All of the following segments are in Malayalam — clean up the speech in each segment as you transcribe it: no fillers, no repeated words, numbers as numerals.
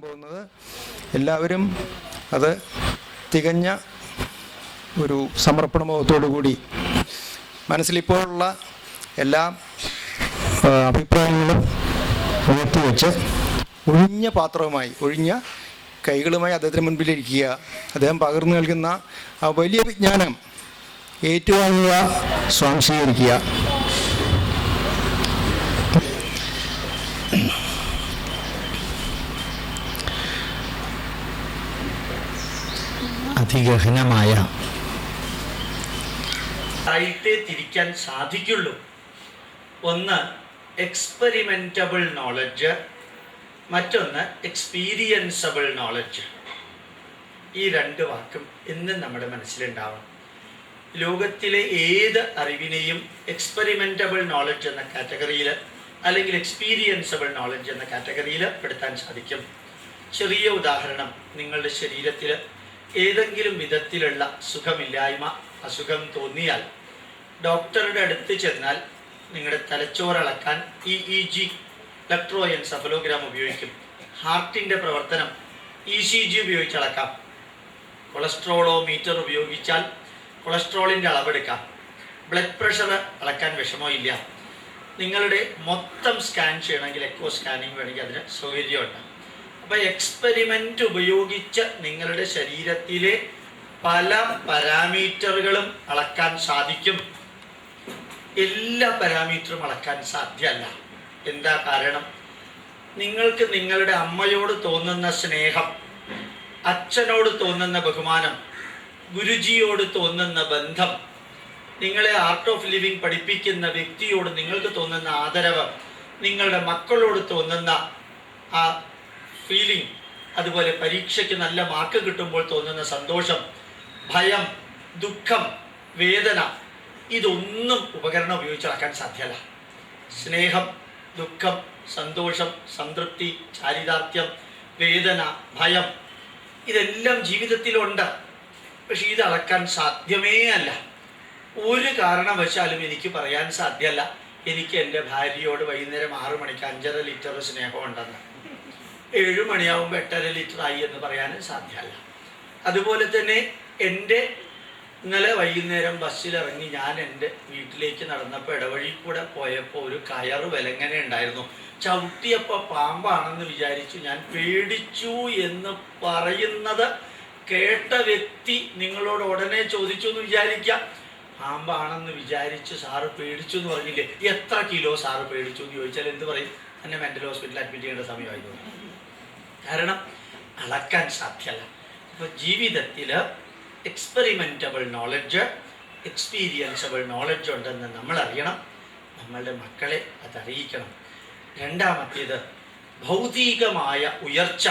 പോകുന്നത് എല്ലാവരും അത് തികഞ്ഞ ഒരു സമർപ്പണബോധത്തോടു കൂടി മനസ്സിലിപ്പോഴുള്ള എല്ലാ അഭിപ്രായങ്ങളും ഉയർത്തിവെച്ച് ഒഴിഞ്ഞ പാത്രവുമായി ഒഴിഞ്ഞ കൈകളുമായി അദ്ദേഹത്തിന് മുൻപിലിരിക്കുക. അദ്ദേഹം പകർന്നു നൽകുന്ന ആ വലിയ വിജ്ഞാനം ഏറ്റുവാങ്ങുക, സ്വാംശീകരിക്കുക. അതിഗഹനമായ ആയിട്ടേ തിരിക്കാൻ സാധിക്കുള്ളൂ. ഒന്ന് എക്സ്പെരിമെൻറ്റബിൾ നോളജ്, മറ്റൊന്ന് എക്സ്പീരിയൻസബിൾ നോളജ്. ഈ രണ്ട് വാക്കും എന്നും നമ്മുടെ മനസ്സിലുണ്ടാവണം. ലോകത്തിലെ ഏത് അറിവിനെയും എക്സ്പെരിമെൻറ്റബിൾ നോളജ് എന്ന കാറ്റഗറിയിൽ അല്ലെങ്കിൽ എക്സ്പീരിയൻസബിൾ നോളജ് എന്ന കാറ്റഗറിയിൽ പെടുത്താൻ സാധിക്കും. ചെറിയ ഉദാഹരണം, നിങ്ങളുടെ ശരീരത്തിൽ ഏതെങ്കിലും വിധത്തിലുള്ള സുഖമില്ലായ്മ, അസുഖം തോന്നിയാൽ ഡോക്ടറുടെ അടുത്ത് ചെന്നാൽ നിങ്ങളുടെ തലച്ചോറളക്കാൻ EEG ഇലക്ട്രോഎൻസെഫലോഗ്രാം ഉപയോഗിക്കും. ഹാർട്ടിൻ്റെ പ്രവർത്തനം ECG ഉപയോഗിച്ച് അളക്കാം. കൊളസ്ട്രോളോമീറ്റർ ഉപയോഗിച്ചാൽ കൊളസ്ട്രോളിൻ്റെ അളവെടുക്കാം. ബ്ലഡ് പ്രഷർ അളക്കാൻ വിഷമമില്ല. നിങ്ങളുടെ മൊത്തം സ്കാൻ ചെയ്യണമെങ്കിൽ എക്കോ സ്കാനിങ് വേണമെങ്കിൽ അതിന് സൗകര്യമുണ്ട്. അപ്പോൾ എക്സ്പെരിമെൻ്റ് ഉപയോഗിച്ച് നിങ്ങളുടെ ശരീരത്തിലെ പല പാരാമീറ്ററുകളും അളക്കാൻ സാധിക്കും. എല്ലാ പാരാമീറ്ററും അളക്കാൻ സാധ്യമല്ല. എന്താ കാരണം? നിങ്ങൾക്ക് നിങ്ങളുടെ അമ്മയോട് തോന്നുന്ന സ്നേഹം, അച്ഛനോട് തോന്നുന്ന ബഹുമാനം, ഗുരുജിയോട് തോന്നുന്ന ബന്ധം, നിങ്ങളെ ആർട്ട് ഓഫ് ലിവിങ് പഠിപ്പിക്കുന്ന വ്യക്തിയോട് നിങ്ങൾക്ക് തോന്നുന്ന ആദരവ്, നിങ്ങളുടെ മക്കളോട് തോന്നുന്ന ആ ഫീലിംഗ്, അതുപോലെ പരീക്ഷയ്ക്ക് നല്ല മാർക്ക് കിട്ടുമ്പോൾ തോന്നുന്ന സന്തോഷം, ഭയം, ദുഃഖം, വേദന, ഇതൊന്നും ഉപകരണം ഉപയോഗിച്ച് അളക്കാൻ സാധ്യമല്ല. സ്നേഹം, ദുഃഖം, സന്തോഷം, സംതൃപ്തി, ചാരിതാർത്ഥ്യം, വേദന, ഭയം, ഇതെല്ലാം ജീവിതത്തിലുണ്ട്. പക്ഷെ ഇത് അളക്കാൻ സാധ്യമേ അല്ല. ഒരു കാരണവശാലും എനിക്ക് പറയാൻ സാധ്യമല്ല എനിക്ക് എൻ്റെ ഭാര്യയോട് വൈകുന്നേരം 6 മണിക്ക് 5.5 ലിറ്റർ സ്നേഹമുണ്ടെന്ന്, 7 മണിയാവുമ്പോൾ 8.5 ലിറ്റർ ആയി എന്ന് പറയാനും സാധ്യമല്ല. അതുപോലെ തന്നെ ഇന്നലെ വൈകുന്നേരം ബസ്സിലിറങ്ങി ഞാൻ എൻ്റെ വീട്ടിലേക്ക് നടന്നപ്പോൾ ഇടവഴി കൂടെ പോയപ്പോൾ ഒരു കയറ് വിലങ്ങനെ ഉണ്ടായിരുന്നു. ചവിട്ടിയപ്പോൾ പാമ്പാണെന്ന് വിചാരിച്ചു. ഞാൻ പേടിച്ചു എന്ന് പറയുന്നത് കേട്ട വ്യക്തി നിങ്ങളോട് ഉടനെ ചോദിച്ചു എന്ന് വിചാരിക്കാം, പാമ്പാണെന്ന് വിചാരിച്ച് സാറ് പേടിച്ചു എന്ന് പറഞ്ഞില്ലേ, എത്ര കിലോ സാറ് പേടിച്ചു എന്ന് ചോദിച്ചാൽ എന്ത് പറയും? എന്നെ മെൻ്റൽ ഹോസ്പിറ്റലിൽ അഡ്മിറ്റ് ചെയ്യേണ്ട സമയമായിരുന്നു. കാരണം അളക്കാൻ സാധ്യമല്ല. അപ്പോൾ ജീവിതത്തിൽ എക്സ്പെരിമെൻറ്റബിൾ നോളജ്, എക്സ്പീരിയൻസബിൾ നോളജ് ഉണ്ടെന്ന് നമ്മൾ അറിയണം. നമ്മളുടെ മക്കളെ അതറിയിക്കണം. രണ്ടാമത്തേത് ഭൗതികമായ ഉയർച്ച,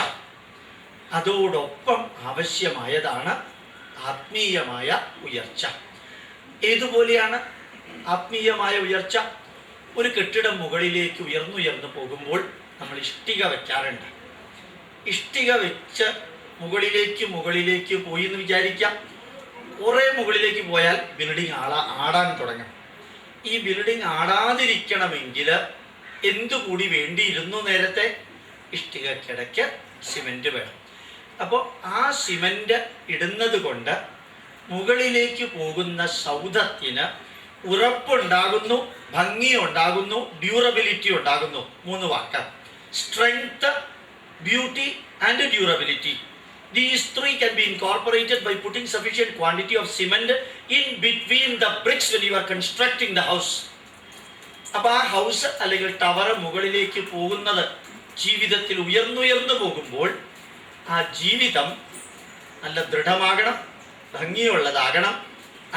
അതോടൊപ്പം ആവശ്യമായതാണ് ആത്മീയമായ ഉയർച്ച. ഏതുപോലെയാണ് ആത്മീയമായ ഉയർച്ച? ഒരു കെട്ടിടം മുകളിലേക്ക് ഉയർന്നുയർന്നു പോകുമ്പോൾ നമ്മൾ ഇഷ്ടിക വയ്ക്കാറുണ്ട്. ഇഷ്ടിക വെച്ച് മുകളിലേക്ക് പോയി എന്ന് വിചാരിക്കാം. കുറേ മുകളിലേക്ക് പോയാൽ ബിൽഡിംഗ് ആടാൻ തുടങ്ങും. ഈ ബിൽഡിംഗ് ആടാതിരിക്കണമെങ്കിൽ എന്തുകൂടി വേണ്ടിയിരുന്നു? നേരത്തെ ഇഷ്ടികക്കിടയ്ക്ക് സിമെൻറ്റ് വേണം. അപ്പോൾ ആ സിമെൻറ്റ് ഇടുന്നത് കൊണ്ട് മുകളിലേക്ക് പോകുന്ന സൗധത്തിന് ഉറപ്പുണ്ടാകുന്നു, ഭംഗിയുണ്ടാകുന്നു, ഡ്യൂറബിലിറ്റി ഉണ്ടാകുന്നു. 3 വാക്ക്: strength, beauty and durability. These 3 can be incorporated by putting sufficient quantity of cement in between the bricks when you are constructing the house. അപ്പോൾ ആ ഹൗസ് അല്ലെങ്കിൽ ടവർ മുകളിലേക്ക് പോകുന്നത് ജീവിതത്തിൽ ഉയർന്നുയർന്നു പോകുമ്പോൾ ആ ജീവിതം നല്ല ദൃഢമാകണം, ഭംഗിയുള്ളതാകണം,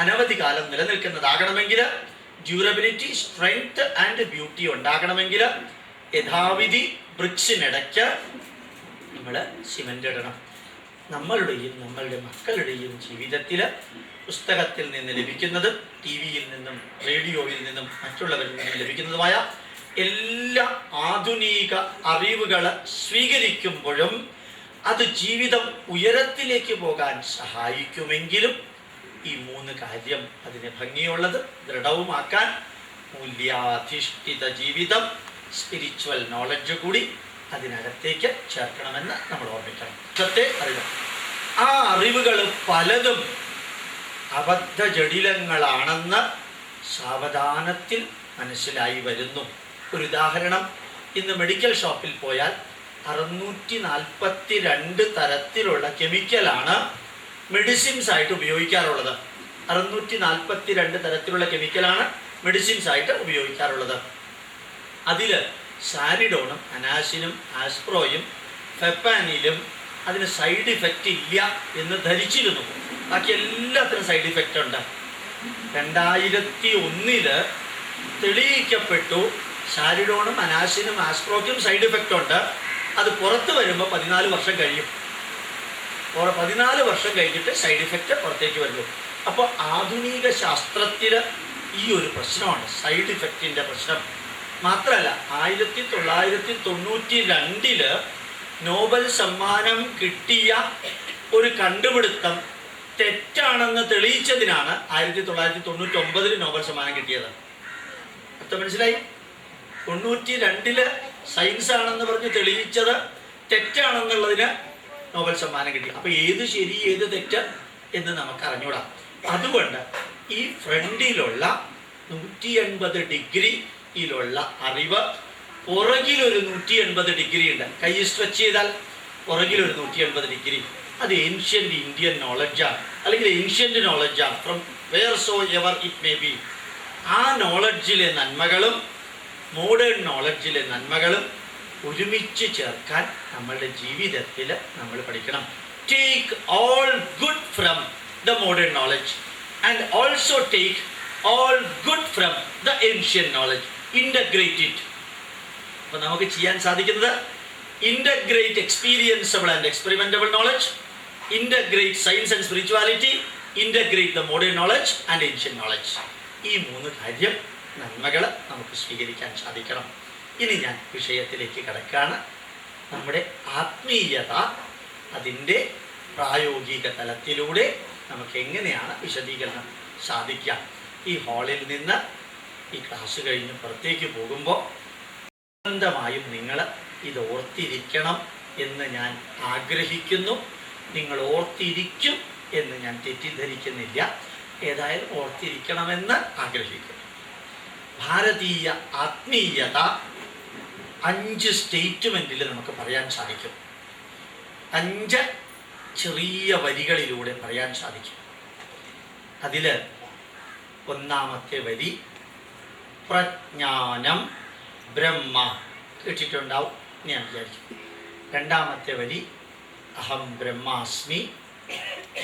അനവധി കാലം നിലനിൽക്കുന്നതാകണമെങ്കിൽ ഡ്യൂറബിലിറ്റി, സ്ട്രെങ്ത് ആൻഡ് ബ്യൂട്ടി ഉണ്ടാകണമെങ്കിൽ യഥാവിധി ബ്രിക്സിനിടയ്ക്ക് നമ്മൾ സിമെൻ്റ് ഇടണം. നമ്മളുടെയും നമ്മളുടെ മക്കളുടെയും ജീവിതത്തിൽ പുസ്തകത്തിൽ നിന്ന് ലഭിക്കുന്നതും TV-യിൽ നിന്നും റേഡിയോയിൽ നിന്നും മറ്റുള്ളവരിൽ നിന്നും ലഭിക്കുന്നതുമായ എല്ലാ ആധുനിക അറിവുകൾ സ്വീകരിക്കുമ്പോഴും അത് ജീവിതം ഉയരത്തിലേക്ക് പോകാൻ സഹായിക്കുമെങ്കിലും ഈ 3 കാര്യം അതിനെ ഭംഗിയുള്ളത് ദൃഢവുമാക്കാൻ മൂല്യാധിഷ്ഠിത ജീവിതം, സ്പിരിച്വൽ നോളജ് കൂടി അതിനകത്തേക്ക് ചേർക്കണമെന്ന് നമ്മൾ ഓർമ്മിക്കണം. ഇന്നത്തെ അറിവ്, ആ അറിവുകൾ പലതും അബദ്ധ ജടിലങ്ങളാണെന്ന് സാവധാനത്തിൽ മനസ്സിലായി വരുന്നു. ഒരു ഉദാഹരണം, ഇന്ന് മെഡിക്കൽ ഷോപ്പിൽ പോയാൽ 642 തരത്തിലുള്ള കെമിക്കലാണ് മെഡിസിൻസ് ആയിട്ട് ഉപയോഗിക്കാറുള്ളത്. 642 തരത്തിലുള്ള കെമിക്കലാണ് മെഡിസിൻസ് ആയിട്ട് ഉപയോഗിക്കാറുള്ളത്. അതിൽ സാരിഡോണും അനാസിനും ആസ്പ്രോയും ഫെപ്പാനിലും അതിന് സൈഡ് ഇഫക്റ്റ് ഇല്ല എന്ന് ധരിച്ചിരുന്നു. ബാക്കി എല്ലാത്തിനും സൈഡ് ഇഫക്റ്റ് ഉണ്ട്. 2001 തെളിയിക്കപ്പെട്ടു സാരിഡോണും അനാസിനും ആസ്പ്രോയ്ക്കും സൈഡ് ഇഫക്റ്റ് ഉണ്ട്. അത് പുറത്ത് വരുമ്പോൾ 14 വർഷം കഴിയും. 14 വർഷം കഴിഞ്ഞിട്ട് സൈഡ് ഇഫക്റ്റ് പുറത്തേക്ക് വരുള്ളൂ. അപ്പോൾ ആധുനിക ശാസ്ത്രത്തിൽ ഈ ഒരു പ്രശ്നമാണ്, സൈഡ് ഇഫക്റ്റിൻ്റെ പ്രശ്നം. മാത്രമല്ല 1992 നോബൽ സമ്മാനം കിട്ടിയ ഒരു കണ്ടുപിടുത്തം തെറ്റാണെന്ന് തെളിയിച്ചതിനാണ് 1999 നോബൽ സമ്മാനം കിട്ടിയത്. അർത്ഥം മനസ്സിലായി? 92 സയൻസ് ആണെന്ന് പറഞ്ഞ് തെളിയിച്ചത് തെറ്റാണെന്നുള്ളതിന് നോബൽ സമ്മാനം കിട്ടി. അപ്പോൾ ഏത് ശരി ഏത് തെറ്റ് എന്ന് നമുക്ക് അറിഞ്ഞൂടാ. അതുകൊണ്ട് ഈ ഫ്രണ്ടിലുള്ള 180 ഡിഗ്രിയിലുള്ള അറിവ്, പുറകിലൊരു 180 ഡിഗ്രി ഉണ്ട്. കൈ സ്ട്രെച്ച് ചെയ്താൽ പുറകിലൊരു 180 ഡിഗ്രി. അത് ഏൻഷ്യൻ്റ് ഇന്ത്യൻ നോളജാണ്, അല്ലെങ്കിൽ ഏൻഷ്യൻ്റ് നോളജാണ്, from where so ever it may be. ആ നോളജിലെ നന്മകളും മോഡേൺ നോളജിലെ നന്മകളും ഒരുമിച്ച് ചേർക്കാൻ നമ്മളുടെ ജീവിതത്തിൽ നമ്മൾ പഠിക്കണം. Take all good from the modern knowledge and also take all good from the ancient knowledge. Integrate it. അപ്പോൾ നമുക്ക് ചെയ്യാൻ സാധിക്കുന്നത് integrate experienceable and experimentable knowledge, integrate science and spirituality, integrate the modern knowledge and ancient knowledge. ഈ 3 കാര്യം നന്മകൾ നമുക്ക് സ്വീകരിക്കാൻ സാധിക്കണം. ഇനി ഞാൻ വിഷയത്തിലേക്ക് കടക്കാണ്. നമ്മുടെ ആത്മീയത, അതിൻ്റെ പ്രായോഗിക തലത്തിലൂടെ നമുക്ക് എങ്ങനെയാണ് വിശദീകരണം സാധിക്കാം. ഈ ഹാളിൽ നിന്ന് ഈ ക്ലാസ് കഴിഞ്ഞ് പുറത്തേക്ക് പോകുമ്പോൾ നിർബന്ധമായും നിങ്ങൾ ഇത് ഓർത്തിരിക്കണം എന്ന് ഞാൻ ആഗ്രഹിക്കുന്നു. നിങ്ങൾ ഓർത്തിരിക്കും എന്ന് ഞാൻ തെറ്റിദ്ധരിക്കുന്നില്ല. ഏതായാലും ഓർത്തിരിക്കണമെന്ന് ആഗ്രഹിക്കുന്നു. ഭാരതീയ ആത്മീയത 5 സ്റ്റേറ്റ്മെൻറ്റിൽ നമുക്ക് പറയാൻ സാധിക്കും. 5 ചെറിയ വരികളിലൂടെ പറയാൻ സാധിക്കും. അതിൽ ഒന്നാമത്തെ വരി പ്രജ്ഞാനം ബ്രഹ്മ, കേട്ടിട്ടുണ്ടാവും ഞാൻ വിചാരിച്ചു. രണ്ടാമത്തെ വരി അഹം ബ്രഹ്മാസ്മി.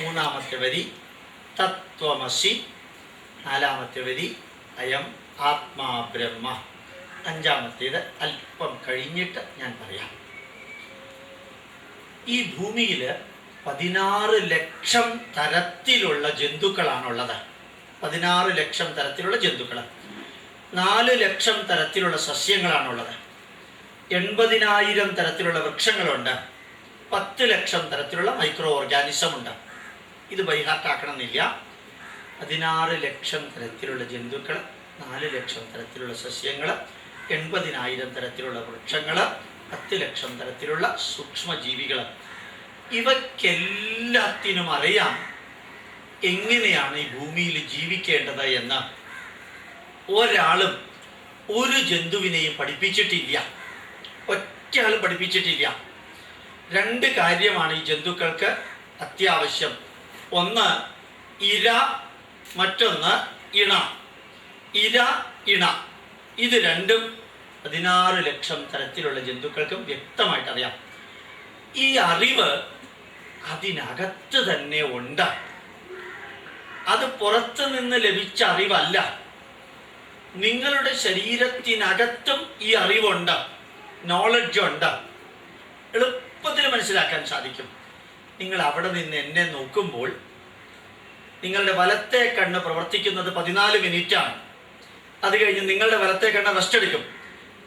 മൂന്നാമത്തെ വരി തത്വമസി. നാലാമത്തെ വരി അയം ആത്മാ ബ്രഹ്മ. അഞ്ചാമത്തേത് അല്പം കഴിഞ്ഞിട്ട് ഞാൻ പറയാം. ഈ ഭൂമിയിൽ 16 ലക്ഷം തരത്തിലുള്ള ജന്തുക്കളാണുള്ളത്. 16 ലക്ഷം തരത്തിലുള്ള ജന്തുക്കൾ. 4 ലക്ഷം തരത്തിലുള്ള സസ്യങ്ങളാണുള്ളത്. 80,000 തരത്തിലുള്ള വൃക്ഷങ്ങളുണ്ട്. 10 ലക്ഷം തരത്തിലുള്ള മൈക്രോ ഓർഗാനിസം ഉണ്ട്. ഇത് ബൈഹാർട്ടാക്കണമെന്നില്ല. 16 ലക്ഷം തരത്തിലുള്ള ജന്തുക്കൾ, 4 ലക്ഷം തരത്തിലുള്ള സസ്യങ്ങൾ, 80,000 തരത്തിലുള്ള വൃക്ഷങ്ങൾ, 10 ലക്ഷം തരത്തിലുള്ള സൂക്ഷ്മജീവികൾ. ഇവയ്ക്കെല്ലാത്തിനും അറിയാം എങ്ങനെയാണ് ഈ ഭൂമിയിൽ ജീവിക്കേണ്ടത് എന്ന്. ഒരാളും ഒരു ജന്തുവിനെയും പഠിപ്പിച്ചിട്ടില്ല. ഒറ്റയാളും പഠിപ്പിച്ചിട്ടില്ല. 2 കാര്യമാണ് ഈ ജന്തുക്കൾക്ക് അത്യാവശ്യം. ഒന്ന് ഇര, മറ്റൊന്ന് ഇണ. ഇര, ഇണ, ഇത് രണ്ടും 16 ലക്ഷം തരത്തിലുള്ള ജന്തുക്കൾക്കും വ്യക്തമായിട്ട് അറിയാം. ഈ അറിവ് അതിനകത്ത് തന്നെ ഉണ്ട്. അത് പുറത്തു നിന്ന് ലഭിച്ച അറിവല്ല. നിങ്ങളുടെ ശരീരത്തിനകത്തും ഈ അറിവുണ്ട്, നോളജ് ഉണ്ട്. എളുപ്പത്തിൽ മനസ്സിലാക്കാൻ സാധിക്കും. നിങ്ങൾ അവിടെ നിന്ന് എന്നെ നോക്കുമ്പോൾ നിങ്ങളുടെ വലത്തെ കണ്ണ് പ്രവർത്തിക്കുന്നത് 14 മിനിറ്റാണ്. അത് കഴിഞ്ഞ് നിങ്ങളുടെ വലത്തെ കണ്ണ് റെസ്റ്റ് എടുക്കും.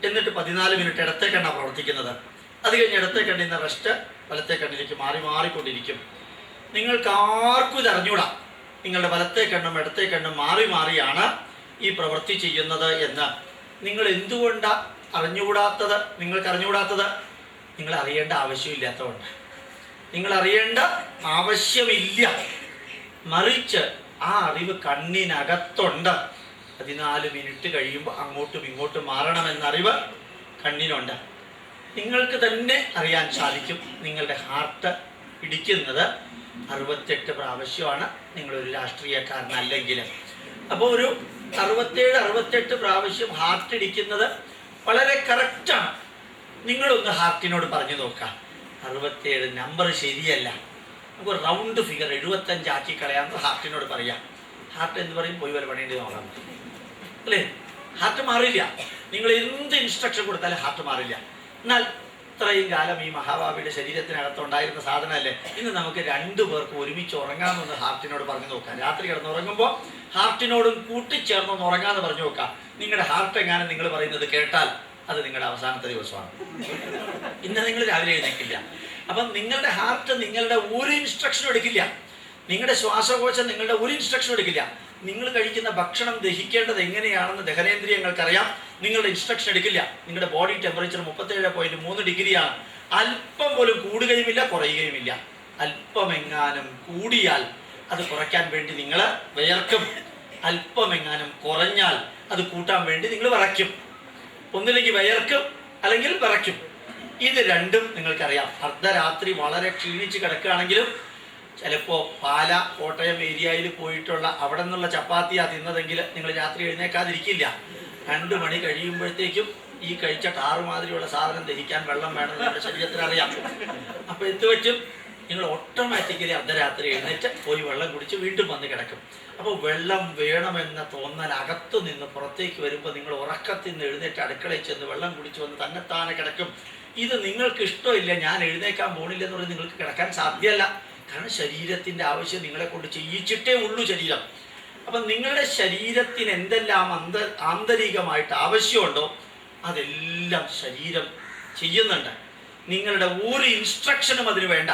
എന്നിട്ട് 14 മിനിറ്റ് ഇടത്തെ കണ്ണാണ് പ്രവർത്തിക്കുന്നത്. അത് കഴിഞ്ഞ് ഇടത്തെ കണ്ണിൽ നിന്ന് റെസ്റ്റ് വലത്തെ കണ്ണിലേക്ക് മാറിക്കൊണ്ടിരിക്കും. നിങ്ങൾക്ക് ആർക്കും ഇത് അറിഞ്ഞൂടാ. നിങ്ങളുടെ വലത്തെ കണ്ണും ഇടത്തെ കണ്ണും മാറിയാണ് ഈ പ്രവൃത്തി ചെയ്യുന്നത് എന്ന്. നിങ്ങൾ എന്തുകൊണ്ടാണ് അറിഞ്ഞുകൂടാത്തത്? നിങ്ങൾക്ക് അറിഞ്ഞുകൂടാത്തത് നിങ്ങൾ അറിയേണ്ട ആവശ്യമില്ലാത്തതുകൊണ്ട്. നിങ്ങൾ അറിയേണ്ട ആവശ്യമില്ല, മറിച്ച് ആ അറിവ് കണ്ണിനകത്തുണ്ട്. 14 മിനിറ്റ് കഴിയുമ്പോൾ അങ്ങോട്ടും ഇങ്ങോട്ടും മാറണമെന്നറിവ് കണ്ണിനുണ്ട്. നിങ്ങൾക്ക് തന്നെ അറിയാൻ സാധിക്കും നിങ്ങളുടെ ഹാർട്ട് ഇടിക്കുന്നത് 68 പ്രാവശ്യമാണ്, നിങ്ങളൊരു രാഷ്ട്രീയക്കാരനല്ലെങ്കിൽ. അപ്പോൾ ഒരു 67-68 പ്രാവശ്യം ഹാർട്ട് ഇടിക്കുന്നത് വളരെ കറക്റ്റാണ്. നിങ്ങളൊന്ന് ഹാർട്ടിനോട് പറഞ്ഞു നോക്കാം, 67 നമ്പർ ശരിയല്ല, നമുക്ക് റൗണ്ട് ഫിഗർ 75 ആക്കി കളയാമെന്ന് ഹാർട്ടിനോട് പറയാം. ഹാർട്ട് എന്ന് പറയും പോയി വരെ പണിയേണ്ടി നോക്കാം അല്ലേ? ഹാർട്ട് മാറില്ല. നിങ്ങൾ എന്ത് ഇൻസ്ട്രക്ഷൻ കൊടുത്താലും ഹാർട്ട് മാറില്ല. എന്നാൽ ഇത്രയും കാലം ഈ മഹാഭാവിയുടെ ശരീരത്തിനകത്തുണ്ടായിരുന്ന സാധനമല്ലേ, ഇന്ന് നമുക്ക് 2 പേർക്ക് ഒരുമിച്ച് ഉറങ്ങാമെന്ന് ഹാർട്ടിനോട് പറഞ്ഞു നോക്കാം. രാത്രി കിടന്നുറങ്ങുമ്പോൾ ഹാർട്ടിനോടും കൂട്ടിച്ചേർന്നൊന്ന് ഉറങ്ങാമെന്ന് പറഞ്ഞു നോക്കാം. നിങ്ങളുടെ ഹാർട്ട് എങ്ങാനും നിങ്ങൾ പറയുന്നത് കേട്ടാൽ അത് നിങ്ങളുടെ അവസാനത്തെ ദിവസമാണ്. ഇന്ന് നിങ്ങൾ രാവിലെ എഴുന്നേക്കില്ല. അപ്പം നിങ്ങളുടെ ഹാർട്ട് നിങ്ങളുടെ ഒരു ഇൻസ്ട്രക്ഷനും എടുക്കില്ല. നിങ്ങളുടെ ശ്വാസകോശം നിങ്ങളുടെ ഒരു ഇൻസ്ട്രക്ഷനും എടുക്കില്ല. നിങ്ങൾ കഴിക്കുന്ന ഭക്ഷണം ദഹിക്കേണ്ടത് എങ്ങനെയാണെന്ന് ദഹനേന്ദ്രിയങ്ങൾക്കറിയാം, നിങ്ങളുടെ ഇൻസ്ട്രക്ഷൻ എടുക്കില്ല. നിങ്ങളുടെ ബോഡി ടെമ്പറേച്ചർ 37.3 ഡിഗ്രിയാണ്. അല്പം പോലും കൂടുകയുമില്ല, കുറയുകയുമില്ല. അല്പമെങ്ങാനും കൂടിയാൽ അത് കുറയ്ക്കാൻ വേണ്ടി നിങ്ങൾ വിയർക്കും, അല്പമെങ്ങാനും കുറഞ്ഞാൽ അത് കൂട്ടാൻ വേണ്ടി നിങ്ങൾ വിറയ്ക്കും. ഒന്നില്ലെങ്കിൽ വിയർക്കും, അല്ലെങ്കിൽ വിറയ്ക്കും. ഇത് രണ്ടും നിങ്ങൾക്കറിയാം. അർദ്ധരാത്രി വളരെ ക്ഷീണിച്ച് കിടക്കുകയാണെങ്കിലും ചിലപ്പോൾ പാല കോട്ടയം ഏരിയയിൽ പോയിട്ടുള്ള അവിടെ നിന്നുള്ള ചപ്പാത്തിയാ തിന്നതെങ്കിൽ നിങ്ങൾ രാത്രി എഴുന്നേക്കാതിരിക്കില്ല. 2 മണി കഴിയുമ്പോഴത്തേക്കും ഈ കഴിച്ച ടാറ് മാതിരിയുള്ള സാധനം ദഹിക്കാൻ വെള്ളം വേണമെന്ന് നമ്മുടെ ശരീരത്തിന് അറിയാം. അപ്പോൾ എന്ത് പറ്റും? നിങ്ങൾ ഓട്ടോമാറ്റിക്കലി അർദ്ധരാത്രി എഴുന്നേറ്റ് പോയി വെള്ളം കുടിച്ച് വീണ്ടും വന്ന് കിടക്കും. അപ്പോൾ വെള്ളം വേണമെന്ന തോന്നൽ അകത്തു നിന്ന് പുറത്തേക്ക് വരുമ്പോൾ നിങ്ങൾ ഉറക്കത്തിൽ നിന്ന് എഴുന്നേറ്റ് അടുക്കളയിൽ ചെന്ന് വെള്ളം കുടിച്ച് വന്ന് തന്നെത്താനെ കിടക്കും. ഇത് നിങ്ങൾക്ക് ഇഷ്ടമില്ല, ഞാൻ എഴുന്നേക്കാൻ പോണില്ലെന്ന് പറഞ്ഞ് നിങ്ങൾക്ക് കിടക്കാൻ സാധ്യമല്ല. കാരണം ശരീരത്തിൻ്റെ ആവശ്യം നിങ്ങളെ കൊണ്ട് ചെയ്യിച്ചിട്ടേ ഉള്ളൂ ശരീരം. അപ്പം നിങ്ങളുടെ ശരീരത്തിന് എന്തെല്ലാം ആന്തരികമായിട്ട് ആവശ്യമുണ്ടോ അതെല്ലാം ശരീരം ചെയ്യുന്നുണ്ട്. നിങ്ങളുടെ ഒരു ഇൻസ്ട്രക്ഷനും അതിന് വേണ്ട,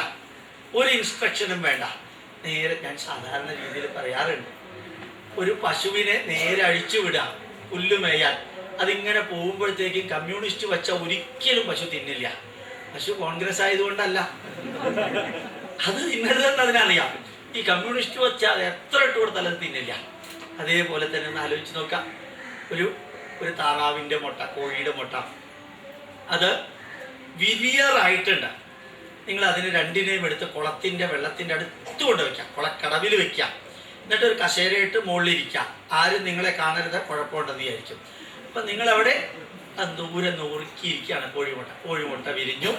ഒരു ഇൻസ്ട്രക്ഷനും വേണ്ട. നേരെ ഞാൻ സാധാരണ രീതിയിൽ പറയാറുണ്ട്, ഒരു പശുവിനെ നേരെ അഴിച്ചു വിടാം പുല്ലുമേയാൻ. അതിങ്ങനെ പോകുമ്പോഴത്തേക്കും കമ്മ്യൂണിസ്റ്റ് വച്ച ഒരിക്കലും പശു തിന്നില്ല. പശു കോൺഗ്രസ് ആയതുകൊണ്ടല്ല, അത് തിന്നരുതെന്ന് അതിനറിയാം. ഈ കമ്മ്യൂണിസ്റ്റ് വച്ചാൽ എത്ര ഇട്ട് കൊടുത്താലും അത് തിന്നില്ല. അതേപോലെ തന്നെ ഒന്ന് ആലോചിച്ച് നോക്കാം, ഒരു താറാവിൻ്റെ മുട്ട, കോഴിയുടെ മുട്ട, അത് വിരിയറായിട്ടുണ്ട്. നിങ്ങൾ അതിന് രണ്ടിനെയും എടുത്ത് കുളത്തിൻ്റെ വെള്ളത്തിൻ്റെ അടുത്ത് കൊണ്ട് വയ്ക്കാം, കുളക്കടവിൽ വയ്ക്കാം. എന്നിട്ട് ഒരു കസേരയിട്ട് മുകളിലിരിക്കാം. ആരും നിങ്ങളെ കാണരുത്, കുഴപ്പമുണ്ടെന്ന് വിചാരിക്കും. അപ്പം നിങ്ങളവിടെ ദൂരെ നോക്കിയിരിക്കുകയാണ്. കോഴിമുട്ട വിരിഞ്ഞു.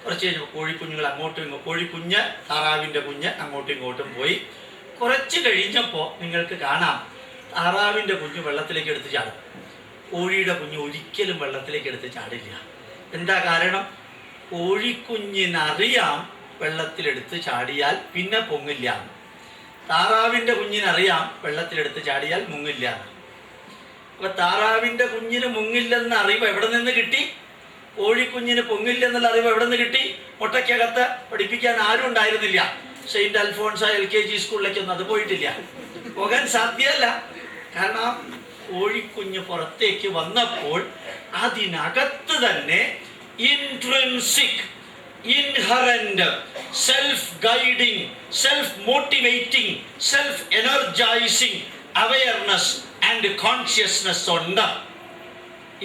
കുറച്ച് കഴിഞ്ഞപ്പോൾ കോഴിക്കുഞ്ഞുങ്ങൾ അങ്ങോട്ടും ഇങ്ങോട്ടും, കോഴിക്കുഞ്ഞ് താറാവിൻ്റെ കുഞ്ഞ് അങ്ങോട്ടും ഇങ്ങോട്ടും പോയി. കുറച്ച് കഴിഞ്ഞപ്പോൾ നിങ്ങൾക്ക് കാണാം താറാവിൻ്റെ കുഞ്ഞ് വെള്ളത്തിലേക്ക് എടുത്ത് ചാടും, കോഴിയുടെ കുഞ്ഞ് ഒരിക്കലും വെള്ളത്തിലേക്ക് എടുത്ത് ചാടില്ല. എന്താ കാരണം? കോഴിക്കുഞ്ഞിനറിയാം വെള്ളത്തിലെടുത്ത് ചാടിയാൽ പിന്നെ പൊങ്ങില്ല. താറാവിൻ്റെ കുഞ്ഞിനറിയാം വെള്ളത്തിലെടുത്ത് ചാടിയാൽ മുങ്ങില്ല. അപ്പൊ താറാവിൻ്റെ കുഞ്ഞിന് മുങ്ങില്ലെന്ന അറിവ് എവിടെ നിന്ന് കിട്ടി? കോഴിക്കുഞ്ഞിന് പൊങ്ങില്ലെന്നുള്ള അറിവ് എവിടെ നിന്ന് കിട്ടി? മുട്ടയ്ക്കകത്ത് പഠിപ്പിക്കാൻ ആരും ഉണ്ടായിരുന്നില്ല. സെയിന്റ് അൽഫോൺസ LKG സ്കൂളിലേക്കൊന്നും അത് പോയിട്ടില്ല, പോകാൻ സാധ്യമല്ല. കാരണം കോഴിക്കുഞ്ഞ് പുറത്തേക്ക് വന്നപ്പോൾ അതിനകത്ത് തന്നെ intrinsic, inherent, self guiding, self motivating, self energizing awareness and consciousness ഉണ്ട്.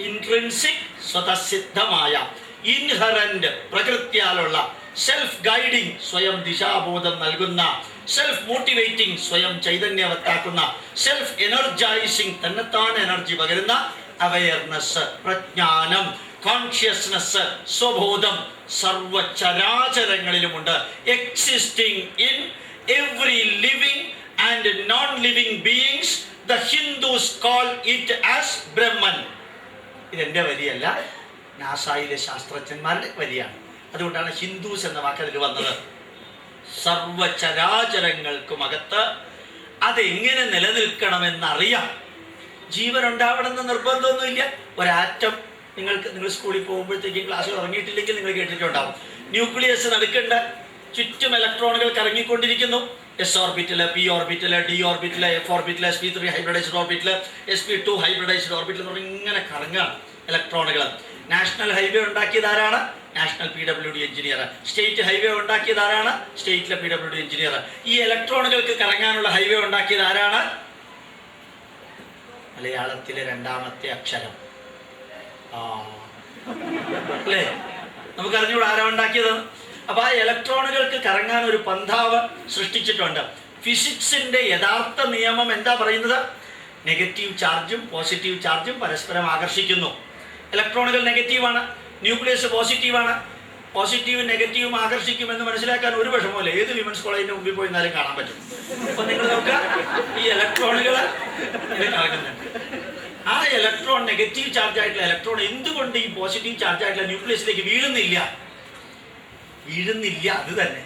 ഇൻട്രിൻസിക് സ്വതസിദ്ധമായ, ഇൻഹറന്റ് പ്രകൃത്യാലുള്ള, സെൽഫ് ഗൈഡിങ് സ്വയം ദിശാബോധം നൽകുന്ന, സെൽഫ് മോട്ടിവേറ്റിംഗ് സ്വയം ചൈതന്യവത്താക്കുന്ന, സെൽഫ് എനർജൈസിങ് തന്നെത്താൻ എനർജി പകരുന്ന അവയർനെസ്, പ്രജ്ഞാനം, കോൺഷ്യസ്നെസ്, സ്വബോധം സർവചരാചരങ്ങളിലുമുണ്ട്. Existing in every living and non living beings. The Hindus call it as Brahman. ഇതെൻ്റെ വരിയല്ല, നാസായിലെ ശാസ്ത്രജ്ഞന്മാരുടെ വരിയാണ്. അതുകൊണ്ടാണ് ഹിന്ദുസ് എന്ന വാക്ക് അതിൽ വന്നത്. സർവചരാചരങ്ങൾക്കുമകത്ത് അതെങ്ങനെ നിലനിൽക്കണമെന്നറിയാം. ജീവൻ ഉണ്ടാവണമെന്ന് നിർബന്ധമൊന്നുമില്ല. ഒരാറ്റം നിങ്ങൾ സ്കൂളിൽ പോകുമ്പോഴത്തേക്കും ക്ലാസ്സിൽ ഉറങ്ങിയിട്ടില്ലെങ്കിൽ നിങ്ങൾ കേട്ടിട്ടുണ്ടാവും. ന്യൂക്ലിയസ് നടുക്കുണ്ട്, ചുറ്റും ഇലക്ട്രോണുകൾ കറങ്ങിക്കൊണ്ടിരിക്കുന്നു. S orbital, P orbital, D orbital, F orbital, sp3 hybridised orbital, sp2 hybridised orbital എന്ന് പറഞ്ഞ് ഇങ്ങനെ കറങ്ങാണ് ഇലക്ട്രോണുകൾ. നാഷണൽ ഹൈവേ ഉണ്ടാക്കിയത് ആരാണ്? National PWD engineer. State highway ഉണ്ടാക്കിയത് ആരാണ്? സ്റ്റേറ്റിലെ PWD എഞ്ചിനീയർ. ഈ ഇലക്ട്രോണുകൾക്ക് കറങ്ങാനുള്ള ഹൈവേ ഉണ്ടാക്കിയത് ആരാണ്? മലയാളത്തിലെ രണ്ടാമത്തെ അക്ഷരം അല്ലേ? നമുക്കറിഞ്ഞൂടെ ആരാ ഉണ്ടാക്കിയത്? അപ്പൊ ആ ഇലക്ട്രോണുകൾക്ക് കറങ്ങാൻ ഒരു പന്ഥാവ് സൃഷ്ടിച്ചിട്ടുണ്ട്. ഫിസിക്സിന്റെ യഥാർത്ഥ നിയമം എന്താ പറയുന്നത്? നെഗറ്റീവ് ചാർജും പോസിറ്റീവ് ചാർജും പരസ്പരം ആകർഷിക്കുന്നു. ഇലക്ട്രോണുകൾ നെഗറ്റീവാണ്, ന്യൂക്ലിയസ് പോസിറ്റീവാണ്. പോസിറ്റീവും നെഗറ്റീവും ആകർഷിക്കുമെന്ന് മനസ്സിലാക്കാൻ ഒരു വിഷമമില്ല. ഏത് വിമൻസ് കോളേജിന്റെ മുമ്പിൽ പോയി എന്നാലും കാണാൻ പറ്റും. അപ്പൊ നിങ്ങൾ നോക്കുക, ഈ ഇലക്ട്രോണുകൾ കറങ്ങുന്നുണ്ട്. ആ ഇലക്ട്രോൺ, നെഗറ്റീവ് ചാർജ് ആയിട്ടുള്ള ഇലക്ട്രോൺ എന്തുകൊണ്ട് ഈ പോസിറ്റീവ് ചാർജ് ആയിട്ടുള്ള ന്യൂക്ലിയസിലേക്ക് വീഴുന്നില്ല? അത് തന്നെ,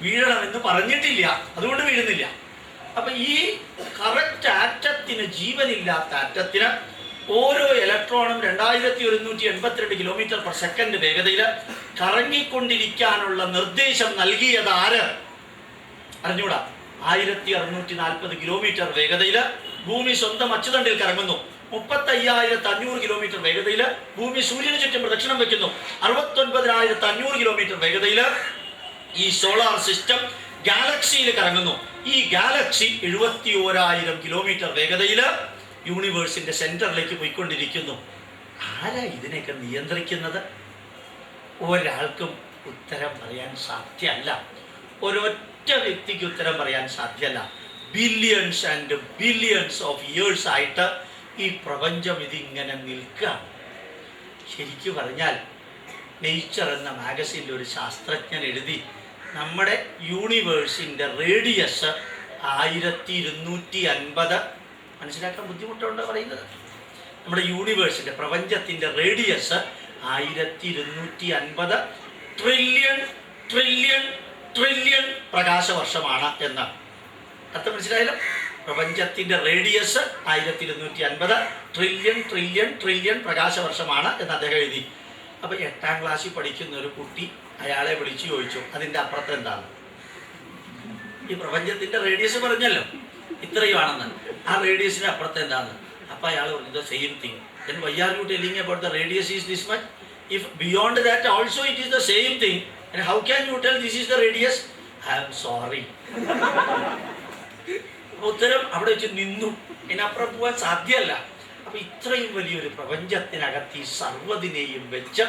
വീഴണമെന്ന് പറഞ്ഞിട്ടില്ല, അതുകൊണ്ട് വീഴുന്നില്ല. അപ്പൊ ഈ കറക്റ്റ് ആറ്റത്തിന്, ജീവനില്ലാത്ത ആറ്റത്തിന് ഓരോ ഇലക്ട്രോണും 2182 km/s വേഗതയിൽ കറങ്ങിക്കൊണ്ടിരിക്കാനുള്ള നിർദ്ദേശം നൽകിയത് ആര്? അറിഞ്ഞൂടാ. 1640 km വേഗതയിൽ ഭൂമി സ്വന്തം അച്ചുതണ്ടിൽ കറങ്ങുന്നു. 35,500 km വേഗതയിൽ ഭൂമി സൂര്യന് ചുറ്റും പ്രദക്ഷിണം വെക്കുന്നു. 69,500 km വേഗതയിൽ ഈ സോളാർ സിസ്റ്റം ഗാലക്സിയിൽ കറങ്ങുന്നു. ഈ ഗാലക്സി 71,000 km വേഗതയിൽ യൂണിവേഴ്സിന്റെ സെന്ററിലേക്ക് പോയിക്കൊണ്ടിരിക്കുന്നു. ആരാ ഇതിനെയൊക്കെ നിയന്ത്രിക്കുന്നത്? ഒരാൾക്കും ഉത്തരം പറയാൻ സാധ്യമല്ല. ഒരൊറ്റ വ്യക്തിക്ക് ഉത്തരം പറയാൻ സാധ്യമല്ല. Billions and billions of years ആയിട്ട് ഈ പ്രപഞ്ചം ഇതിങ്ങനെ നിൽക്കുക. ശരിക്കു പറഞ്ഞാൽ നേച്ചർ എന്ന മാഗസിനിൽ ഒരു ശാസ്ത്രജ്ഞൻ എഴുതി, നമ്മുടെ യൂണിവേഴ്സിൻ്റെ റേഡിയസ് 1250. മനസ്സിലാക്കാൻ ബുദ്ധിമുട്ടുണ്ടോ പറയുന്നത്? നമ്മുടെ യൂണിവേഴ്സിൻ്റെ, പ്രപഞ്ചത്തിൻ്റെ റേഡിയസ് 1250 ട്രില്യൺ ട്രില്യൺ ട്രില്യൺ പ്രകാശവർഷമാണ് എന്ന്. അർത്ഥം മനസ്സിലായാലും? പ്രപഞ്ചത്തിൻ്റെ റേഡിയസ് 1250 ട്രില്യൺ ട്രില്യൺ ട്രില്യൺ പ്രകാശവർഷമാണ് എന്ന് അദ്ദേഹം എഴുതി. അപ്പോൾ 8ാം ക്ലാസ്സിൽ പഠിക്കുന്ന ഒരു കുട്ടി അയാളെ വിളിച്ചു ചോദിച്ചു, അതിൻ്റെ അപ്പുറത്ത് എന്താണ്? ഈ പ്രപഞ്ചത്തിൻ്റെ റേഡിയസ് പറഞ്ഞല്ലോ ഇത്രയുമാണെന്ന്, ആ റേഡിയസിന് അപ്പുറത്ത് എന്താണ്? അപ്പോൾ അയാൾ പറഞ്ഞത് same thing. Then why are you telling about the radius is this much? If beyond that also it is the same thing, and how can you tell this is the radius? I am sorry. ഉത്തരം അവിടെ വെച്ച് നിന്നു. ഇതിനപ്പുറം പോകാൻ സാധ്യമല്ല. അപ്പൊ ഇത്രയും വലിയൊരു പ്രപഞ്ചത്തിനകത്ത് ഈ സർവ്വതിനെയും വെച്ച്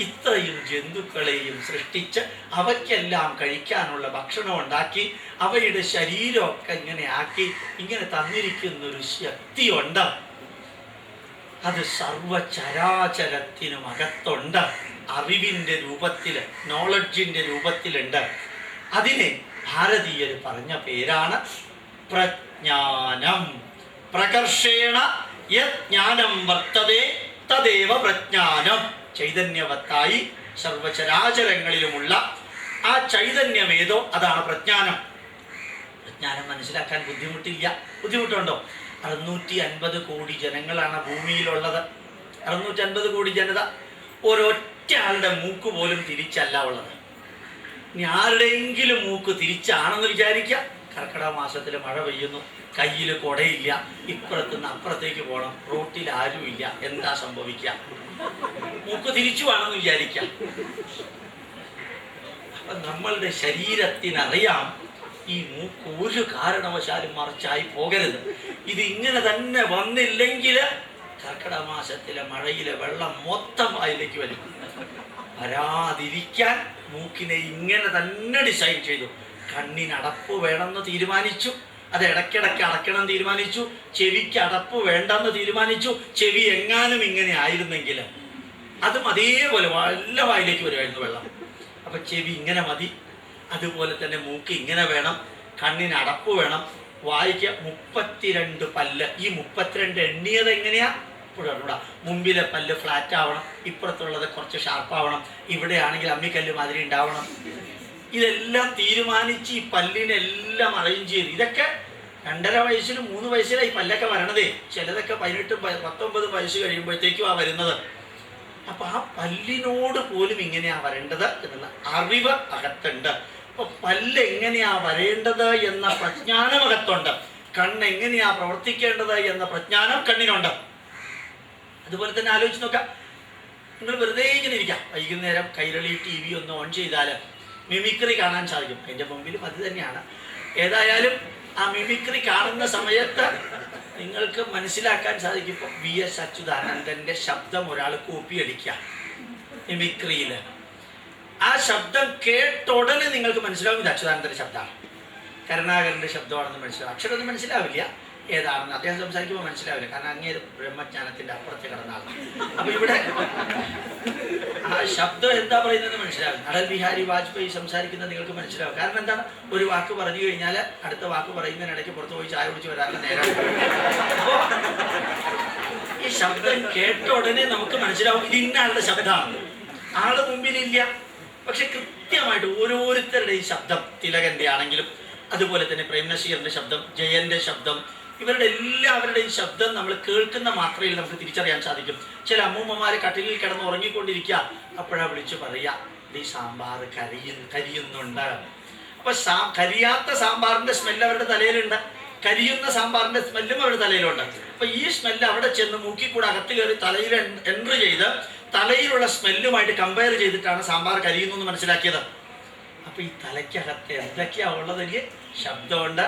ഇത്രയും ജന്തുക്കളെയും സൃഷ്ടിച്ച് അവയ്ക്കെല്ലാം കഴിക്കാനുള്ള ഭക്ഷണം ഉണ്ടാക്കി അവയുടെ ശരീരമൊക്കെ ഇങ്ങനെ ആക്കി ഇങ്ങനെ തന്നിരിക്കുന്നൊരു ശക്തിയുണ്ട്. അത് സർവചരാചരത്തിനും അകത്തുണ്ട്. അറിവിൻ്റെ രൂപത്തിൽ, നോളജിൻ്റെ രൂപത്തിലുണ്ട്. അതിനെ ഭാരതീയർ പറഞ്ഞ പേരാണ് പ്രജ്ഞാനം. പ്രകർഷേണ യജ്ഞാനം വർത്തതേ തദേവ പ്രജ്ഞാനം. ചൈതന്യവത്തായി സർവചരാചരങ്ങളിലുമുള്ള ആ ചൈതന്യമേതോ അതാണ് പ്രജ്ഞാനം. പ്രജ്ഞാനം മനസ്സിലാക്കാൻ ബുദ്ധിമുട്ടുണ്ടോ? 650 കോടി ജനങ്ങളാണ് ഭൂമിയിലുള്ളത്. 650 കോടി ജനത. ഒരൊറ്റ ആളുടെ മൂക്ക് പോലും തിരിച്ചല്ല ഉള്ളത്. ഇനി ആരുടെയെങ്കിലും മൂക്ക് തിരിച്ചാണെന്ന് വിചാരിക്കുക. കർക്കിടക മാസത്തിൽ മഴ പെയ്യുന്നു, കയ്യിൽ കുടയില്ല, ഇപ്പുറത്തുനിന്ന് അപ്പുറത്തേക്ക് പോകണം, റോട്ടിൽ ആരുമില്ല, എന്താ സംഭവിക്കുക? മൂക്ക് തിരിച്ചുവാണെന്ന് വിചാരിക്കാം. അപ്പം നമ്മളുടെ ശരീരത്തിനറിയാം ഈ മൂക്ക് ഒരു കാരണവശാലും മറിച്ചായി പോകരുത്. ഇത് ഇങ്ങനെ തന്നെ വന്നില്ലെങ്കിൽ കർക്കിടക മാസത്തിലെ മഴയിലെ വെള്ളം മൊത്തം വായിലേക്ക് വരും. വരാതിരിക്കാൻ മൂക്കിനെ ഇങ്ങനെ തന്നെ ഡിസൈൻ ചെയ്തു. കണ്ണിന് അടപ്പ് വേണമെന്ന് തീരുമാനിച്ചു, അത് ഇടയ്ക്കിടയ്ക്ക് അടയ്ക്കണം തീരുമാനിച്ചു. ചെവിക്ക് അടപ്പ് വേണ്ടെന്ന് തീരുമാനിച്ചു. ചെവി എങ്ങാനും ഇങ്ങനെ ആയിരുന്നെങ്കിൽ അതും അതേപോലെ വല്ല വായിലേക്ക് വരുമായിരുന്നു വെള്ളം. അപ്പം ചെവി ഇങ്ങനെ മതി. അതുപോലെ തന്നെ മൂക്ക് ഇങ്ങനെ വേണം, കണ്ണിന് അടപ്പ് വേണം, വായിക്ക് 32 പല്ല്. ഈ 32 എണ്ണിയത് എങ്ങനെയാ? ഇപ്പോഴൂടാ. മുമ്പിലെ പല്ല് ഫ്ലാറ്റ് ആവണം, ഇപ്പുറത്തുള്ളത് കുറച്ച് ഷാർപ്പാവണം, ഇവിടെ ആണെങ്കിൽ അമ്മിക്കല്ല് മാതിരി ഉണ്ടാവണം. ഇതെല്ലാം തീരുമാനിച്ച് ഈ പല്ലിനെല്ലാം അറേഞ്ച് ചെയ്ത്. ഇതൊക്കെ 2.5 വയസ്സിലും 3 വയസ്സിലാണ് ഈ പല്ലൊക്കെ വരണതേ. ചിലതൊക്കെ 18, 19 വയസ്സ് കഴിയുമ്പോഴത്തേക്കും ആ വരുന്നത്. അപ്പം ആ പല്ലിനോട് പോലും ഇങ്ങനെയാ വരേണ്ടത് എന്നുള്ള അറിവ് അകത്തുണ്ട്. അപ്പോൾ പല്ല് എങ്ങനെയാ വരേണ്ടത് എന്ന പ്രജ്ഞാനം അകത്തുണ്ട്. കണ്ണ് എങ്ങനെയാ പ്രവർത്തിക്കേണ്ടത് എന്ന പ്രജ്ഞാനം കണ്ണിനുണ്ട്. അതുപോലെ തന്നെ ആലോചിച്ച് നോക്കാം, നിങ്ങൾ വെറുതെ ഇങ്ങനെ ഇരിക്കാം, വൈകുന്നേരം കൈരളി TV ഒന്ന് ഓൺ ചെയ്താൽ മിമിക്രി കാണാൻ സാധിക്കും. അതിൻ്റെ മുമ്പിലും അത് തന്നെയാണ്. ഏതായാലും ആ മിമിക്രി കാണുന്ന സമയത്ത് നിങ്ങൾക്ക് മനസ്സിലാക്കാൻ സാധിക്കും. ഇപ്പോൾ VS അച്യുതാനന്ദൻ്റെ ശബ്ദം ഒരാൾ കോപ്പി അടിക്കുക മിമിക്രിയിൽ. ആ ശബ്ദം കേട്ട ഉടനെ നിങ്ങൾക്ക് മനസ്സിലാവും ഇത് അച്യുതാനന്ദൻ്റെ ശബ്ദമാണ്, കരുണാകരൻ്റെ ശബ്ദമാണെന്ന് മനസ്സിലാവും. അക്ഷരമൊന്നും മനസ്സിലാവില്ല ഏതാണെന്ന്, അദ്ദേഹം സംസാരിക്കുമ്പോൾ മനസ്സിലാവില്ല, കാരണം അങ്ങേ ബ്രഹ്മജ്ഞാനത്തിൻ്റെ അപ്പുറത്ത് കിടന്നാണ്. അപ്പോൾ ഇവിടെ ആ ശബ്ദം എന്താ പറയുന്നത് മനസ്സിലാവും. അടൽ ബിഹാരി വാജ്പേയി സംസാരിക്കുന്നത് നിങ്ങൾക്ക് മനസ്സിലാവും. കാരണം എന്താണ്, ഒരു വാക്ക് പറഞ്ഞു കഴിഞ്ഞാൽ അടുത്ത വാക്ക് പറയുന്നതിനിടയ്ക്ക് പുറത്ത് പോയി ചായ കുടിച്ച് വരാനുള്ള നേരം. അപ്പോൾ ഈ ശബ്ദം കേട്ട ഉടനെ നമുക്ക് മനസ്സിലാവും ഇത് ഇന്ന ആളുടെ ശബ്ദമാണ്. ആള് മുമ്പിലില്ല, പക്ഷെ കൃത്യമായിട്ട് ഓരോരുത്തരുടെയും ശബ്ദം, തിലകൻ്റെ ആണെങ്കിലും അതുപോലെ തന്നെ പ്രേംനസീറിൻ്റെ ശബ്ദം, ജയൻ്റെ ശബ്ദം, ഇവരുടെ എല്ലാവരുടെയും ശബ്ദം നമ്മൾ കേൾക്കുന്ന മാത്രയിൽ നമുക്ക് തിരിച്ചറിയാൻ സാധിക്കും. ചില അമ്മൂമ്മമാർ കട്ടിലിൽ കിടന്ന് ഉറങ്ങിക്കൊണ്ടിരിക്കുക, അപ്പോഴാ വിളിച്ച് പറയുക ഈ സാമ്പാർ കരിയുന്നുണ്ട്. അപ്പൊ കരിയാത്ത സാമ്പാറിന്റെ സ്മെല്ല് അവരുടെ തലയിലുണ്ട്, കരിയുന്ന സാമ്പാറിന്റെ സ്മെല്ലും അവരുടെ തലയിലുണ്ട്. അപ്പൊ ഈ സ്മെല്ല് അവിടെ ചെന്ന് മൂക്കിക്കൂടെ അകത്ത് കയറി തലയിൽ എൻട്രി ചെയ്ത് തലയിലുള്ള സ്മെല്ലുമായിട്ട് കമ്പയർ ചെയ്തിട്ടാണ് സാമ്പാർ കരിയുന്നു എന്ന് മനസ്സിലാക്കിയത്. അപ്പൊ ഈ തലയ്ക്കകത്ത് എന്തൊക്കെയാ ഉള്ളതെങ്കിൽ ശബ്ദമുണ്ട്.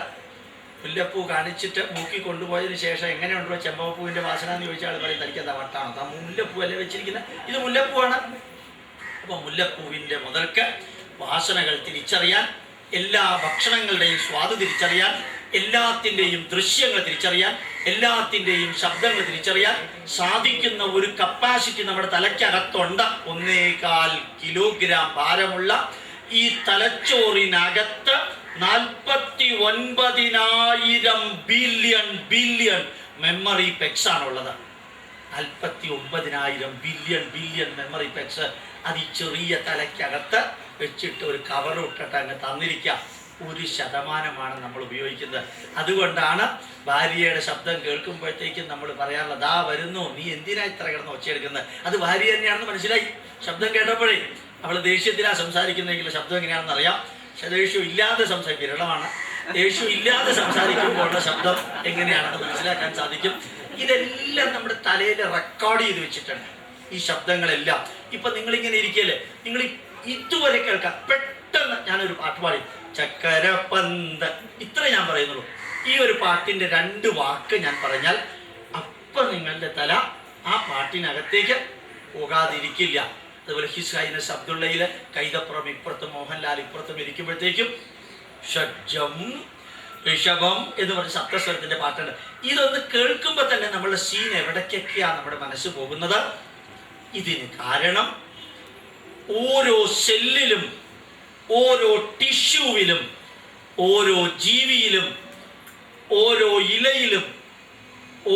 മുല്ലപ്പൂ കാണിച്ചിട്ട് മൂക്കി കൊണ്ടുപോയതിന് ശേഷം എങ്ങനെയുണ്ടോ ചെമ്പകപ്പൂവിൻ്റെ വാസന എന്ന് ചോദിച്ചാൽ പറയും തനിക്ക് എന്താ വട്ടാണോ, ആ മുല്ലപ്പൂ അല്ലേ വെച്ചിരിക്കുന്നത്, ഇത് മുല്ലപ്പൂവാണ്. അപ്പോൾ മുല്ലപ്പൂവിൻ്റെ മുതൽക്ക് വാസനകൾ തിരിച്ചറിയാൻ, എല്ലാ ഭക്ഷണങ്ങളുടെയും സ്വാദ് തിരിച്ചറിയാൻ, എല്ലാത്തിൻ്റെയും ദൃശ്യങ്ങൾ തിരിച്ചറിയാൻ, എല്ലാത്തിൻ്റെയും ശബ്ദങ്ങൾ തിരിച്ചറിയാൻ സാധിക്കുന്ന ഒരു കപ്പാസിറ്റി നമ്മുടെ തലയ്ക്കകത്തുണ്ട്. 1.25 കിലോഗ്രാം ഭാരമുള്ള ഈ തലച്ചോറിനകത്ത് 49,000 ബില്യൺ മെമ്മറി പെക്സ് ആണുള്ളത്. 49,000 ബില്യൺ മെമ്മറി പെക്സ് അത് ഈ ചെറിയ തലയ്ക്കകത്ത് വെച്ചിട്ട് ഒരു കവർ ഇട്ടിട്ട് അങ്ങ് തന്നിരിക്കാം. 1% നമ്മൾ ഉപയോഗിക്കുന്നത്. അതുകൊണ്ടാണ് ഭാര്യയുടെ ശബ്ദം കേൾക്കുമ്പോഴത്തേക്കും നമ്മൾ പറയാറുള്ളത് ആ വരുന്നു, നീ എന്തിനാ ഇത്ര കിടന്ന് ഒച്ചയെടുക്കുന്നത്. അത് ഭാര്യ തന്നെയാണെന്ന് മനസ്സിലായി ശബ്ദം കേട്ടപ്പോഴേ. അവൾ ദേഷ്യത്തിലാണ് സംസാരിക്കുന്നതെങ്കിൽ ശബ്ദം എങ്ങനെയാണെന്ന് അറിയാം. ദേഷ്യം ഇല്ലാതെ വിരളമാണ്. ദേഷ്യം ഇല്ലാതെ സംസാരിക്കുമ്പോഴുള്ള ശബ്ദം എങ്ങനെയാണെന്ന് മനസ്സിലാക്കാൻ സാധിക്കും. ഇതെല്ലാം നമ്മുടെ തലയിൽ റെക്കോർഡ് ചെയ്ത് വെച്ചിട്ടുണ്ട് ഈ ശബ്ദങ്ങളെല്ലാം. ഇപ്പൊ നിങ്ങളിങ്ങനെ ഇരിക്കല്ലേ, നിങ്ങൾ ഇതുവരെ കേൾക്കാം. പെട്ടെന്ന് ഞാനൊരു പാട്ട് പാടി ചക്കരപ്പന്ത് ഇത്ര ഞാൻ പറയുന്നുള്ളൂ. ഈ ഒരു പാട്ടിന്റെ 2 വാക്ക് ഞാൻ പറഞ്ഞാൽ അപ്പൊ നിങ്ങളുടെ തല ആ പാട്ടിനകത്തേക്ക് പോകാതിരിക്കില്ല. അതുപോലെ ഹിസ് ഹൈനസ് അബ്ദുള്ളയില് കൈതപ്പുറം ഇപ്പുറത്തും മോഹൻലാൽ ഇപ്പുറത്തും ഇരിക്കുമ്പോഴത്തേക്കും ഷഡ്ജം ഋഷഭം എന്ന് പറഞ്ഞ സപ്തസ്വരത്തിന്റെ പാട്ടുണ്ട്. ഇതൊന്ന് കേൾക്കുമ്പോൾ തന്നെ നമ്മളുടെ സീൻ എവിടേക്കൊക്കെയാണ് നമ്മുടെ മനസ്സ് പോകുന്നത്. ഇതിന് കാരണം ഓരോ സെല്ലിലും, ഓരോ ടിഷ്യൂവിലും, ഓരോ ജീവിയിലും, ഓരോ ഇലയിലും,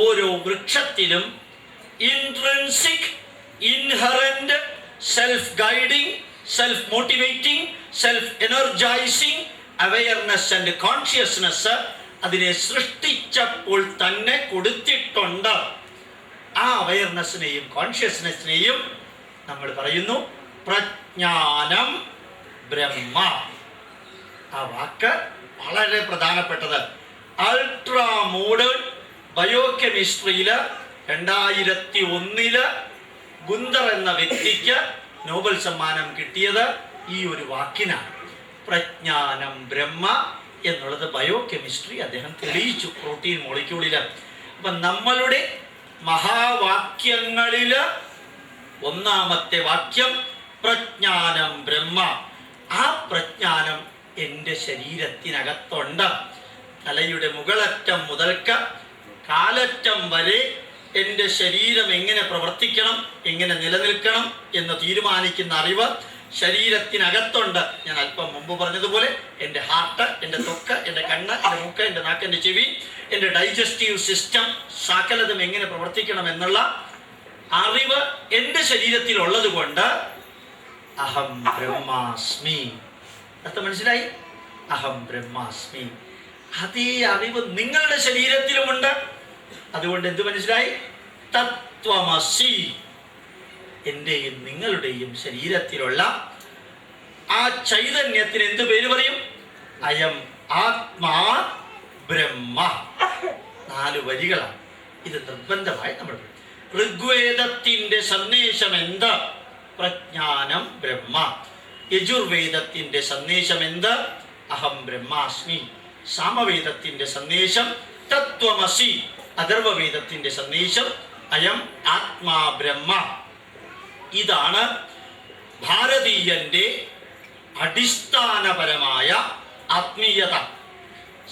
ഓരോ വൃക്ഷത്തിലും intrinsic, inherent, self guiding, self motivating, self energizing awareness and consciousness അതിനെ സൃഷ്ടിച്ചപ്പോൾ തന്നെ കൊടുത്തിട്ടുണ്ട്. ആ അവയർനെസ്സിനെയും കോൺഷ്യസ്നെസ്സിനെയും നമ്മൾ പറയുന്നു പ്രജ്ഞാനം ബ്രഹ്മ. ആ വാക്ക് വളരെ പ്രധാനപ്പെട്ടത്. അൾട്രാ മോഡേൺ ബയോകെമിസ്ട്രിയിൽ 2001 ഗുന്തർ എന്ന വ്യക്തിക്ക് നോബൽ സമ്മാനം കിട്ടിയത് ഈ ഒരു വാക്കിനാണ്. പ്രജ്ഞാനം ബ്രഹ്മ എന്നുള്ളത് ബയോകെമിസ്ട്രി അദ്ദേഹം തെളിയിച്ചു പ്രോട്ടീൻ മോളിക്യൂളില്. അപ്പൊ നമ്മളുടെ മഹാവാക്യങ്ങളിൽ ഒന്നാമത്തെ വാക്യം പ്രജ്ഞാനം ബ്രഹ്മ. ആ പ്രജ്ഞാനം എൻ്റെ ശരീരത്തിനകത്തുണ്ട്. തലയുടെ മുകളറ്റം മുതൽക്ക് കാലറ്റം വരെ എൻ്റെ ശരീരം എങ്ങനെ പ്രവർത്തിക്കണം, എങ്ങനെ നിലനിൽക്കണം എന്ന് തീരുമാനിക്കുന്ന അറിവ് ശരീരത്തിനകത്തുണ്ട്. ഞാൻ അല്പം മുമ്പ് പറഞ്ഞതുപോലെ എൻ്റെ ഹാർട്ട്, എൻ്റെ ത്വക്ക്, എൻ്റെ കണ്ണ്, എൻ്റെ മൂക്ക്, എൻ്റെ നാക്ക്, എൻ്റെ ചെവി, എൻ്റെ ഡൈജസ്റ്റീവ് സിസ്റ്റം സകലതും എങ്ങനെ പ്രവർത്തിക്കണം എന്നുള്ള അറിവ് എൻ്റെ ശരീരത്തിലുള്ളത് കൊണ്ട് അഹം ബ്രഹ്മാസ്മി. അത് മനസ്സിലായി? അഹം ബ്രഹ്മാസ്മി. അതേ അറിവ് നിങ്ങളുടെ ശരീരത്തിലുമുണ്ട്. അതുകൊണ്ട് എന്ത് മനസ്സിലായി? തത്വമസി. എൻ്റെയും നിങ്ങളുടെയും ശരീരത്തിലുള്ള ആ ചൈതന്യത്തിന് എന്ത് പേര് പറയും? അയം ആത്മാ ബ്രഹ്മ. 4 വരികളാണ്. ഇത് നിർബന്ധമായി നമ്മൾ ഋഗ്വേദത്തിൻ്റെ സന്ദേശം എന്ത്? പ്രജ്ഞാനം ബ്രഹ്മ. യജുർവേദത്തിൻ്റെ സന്ദേശം എന്ത്? അഹം ബ്രഹ്മാസ്മി. സാമവേദത്തിൻ്റെ സന്ദേശം തത്വമസി. അഥർവവേദത്തിൻ്റെ സന്ദേശം അയം ആത്മാ ബ്രഹ്മ. ഇതാണ് ഭാരതീയന്റെ അടിസ്ഥാനപരമായ ആത്മീയത.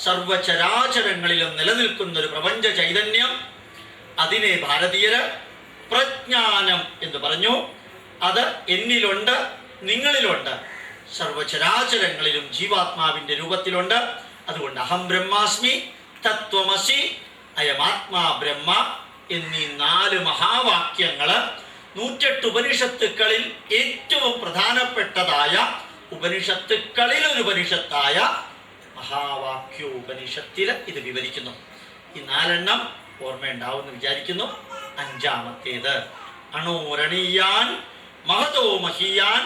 സർവചരാചരങ്ങളിലും നിലനിൽക്കുന്ന ഒരു പ്രപഞ്ച ചൈതന്യം, അതിനെ ഭാരതീയര് പ്രജ്ഞാനം എന്ന് പറഞ്ഞു. അത് എന്നിലുണ്ട്, നിങ്ങളിലുണ്ട്, സർവചരാചരങ്ങളിലും ജീവാത്മാവിൻ്റെ രൂപത്തിലുണ്ട്. അതുകൊണ്ട് അഹം ബ്രഹ്മാസ്മി, തത്വമസി, അയമാത്മാ ബ്രഹ്മ എന്നീ 4 മഹാവാക്യങ്ങൾ 108 ഉപനിഷത്തുക്കളിൽ ഏറ്റവും പ്രധാനപ്പെട്ടതായ ഉപനിഷത്തുക്കളിൽ ഒരു ഉപനിഷത്തായ മഹാവാക്യോപനിഷത്തിൽ ഇത് വിവരിക്കുന്നു. ഈ 4 ഓർമ്മയുണ്ടാവുമെന്ന് വിചാരിക്കുന്നു. 5-ാമത്തേത് അണോരണീയാൻ മഹതോ മഹീയാൻ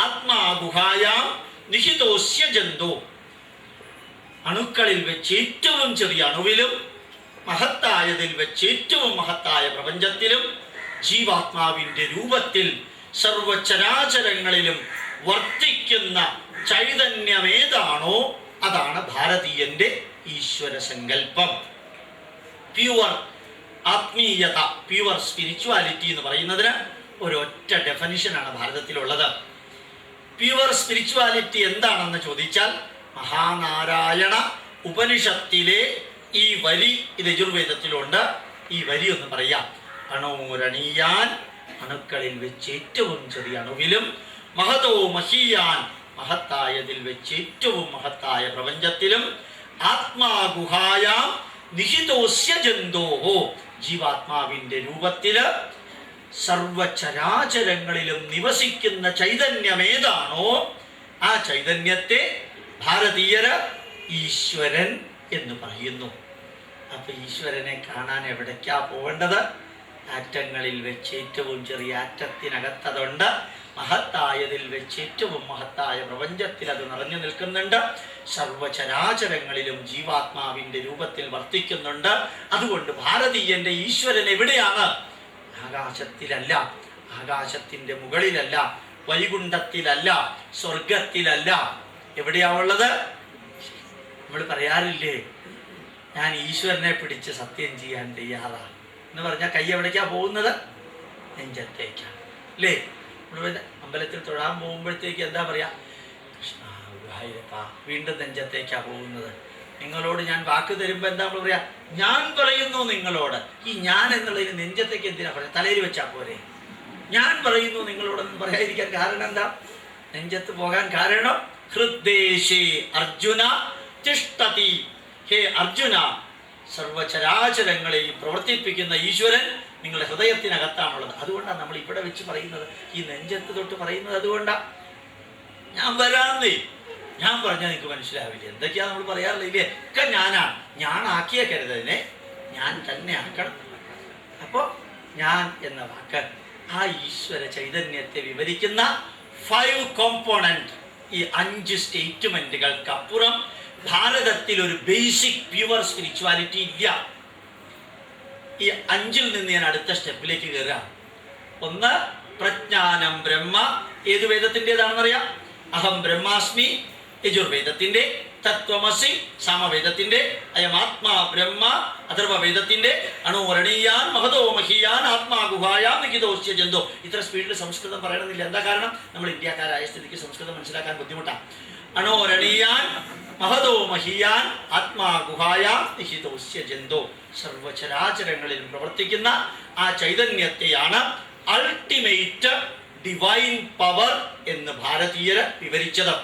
ആത്മാ ഗുഹായാം നിഹിതോസ്യ ജന്തോ. അണുക്കളിൽ വെച്ച് ഏറ്റവും ചെറിയ അണുവിലും മഹത്തായതിൽ വെച്ച് ഏറ്റവും മഹത്തായ പ്രപഞ്ചത്തിലും ജീവാത്മാവിൻ്റെ രൂപത്തിൽ സർവചരാചരങ്ങളിലും വർത്തിക്കുന്ന ചൈതന്യമേതാണോ അതാണ് ഭാരതീയന്റെ ഈശ്വര സങ്കല്പം. പ്യുവർ ആത്മീയത, പ്യുവർ സ്പിരിച്വാലിറ്റി എന്ന് പറയുന്നതിന് ഒരൊറ്റ ഡെഫനിഷനാണ് ഭാരതത്തിലുള്ളത്. പ്യുവർ സ്പിരിച്വാലിറ്റി എന്താണെന്ന് ചോദിച്ചാൽ മഹാനാരായണ ഉപനിഷത്തിലെ ഈ വരി, ഇത് യജുർവേദത്തിലുണ്ട്, ഈ വരി ഒന്ന് പറയാം. അണോരണീയാൻ, അണുക്കളിൽ വെച്ച് ഏറ്റവും ചെറിയ അണുവിലും, മഹതോ മഹീയാൻ, മഹത്തായതിൽ വെച്ച് ഏറ്റവും മഹത്തായ പ്രപഞ്ചത്തിലും, ആത്മാ ഗുഹായാം നിഹിതോസ്യ ജന്തോഹോ, ജീവാത്മാവിൻ്റെ രൂപത്തില് സർവചരാചരങ്ങളിലും നിവസിക്കുന്ന ചൈതന്യമേതാണോ ആ ചൈതന്യത്തെ ഭാരതീയര് ഈശ്വരൻ എന്ന് പറയുന്നു. അപ്പൊ ഈശ്വരനെ കാണാൻ എവിടേക്കാ പോകേണ്ടത്? ആറ്റങ്ങളിൽ വെച്ച് ഏറ്റവും ചെറിയ ആറ്റത്തിനകത്തതുണ്ട്, മഹത്തായതിൽ വെച്ച് ഏറ്റവും മഹത്തായ പ്രപഞ്ചത്തിൽ അത് നിറഞ്ഞു നിൽക്കുന്നുണ്ട്, സർവചരാചരങ്ങളിലും ജീവാത്മാവിൻ്റെ രൂപത്തിൽ വർത്തിക്കുന്നുണ്ട്. അതുകൊണ്ട് ഭാരതീയന്റെ ഈശ്വരൻ എവിടെയാണ്? ആകാശത്തിലല്ല, ആകാശത്തിൻ്റെ മുകളിലല്ല, വൈകുണ്ഠത്തിലല്ല, സ്വർഗത്തിലല്ല. എവിടെയാ ഉള്ളത്? നമ്മൾ പറയാറില്ലേ, ഞാൻ ഈശ്വരനെ പിടിച്ച് സത്യം ചെയ്യാൻ തയ്യാറാണ് എന്ന് പറഞ്ഞാൽ കൈ എവിടേക്കാ പോകുന്നത്? നെഞ്ചത്തേക്കാണ് അല്ലേ? നമ്മൾ അമ്പലത്തിൽ തൊഴാൻ പോകുമ്പോഴത്തേക്ക് എന്താ പറയാ? കൃഷ്ണ ഗുരുവായൂരപ്പ, വീണ്ടും നെഞ്ചത്തേക്കാ പോകുന്നത്. നിങ്ങളോട് ഞാൻ വാക്ക് തരുമ്പോൾ എന്താ നമ്മൾ പറയാ? ഞാൻ പറയുന്നു നിങ്ങളോട്. ഈ ഞാൻ എന്നുള്ളതിന് നെഞ്ചത്തേക്ക് എന്തിനാ പറയാ? തലയിൽ വെച്ചാ പോരെ. ഞാൻ പറയുന്നു നിങ്ങളോടൊന്നും പറയാതിരിക്കാൻ കാരണം എന്താ? നെഞ്ചത്ത് പോകാൻ കാരണം ഹൃദ്ദേശേ അർജുന തിഷ്ഠതി. ഹേ അർജുന, സർവചരാചരങ്ങളെയും പ്രവർത്തിപ്പിക്കുന്ന ഈശ്വരൻ നിങ്ങളുടെ ഹൃദയത്തിനകത്താണുള്ളത്. അതുകൊണ്ടാണ് നമ്മൾ ഇവിടെ വെച്ച് പറയുന്നത്, ഈ നെഞ്ചത്ത് തൊട്ട് പറയുന്നത്. അതുകൊണ്ടാണ് ഞാൻ വരാന്നേ. ഞാൻ പറഞ്ഞാൽ നിങ്ങൾക്ക് മനസ്സിലാവില്ല. എന്തൊക്കെയാ നമ്മൾ പറയാറില്ലേ? ഒക്കെ ഞാനാണ്. ഞാനാക്കിയ കരുതലിനെ ഞാൻ തന്നെ ആക്കണം. അപ്പോൾ ഞാൻ എന്ന വാക്ക് ആ ഈശ്വര ചൈതന്യത്തെ വിവരിക്കുന്ന 5 കോമ്പോണന്റ്, ഈ 5 സ്റ്റേറ്റ്മെന്റുകൾക്ക് അപ്പുറം ഭാരതത്തിൽ ഒരു ബേസിക് പ്യുവർ സ്പിരിച്വാലിറ്റി ഇല്ല. ഈ 5-ൽ നിന്ന് ഞാൻ അടുത്ത സ്റ്റെപ്പിലേക്ക് കയറുക. 1 പ്രജ്ഞാനം ബ്രഹ്മ. ഏത് വേദത്തിൻ്റെതാണെന്നറിയാം? അഹം ബ്രഹ്മാസ്മി യജുർവേദത്തിൻ്റെ, തത്വമസി സാമവേദത്തിൻ്റെ, അയമാത്മാ ബ്രഹ്മ അഥർവവേദത്തിൻ്റെ, അണോരണീയാൻ മഹതോ മഹീയാൻ ആത്മാ ഗുഹായാം നിഹിതോസ്യ ജന്തോ. ഇത്ര സ്പീഡിൽ സംസ്കൃതം പറയണമെന്നില്ല. എന്താ കാരണം? നമ്മൾ ഇന്ത്യക്കാരായ സ്ഥിതിക്ക് സംസ്കൃതം മനസ്സിലാക്കാൻ ബുദ്ധിമുട്ടാണ്. അണോരണീയാൻ മഹതോ മഹീയാൻ ആത്മാ ഗുഹായാം നിഹിതോസ്യ ജന്തോ. സർവചരാചരങ്ങളിലും പ്രവർത്തിക്കുന്ന ആ ചൈതന്യത്തെയാണ് അൾട്ടിമേറ്റ് ഡിവൈൻ പവർ എന്ന് ഭാരതീയർ വിവരിച്ചത്.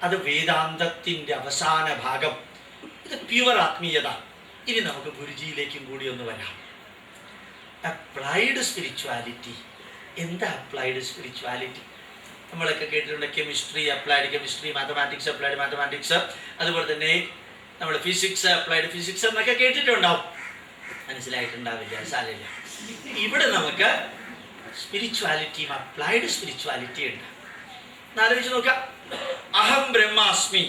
അത് വേദാന്തത്തിൻ്റെ അവസാന ഭാഗം. ഇത് പ്യുവർ ആത്മീയത. ഇനി നമുക്ക് ഗുരുജിയിലേക്കും കൂടി ഒന്ന് വരാം. Applied spirituality. എന്താ അപ്ലൈഡ് സ്പിരിച്വാലിറ്റി? നമ്മളൊക്കെ കേട്ടിട്ടുണ്ട് chemistry applied chemistry, mathematics applied mathematics, അതുപോലെ തന്നെ നമ്മൾ ഫിസിക്സ് അപ്ലൈഡ് ഫിസിക്സ് എന്നൊക്കെ കേട്ടിട്ടുണ്ടാവും. മനസ്സിലായിട്ടുണ്ടാവില്ല, സാരമില്ല. ഇവിടെ നമുക്ക് സ്പിരിച്വാലിറ്റിയും അപ്ലൈഡ് സ്പിരിച്വാലിറ്റി ഉണ്ട്. എന്നാലോചിച്ച് നോക്കാം. അഹം ബ്രഹ്മാസ്മി,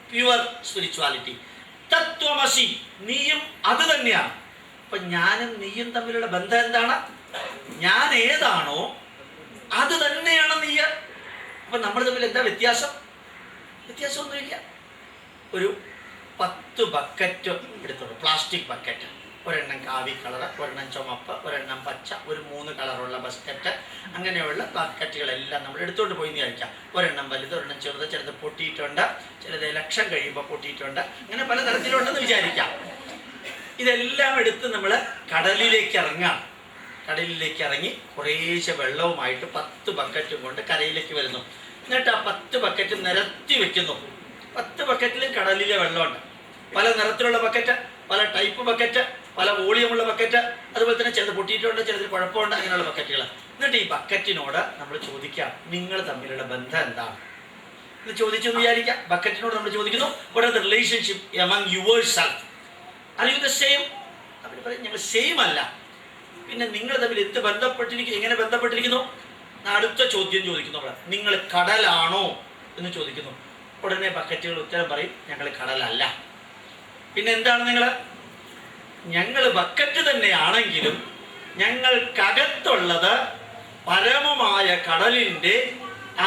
പ്യുവർ സ്പിരിച്വാലിറ്റി. തത്വമസി, നീയും അത് തന്നെയാണ്. അപ്പൊ ഞാനും നീയും തമ്മിലുള്ള ബന്ധം എന്താണ്? ഞാൻ ഏതാണോ അത് തന്നെയാണ് നീ. അപ്പൊ നമ്മൾ തമ്മിൽ എന്താ വ്യത്യാസം? വ്യത്യാസമൊന്നുമില്ല. ഒരു 10 ബക്കറ്റ് എടുത്തോളൂ, പ്ലാസ്റ്റിക് ബക്കറ്റ്. ഒരെണ്ണം കാവി കളർ, ഒരെണ്ണം ചുമപ്പ്, ഒരെണ്ണം പച്ച, ഒരു 3 കളറുള്ള ബക്കറ്റ്. അങ്ങനെയുള്ള ബക്കറ്റുകളെല്ലാം നമ്മൾ എടുത്തുകൊണ്ട് പോയി കഴിക്കാം. ഒരെണ്ണം വലുത്, ഒരെണ്ണം ചെറുത്. ചിലത് പൊട്ടിയിട്ടുണ്ട്, ചിലത് ലക്ഷം കഴിയുമ്പോൾ പൊട്ടിയിട്ടുണ്ട്. അങ്ങനെ പല തരത്തിലുണ്ടെന്ന് വിചാരിക്കാം. ഇതെല്ലാം എടുത്ത് നമ്മൾ കടലിലേക്ക് ഇറങ്ങാം. കടലിലേക്ക് ഇറങ്ങി കുറേശ്ശെ വെള്ളവുമായിട്ട് 10 ബക്കറ്റും കൊണ്ട് കരയിലേക്ക് വരുന്നു. എന്നിട്ട് ആ 10 ബക്കറ്റ് നിരത്തി വെക്കുന്നു. 10 ബക്കറ്റിലും കടലിലെ വെള്ളമുണ്ട്. പല നിറത്തിലുള്ള ബക്കറ്റ്, പല ടൈപ്പ് ബക്കറ്റ്, പല വോളിയമുള്ള ബക്കറ്റ്. അതുപോലെ തന്നെ ചിലത് പൊട്ടിയിട്ടുണ്ട്, ചിലത് കുഴപ്പമുണ്ട്. അങ്ങനെയുള്ള ബക്കറ്റുകൾ. എന്നിട്ട് ഈ ബക്കറ്റിനോട് നമ്മൾ ചോദിക്കാം, നിങ്ങൾ തമ്മിലുള്ള ബന്ധം എന്താണ് എന്ന് ചോദിച്ചെന്ന് വിചാരിക്കാം. ബക്കറ്റിനോട് നമ്മൾ ചോദിക്കുന്നു, what are the relationship among yourself? Are you the same? അവർ പറയും, ഞങ്ങൾ സെയിം അല്ല. പിന്നെ നിങ്ങൾ തമ്മിൽ എന്ത് ബന്ധപ്പെട്ടിരിക്കുന്നു, എങ്ങനെ ബന്ധപ്പെട്ടിരിക്കുന്നു? അടുത്ത ചോദ്യം ചോദിക്കുന്നു. അവിടെ നിങ്ങൾ കടലാണോ എന്ന് ചോദിക്കുന്നു. ഉടനെ ബക്കറ്റുകൾ ഉത്തരം പറയും, ഞങ്ങൾ കടലല്ല. പിന്നെ എന്താണ് നിങ്ങൾ? ഞങ്ങൾ ബക്കറ്റ് തന്നെയാണെങ്കിലും ഞങ്ങൾക്കകത്തുള്ളത് പരമമായ കടലിൻ്റെ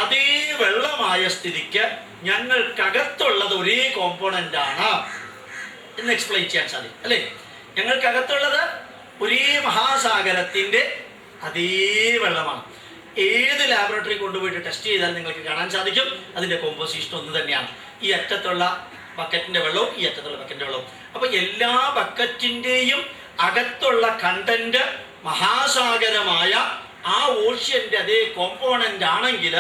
അതേ വെള്ളമായ സ്ഥിതിക്ക് ഞങ്ങൾക്കകത്തുള്ളത് ഒരേ കോമ്പോണൻ്റ് ആണ് എന്ന് എക്സ്പ്ലെയിൻ ചെയ്യാൻ സാധിക്കും, അല്ലേ? ഞങ്ങൾക്കകത്തുള്ളത് ഒരേ മഹാസാഗരത്തിൻ്റെ അതേ വെള്ളമാണ്. ഏത് ലാബറട്ടറി കൊണ്ടുപോയിട്ട് ടെസ്റ്റ് ചെയ്താൽ നിങ്ങൾക്ക് കാണാൻ സാധിക്കും അതിൻ്റെ കോമ്പോസിഷൻ ഒന്ന് തന്നെയാണ്. ഈ അറ്റത്തുള്ള ബക്കറ്റിൻ്റെ വെള്ളവും ഈ അറ്റത്തുള്ള ബക്കറ്റിൻ്റെ വെള്ളവും. അപ്പോൾ എല്ലാ ബക്കറ്റിൻ്റെയും അകത്തുള്ള കണ്ടന്റ് മഹാസാഗരമായ ആ ഓഷ്യൻ്റെ അതേ കോമ്പോണൻ്റ് ആണെങ്കിൽ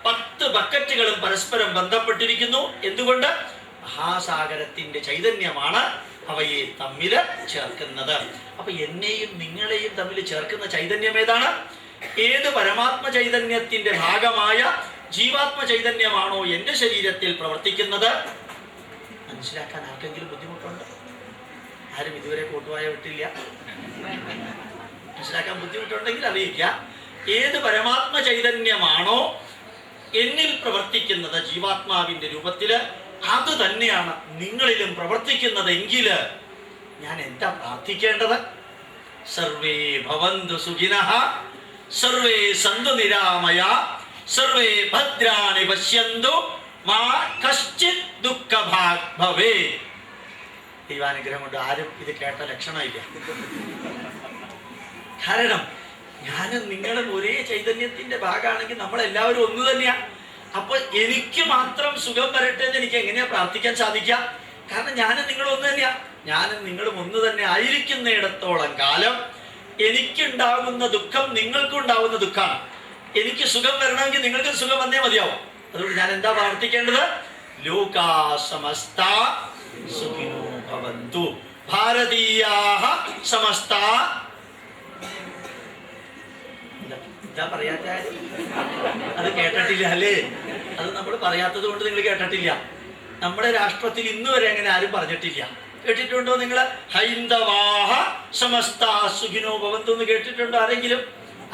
10 ബക്കറ്റുകളും പരസ്പരം ബന്ധപ്പെട്ടിരിക്കുന്നു. എന്തുകൊണ്ട്? മഹാസാഗരത്തിൻ്റെ ചൈതന്യമാണ് അവയെ തമ്മിൽ ചേർക്കുന്നത്. അപ്പൊ എന്നെയും നിങ്ങളെയും തമ്മിൽ ചേർക്കുന്ന ചൈതന്യം ഏതാണ്? ഏത് പരമാത്മ ചൈതന്യത്തിന്റെ ഭാഗമായ ജീവാത്മ ചൈതന്യമാണോ എൻ്റെ ശരീരത്തിൽ പ്രവർത്തിക്കുന്നത്? മനസ്സിലാക്കാൻ ആർക്കെങ്കിലും ബുദ്ധിമുട്ടുണ്ട്? ആരും ഇതുവരെ കൂട്ടുവായ വിട്ടില്ല. മനസ്സിലാക്കാൻ ബുദ്ധിമുട്ടുണ്ടെങ്കിൽ അറിയിക്കുക. ഏത് പരമാത്മ ചൈതന്യമാണോ എന്നിൽ പ്രവർത്തിക്കുന്നത് ജീവാത്മാവിന്റെ രൂപത്തില്, അത് തന്നെയാണ് നിങ്ങളിലും പ്രവർത്തിക്കുന്നതെങ്കിൽ ഞാൻ എന്താ പ്രാർത്ഥിക്കേണ്ടത്? സർവേ ഭവന്തു സുഖിനഃ, സർവേ സന്തു നിരാമയാ, സർവേ ഭദ്രാണി പശ്യന്തു, മാ കശ്ചിത് ദുഃഖഭാഗ് ഭവേ. ദൈവാനുഗ്രഹം കൊണ്ട് ആരും ഇത് കേട്ട ലക്ഷണമില്ല. കാരണം ഞാനും നിങ്ങളും ഒരേ ചൈതന്യത്തിന്റെ ഭാഗമാണെങ്കിൽ നമ്മളെല്ലാവരും ഒന്ന് തന്നെയാ. അപ്പോൾ എനിക്ക് മാത്രം സുഖം വരട്ടെ എന്ന് എനിക്ക് എങ്ങനെയാ പ്രാർത്ഥിക്കാൻ സാധിക്കുക? കാരണം ഞാനും നിങ്ങളും ഒന്ന് തന്നെയാ. ഞാനും നിങ്ങളും ഒന്ന് തന്നെ ആയിരിക്കുന്നിടത്തോളം കാലം എനിക്കുണ്ടാകുന്ന ദുഃഖം നിങ്ങൾക്കുണ്ടാകുന്ന ദുഃഖമാണ്. എനിക്ക് സുഖം വരണമെങ്കിൽ നിങ്ങൾക്ക് സുഖം വന്നേ മതിയാവും. അതുകൊണ്ട് ഞാൻ എന്താ പ്രാർത്ഥിക്കേണ്ടത്? ലോകാ സമസ്താ സുഖിനോ ഭവന്തു, ഭാരതീയാഃ സമസ്താ. എന്താ പറയാത്ത? അത് കേട്ടിട്ടില്ല അല്ലേ? അത് നമ്മൾ പറയാത്തത് കൊണ്ട് നിങ്ങൾ കേട്ടിട്ടില്ല. നമ്മുടെ രാഷ്ട്രത്തിൽ ഇന്ന് വരെ അങ്ങനെ ആരും പറഞ്ഞിട്ടില്ല. കേട്ടിട്ടുണ്ടോ നിങ്ങൾ? ഹൈന്ദവാഹ സമസ്താ സുഖിനോ ഭവന്തു എന്ന് കേട്ടിട്ടുണ്ടോ ആരെങ്കിലും?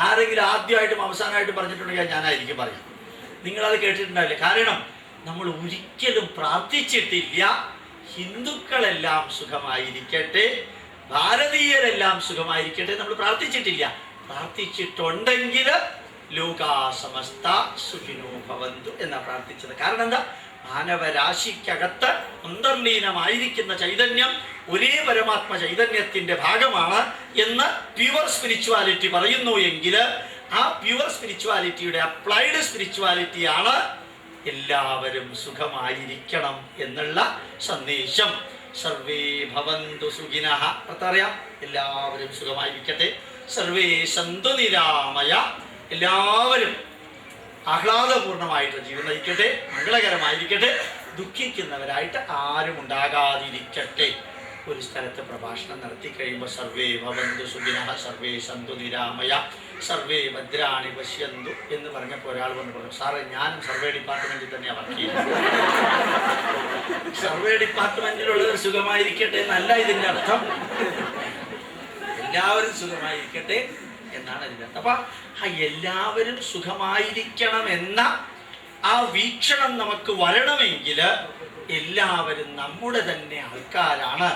ആദ്യമായിട്ടും അവസാനമായിട്ടും പറഞ്ഞിട്ടുണ്ടെങ്കിൽ ഞാനായിരിക്കും പറയാം. നിങ്ങളത് കേട്ടിട്ടുണ്ടാവില്ല. കാരണം നമ്മൾ ഒരിക്കലും പ്രാർത്ഥിച്ചിട്ടില്ല ഹിന്ദുക്കളെല്ലാം സുഖമായിരിക്കട്ടെ, ഭാരതീയരെല്ലാം സുഖമായിരിക്കട്ടെ. നമ്മൾ പ്രാർത്ഥിച്ചിട്ടില്ല. പ്രാർത്ഥിച്ചിട്ടുണ്ടെങ്കിൽ ലോകാ സമസ്ത സുഖിനോ ഭവന്തു എന്നാ പ്രാർത്ഥിച്ചത്. കാരണം എന്താ? മാനവരാശിക്കകത്ത് അന്തർലീനമായിരിക്കുന്ന ചൈതന്യം ഒരേ പരമാത്മ ചൈതന്യത്തിന്റെ ഭാഗമാണ് എന്ന് പ്യുവർ സ്പിരിച്വാലിറ്റി പറയുന്നു എങ്കിൽ ആ പ്യുവർ സ്പിരിച്വാലിറ്റിയുടെ അപ്ലൈഡ് സ്പിരിച്വാലിറ്റിയാണ് എല്ലാവരും സുഖമായിരിക്കണം എന്നുള്ള സന്ദേശം. സർവേ ഭവന്തു സുഖിനഃ, അർത്ഥറിയാം, എല്ലാവരും സുഖമായിരിക്കട്ടെ. സർവേ സന്തു നിരാമയ, എല്ലാവരും ആഹ്ലാദപൂർണമായിട്ട് ജീവൻ നയിക്കട്ടെ, മംഗളകരമായിരിക്കട്ടെ, ദുഃഖിക്കുന്നവരായിട്ട് ആരും ഉണ്ടാകാതിരിക്കട്ടെ. ഒരു സ്ഥലത്ത് പ്രഭാഷണം നടത്തി കഴിയുമ്പോൾ സർവേ ഭവന്തു സുഖിനഃ, സർവേ സന്തു നിരാമയ, സർവേ ഭദ്രാണി പശ്യന്തു എന്ന് പറഞ്ഞപ്പോൾ ഒരാൾ വന്ന് പറഞ്ഞു, സാറേ ഞാനും സർവേ ഡിപ്പാർട്ട്മെന്റിൽ തന്നെയാണ് വർക്ക് ചെയ്യുന്നത്. സർവേ ഡിപ്പാർട്ട്മെന്റിലുള്ളവർ സുഖമായിരിക്കട്ടെ എന്നല്ല ഇതിൻ്റെ അർത്ഥം. എല്ലാവരും സുഖമായിരിക്കട്ടെ എന്നാണ് ഇതിൻ്റെ അർത്ഥം. അപ്പൊ ആ എല്ലാവരും സുഖമായിരിക്കണം എന്ന ആ വീക്ഷണം നമുക്ക് വരണമെങ്കിൽ എല്ലാവരും നമ്മുടെ തന്നെ ആൾക്കാരാണ്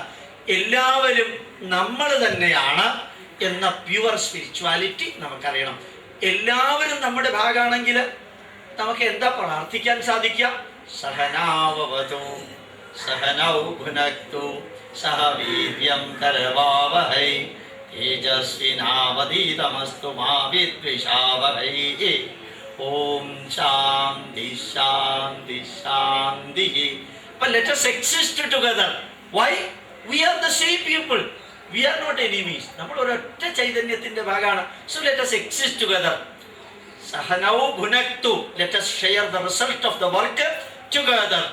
എല്ലാവരും നമ്മൾ തന്നെയാണ് എന്ന പ്യുവർ സ്പിരിച്വാലിറ്റി നമുക്കറിയണം. എല്ലാവരും നമ്മുടെ ഭാഗമാണെങ്കിൽ നമുക്ക് എന്താ പ്രാർത്ഥിക്കാൻ സാധിക്കുക? സഹനാവവതു സഹനൗ ഭുനക്തു സഹ വീര്യം കരവാവഹൈ തേജസ്വിനാവതീതമസ്തു മാ വിദ്വിഷാവഹൈ. ഓം ശാന്തി ശാന്തി ശാന്തി. But let us exist together. Why? We are the same people. We are not enemies. നമ്മൾ ഒരൊറ്റ ചൈതന്യത്തിന്റെ ഭാഗമാണ്. So let us exist together. സഹനൗ ഭുനക്തു. Let us share the result of the work together.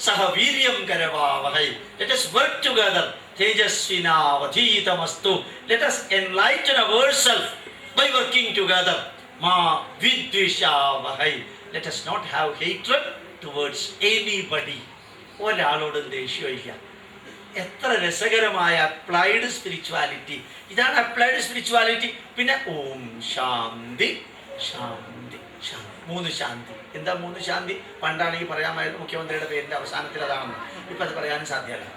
സഹ വീര്യം കരവാവഹൈ. Let us work together. തേജസ്വിനാവധീതമസ്തു. Let us enlighten ourselves by working together. മാ വിദ്വിഷാവഹൈ. Let us not have hatred towards anybody. ഒരാളോടും ദേഷ്യമില്ല. എത്ര രസകരമായ അപ്ലൈഡ് സ്പിരിച്വാലിറ്റി. ഇതാണ് അപ്ലൈഡ് സ്പിരിച്വാലിറ്റി. പിന്നെ ഓം ശാന്തി ശാന്തി ശാന്തി. 3 ശാന്തി. എന്താ 3 ശാന്തി? പണ്ടാണെങ്കിൽ പറയാമായിരുന്നു മുഖ്യമന്ത്രിയുടെ പേരിന്റെ അവസാനത്തിൽ അതാണെന്ന്. ഇപ്പം അത് പറയാനും സാധ്യമല്ല.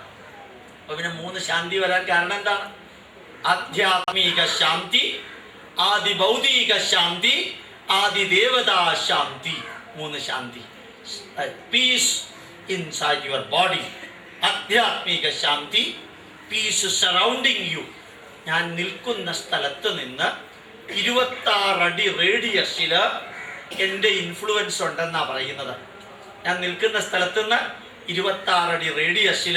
അപ്പോൾ പിന്നെ 3 ശാന്തി വരാൻ കാരണം എന്താണ്? ആധ്യാത്മിക ശാന്തി, ആദിഭൗതിക ശാന്തി, ആദിദേവതാ ശാന്തി. 3 ശാന്തി. Peace inside your body. ആധ്യാത്മിക ശാന്തി, പീസ് സറൗണ്ടിങ് യു. ഞാൻ നിൽക്കുന്ന സ്ഥലത്ത് നിന്ന് 26 അടി റേഡിയസിൽ എൻ്റെ ഇൻഫ്ലുവൻസ് ഉണ്ടെന്നാണ് പറയുന്നത്. ഞാൻ നിൽക്കുന്ന സ്ഥലത്ത് നിന്ന് 26 അടി റേഡിയസിൽ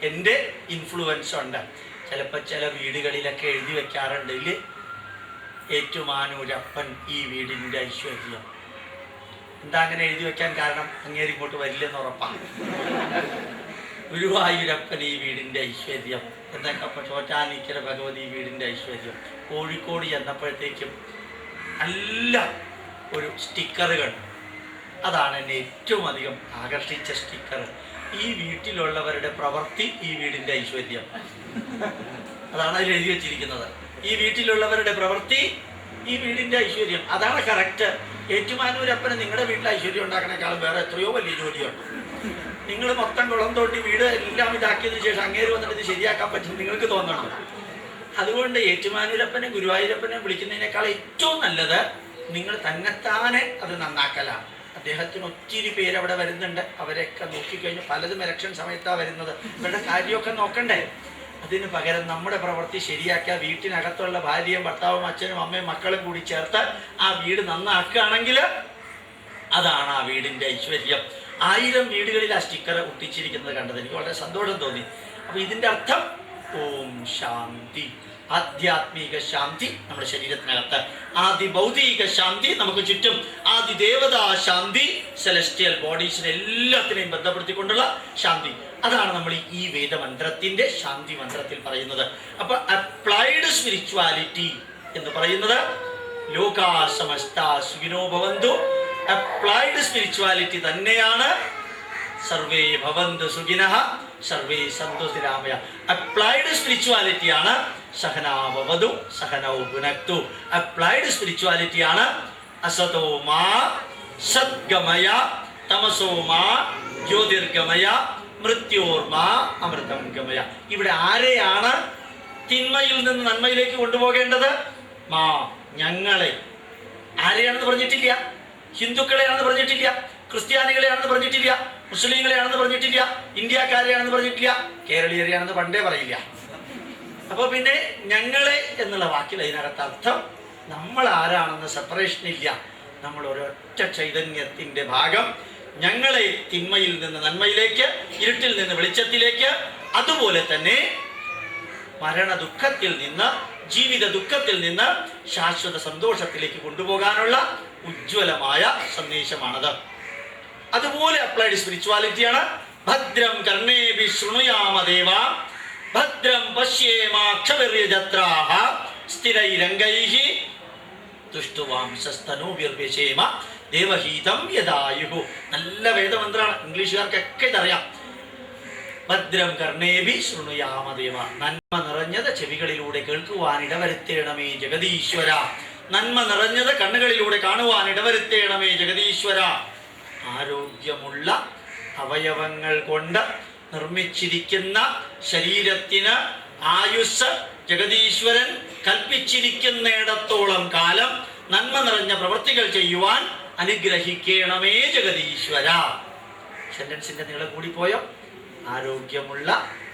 എൻ്റെ ഇൻഫ്ലുവൻസ് ഉണ്ട്. ചിലപ്പോൾ ചില വീടുകളിലൊക്കെ എഴുതി വെക്കാറുണ്ട്, ഇല്ലേ, ഏറ്റുമാനൂരപ്പൻ ഈ വീടിൻ്റെ ഐശ്വര്യം. എന്താ അങ്ങനെ എഴുതി വെക്കാൻ കാരണം? അങ്ങേര് ഇങ്ങോട്ട് വരില്ലെന്ന് ഉറപ്പാണ്. ഗുരുവായൂരപ്പൻ ഈ വീടിൻ്റെ ഐശ്വര്യം എന്നൊക്കെ. അപ്പോൾ ചോറ്റാനിക്കര ഭഗവതി ഈ വീടിൻ്റെ ഐശ്വര്യം. കോഴിക്കോട് ചെന്നപ്പോഴത്തേക്കും നല്ല ഒരു സ്റ്റിക്കറുകൾ, അതാണ് എന്നെ ഏറ്റവും അധികം ആകർഷിച്ച സ്റ്റിക്കർ. ഈ വീട്ടിലുള്ളവരുടെ പ്രവൃത്തി ഈ വീടിൻ്റെ ഐശ്വര്യം. അതാണ് അതിൽ എഴുതി വെച്ചിരിക്കുന്നത്. ഈ വീട്ടിലുള്ളവരുടെ പ്രവൃത്തി ഈ വീടിൻ്റെ ഐശ്വര്യം. അതാണ് കറക്റ്റ്. ഏറ്റുമാനൂരപ്പന് നിങ്ങളുടെ വീട്ടിൽ ഐശ്വര്യം ഉണ്ടാക്കണേക്കാളും വേറെ എത്രയോ വലിയ ജോലിയുണ്ട്. നിങ്ങൾ മൊത്തം കുളം തോട്ടി വീട് എല്ലാം ഇതാക്കിയതിനു ശേഷം അങ്ങേര് വന്നിട്ട് ഇത് ശരിയാക്കാൻ പറ്റും നിങ്ങൾക്ക് തോന്നണം. അതുകൊണ്ട് ഏറ്റുമാനൂരപ്പനെ ഗുരുവായൂരപ്പനെ വിളിക്കുന്നതിനേക്കാൾ ഏറ്റവും നല്ലത് നിങ്ങൾ തന്നെത്താനെ അത് നന്നാക്കലാണ്. അദ്ദേഹത്തിന് ഒത്തിരി പേര് അവിടെ വരുന്നുണ്ട്. അവരെയൊക്കെ നോക്കിക്കഴിഞ്ഞാൽ പലതും ഇലക്ഷൻ സമയത്താണ് വരുന്നത്. ഇവരുടെ കാര്യമൊക്കെ നോക്കണ്ടേ? അതിന് പകരം നമ്മുടെ പ്രവൃത്തി ശരിയാക്കിയ വീട്ടിനകത്തുള്ള ഭാര്യയും ഭർത്താവും അച്ഛനും അമ്മയും മക്കളും കൂടി ചേർത്ത് ആ വീട് നന്നാക്കുകയാണെങ്കിൽ അതാണ് ആ വീടിൻ്റെ ഐശ്വര്യം. 1000 വീടുകളിൽ ആ സ്റ്റിക്കർ ഒട്ടിച്ചിരിക്കുന്നത് കണ്ടത് എനിക്ക് വളരെ സന്തോഷം തോന്നി. അപ്പോൾ ഇതിൻ്റെ അർത്ഥം ഓം ശാന്തി, ആധ്യാത്മിക ശാന്തി നമ്മുടെ ശരീരത്തിനകത്ത്, ആദിഭൗതിക ശാന്തി നമുക്ക് ചുറ്റും, ആദിദേവതാ ശാന്തി സെലസ്റ്റിയൽ ബോഡീസിനെ എല്ലാത്തിനെയും ബന്ധപ്പെടുത്തിക്കൊണ്ടുള്ള ശാന്തി. അതാണ് നമ്മൾ ഈ വേദമന്ത്രത്തിൻ്റെ ശാന്തി മന്ത്രത്തിൽ പറയുന്നത്. അപ്പോൾ അപ്ലൈഡ് സ്പിരിച്വാലിറ്റി എന്ന് പറയുന്നത് ലോകാ സമസ്താ സുഖിനോ ഭവന്തു. അപ്ലൈഡ് സ്പിരിച്വാലിറ്റി തന്നെയാണ് സർവേ ഭവന്തു സുഖിനഃ സർവേ സന്തു നിരാമയ. അപ്ലൈഡ് സ്പിരിച്വാലിറ്റിയാണ് സഹനാവവതു സഹനൗ ഭുനക്തു. അപ്ലൈഡ് സ്പിരിച്വാലിറ്റിയാണ് അസതോ മാ സദ്ഗമയ തമസോ മാ ജ്യോതിർഗമയ മൃത്യോർമാ അമൃതം ഗമയ. ഇവിടെ ആരെയാണ് തിന്മയിൽ നിന്ന് നന്മയിലേക്ക് കൊണ്ടുപോകേണ്ടത്? മാ, ഞങ്ങളെ. ആരെയാണെന്ന് പറഞ്ഞിട്ടില്ല. ഹിന്ദുക്കളെയാണെന്ന് പറഞ്ഞിട്ടില്ല, ക്രിസ്ത്യാനികളെയാണെന്ന് പറഞ്ഞിട്ടില്ല, മുസ്ലിങ്ങളെയാണെന്ന് പറഞ്ഞിട്ടില്ല, ഇന്ത്യക്കാരെയാണെന്ന് പറഞ്ഞിട്ടില്ല, കേരളീയരെയാണെന്ന് പണ്ടേ പറയില്ല. അപ്പോൾ പിന്നെ ഞങ്ങളെ എന്നുള്ള വാക്കിൽ അതിനകത്ത് അർത്ഥം നമ്മൾ ആരാണെന്ന് സെപ്പറേഷൻ ഇല്ല. നമ്മൾ ഒരൊറ്റ ചൈതന്യത്തിൻ്റെ ഭാഗം. ഞങ്ങളെ തിന്മയിൽ നിന്ന് നന്മയിലേക്ക്, ഇരുട്ടിൽ നിന്ന് വെളിച്ചത്തിലേക്ക്, അതുപോലെ തന്നെ മരണ ദുഃഖത്തിൽ നിന്ന് ജീവിത ദുഃഖത്തിൽ നിന്ന് ശാശ്വത സന്തോഷത്തിലേക്ക് കൊണ്ടുപോകാനുള്ള ഉജ്ജ്വലമായ സന്ദേശമാണത്. അതുപോലെ അപ്ലൈഡ് സ്പിരിച്വാലിറ്റിയാണ് ഭദ്രം കർണേഭി ശൃണുയാമ ദേവ ഭദ്രം പശ്യേമാക്ഷപര്യജത്രാഹ സ്ഥിരൈരംഗൈഹി തുഷ്ടുവാംസസ്തനൂഭിർവ്യശേമ ദേവഹീതം യദായുഹു. നല്ല വേദമന്ത്രമാണ്. ഇംഗ്ലീഷുകാർക്കൊക്കെ ഇതറിയാം. ഭദ്രം കർണേഭി ശൃണുയാമ ദേവ. നന്മ നിറഞ്ഞത് ചെവികളിലൂടെ കേൾക്കുവാൻ ഇടവരുത്തേണമേ ജഗദീശ്വര. നന്മ നിറഞ്ഞത് കണ്ണുകളിലൂടെ കാണുവാൻ ഇടവരുത്തേണമേ ജഗദീശ്വര. ആരോഗ്യമുള്ള അവയവങ്ങൾ കൊണ്ട് നിർമ്മിച്ചിരിക്കുന്ന ശരീരത്തിന് ആയുസ് ജഗദീശ്വരൻ കൽപ്പിച്ചിരിക്കുന്നിടത്തോളം കാലം നന്മ നിറഞ്ഞ പ്രവൃത്തികൾ ചെയ്യുവാൻ അനുഗ്രഹിക്കണമേ ജഗദീശ്വര. സെന്റൻസിന്റെ നീളം കൂടിപ്പോയോ? ആരോഗ്യമുള്ള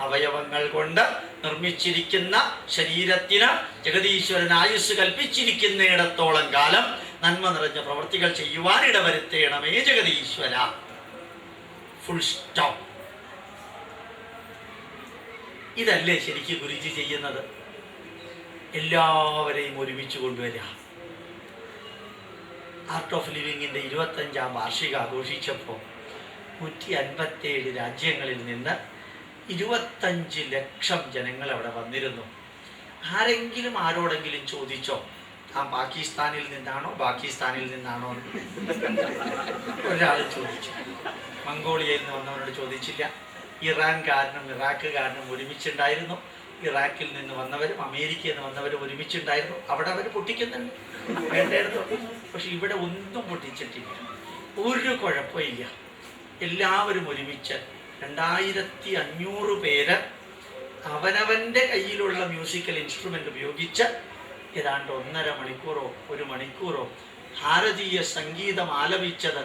അവയവങ്ങൾ കൊണ്ട് നിർമ്മിച്ചിരിക്കുന്ന ശരീരത്തിന് ജഗദീശ്വരൻ ആയുസ് കൽപ്പിച്ചിരിക്കുന്നിടത്തോളം കാലം നന്മ നിറഞ്ഞ പ്രവൃത്തികൾ ചെയ്യുവാൻ ഇടവരുത്തേണമേ ജഗദീശ്വര. Full stop. ഇതല്ലേ ശരിക്കും ഗുരുജി ചെയ്യുന്നത്? എല്ലാവരെയും ഒരുമിച്ച് കൊണ്ടുവരിക. ആർട്ട് ഓഫ് ലിവിങ്ങിൻ്റെ 25ാം വാർഷികം ആഘോഷിച്ചപ്പോൾ 157 രാജ്യങ്ങളിൽ നിന്ന് 25 ലക്ഷം ജനങ്ങൾ അവിടെ വന്നിരുന്നു. ആരെങ്കിലും ആരോടെങ്കിലും ചോദിച്ചോ താൻ പാകിസ്ഥാനിൽ നിന്നാണോ പാകിസ്ഥാനിൽ നിന്നാണോ? ഒരാൾ ചോദിച്ചു. മംഗോളിയയിൽ നിന്ന് വന്നവരോട് ചോദിച്ചില്ല. ഇറാൻകാരനും ഇറാഖുകാരനും ഒരുമിച്ചുണ്ടായിരുന്നു. ഇറാഖിൽ നിന്ന് വന്നവരും അമേരിക്കയിൽ നിന്ന് വന്നവരും ഒരുമിച്ചുണ്ടായിരുന്നു. അവിടെ അവർ പൊട്ടിക്കുന്നുണ്ട്, വേണ്ടായിരുന്നു. പക്ഷെ ഇവിടെ ഒന്നും പൊട്ടിച്ചിട്ടില്ല, ഒരു കുഴപ്പമില്ല. എല്ലാവരും ഒരുമിച്ച് 2500 പേര് അവനവൻ്റെ കയ്യിലുള്ള മ്യൂസിക്കൽ ഇൻസ്ട്രുമെൻ്റ് ഉപയോഗിച്ച് ഏതാണ്ട് 1.5 മണിക്കൂറോ 1 മണിക്കൂറോ ഭാരതീയ സംഗീതം ആലപിച്ചത്